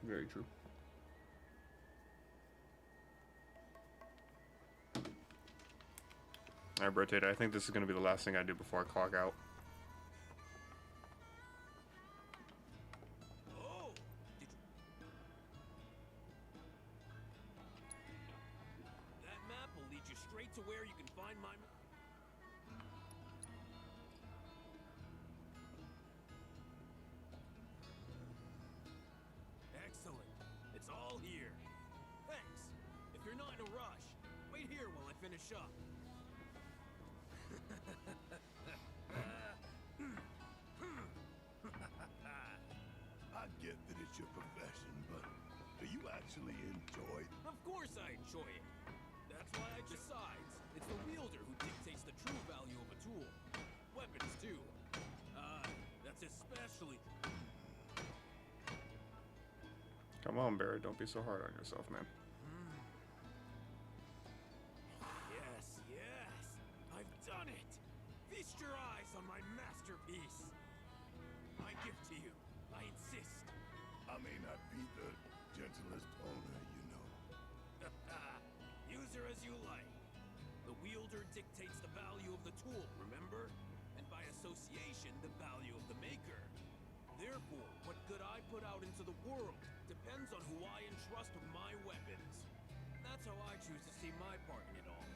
Very true. Alright, Rotator, I think this is going to be the last thing I do before I clock out. Oh! That map will lead you straight to where you can find my... Excellent. It's all here. Thanks. If you're not in a rush, wait here while I finish up. I get that it's your profession, but do you actually enjoy it? Of course I enjoy it. That's why I... Besides, it's the wielder who dictates the true value of a tool. Weapons, too. That's especially... Come on, Barry, don't be so hard on yourself, man. Yes, yes! I've done it! Feast your eyes on my masterpiece! My gift to you. I insist. I may not be the gentlest owner, you know. Use her as you like. The wielder dictates the value of the tool, remember? And by association, the value of the maker. Therefore, what good I put out into the world depends on who I entrust with my weapons. That's how I choose to see my part in it all.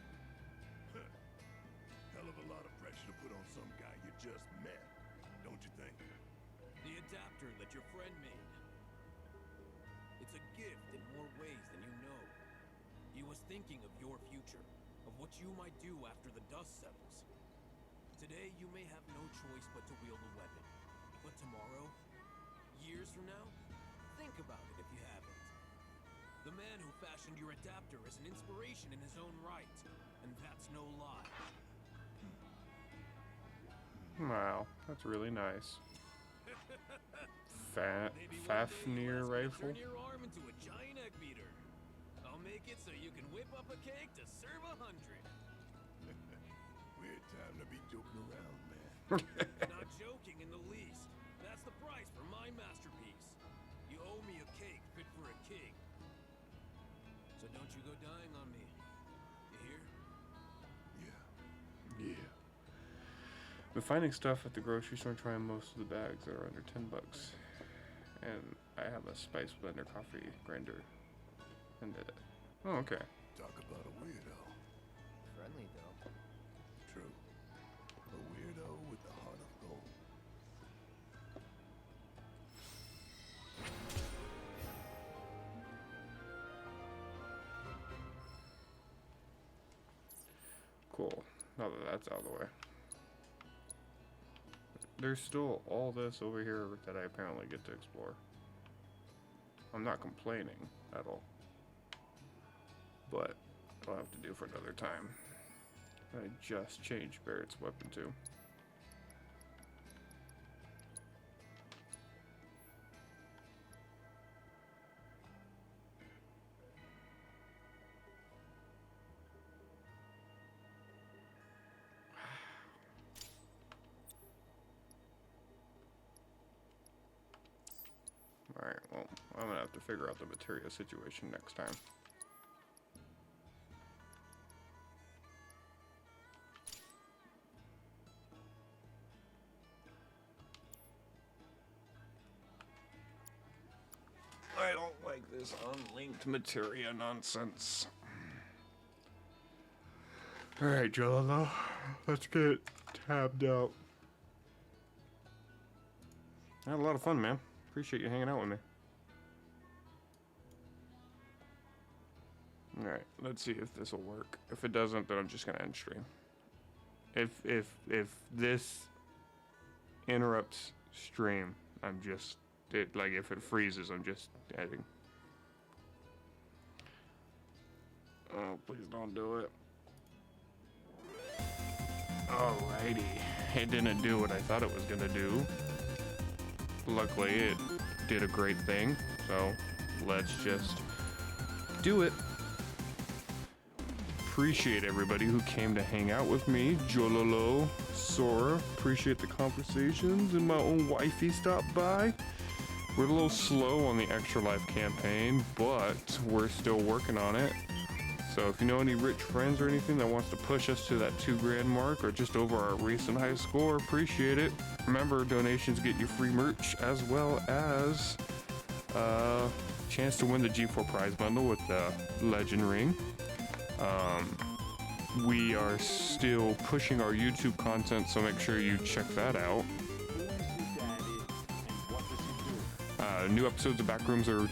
Hell of a lot of pressure to put on some guy you just met, don't you think? The adapter that your friend made. It's a gift in more ways than you know. He was thinking of your future, of what you might do after the dust settles. Today, you may have no choice but to wield a weapon. But tomorrow, years from now, think about it if you haven't. The man who fashioned your adapter is an inspiration in his own right, and that's no lie. Wow, that's really nice. Maybe one day Fafnir you'll ask me to rifle. turn your arm into a giant egg beater. I'll make it so you can whip up a cake to serve 100. Weird time to be joking around, man. Not joking in the least. That's the price for my masterpiece. You owe me a cake fit for a king. So don't Don't you go dying on me. You hear? Yeah. Yeah. Been finding stuff at the grocery store and trying most of the bags that are under $10. And I have a spice blender coffee grinder. And did it. Oh, okay. Talk about a weirdo. Friendly, though. True. A weirdo with the heart of gold. Cool. Now that that's out of the way. There's still all this over here that I apparently get to explore. I'm not complaining at all. But I'll have to do for another time. I just changed Barrett's weapon too. Alright, well, I'm gonna have to figure out the materia situation next time. I don't like this unlinked materia nonsense. Alright, Jello, let's get tabbed out. I had a lot of fun, man. Appreciate you hanging out with me. Alright, let's see if this will work. If it doesn't, then I'm just gonna end stream. If this interrupts stream, I'm just if it freezes, I'm just ending. Oh, please don't do it. Alrighty. It didn't do what I thought it was gonna do. Luckily, it did a great thing, so let's just do it. Appreciate everybody who came to hang out with me. Jololo, Sora, appreciate the conversations, and my own wifey stopped by. We're a little slow on the Extralife campaign, but we're still working on it. So if you know any rich friends or anything that wants to push us to that $2 grand mark or just over our recent high score, appreciate it. Remember, donations get you free merch as well as a chance to win the G4 prize bundle with the Legend Ring. We are still pushing our YouTube content, so make sure you check that out. New episodes of Backrooms are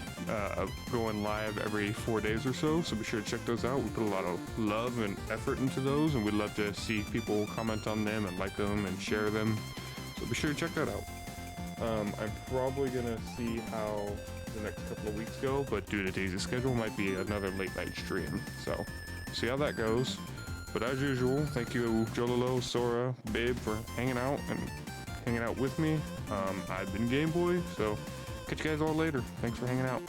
going live every 4 days or so, so be sure to check those out. We put a lot of love and effort into those, and we'd love to see people comment on them and like them and share them. So be sure to check that out. I'm probably gonna see how the next couple of weeks go, but due to Daisy's schedule, might be another late night stream. So see how that goes. But as usual, thank you Jololo, Sora, Babe for hanging out with me. I've been Game Boy, so catch you guys all later. Thanks for hanging out.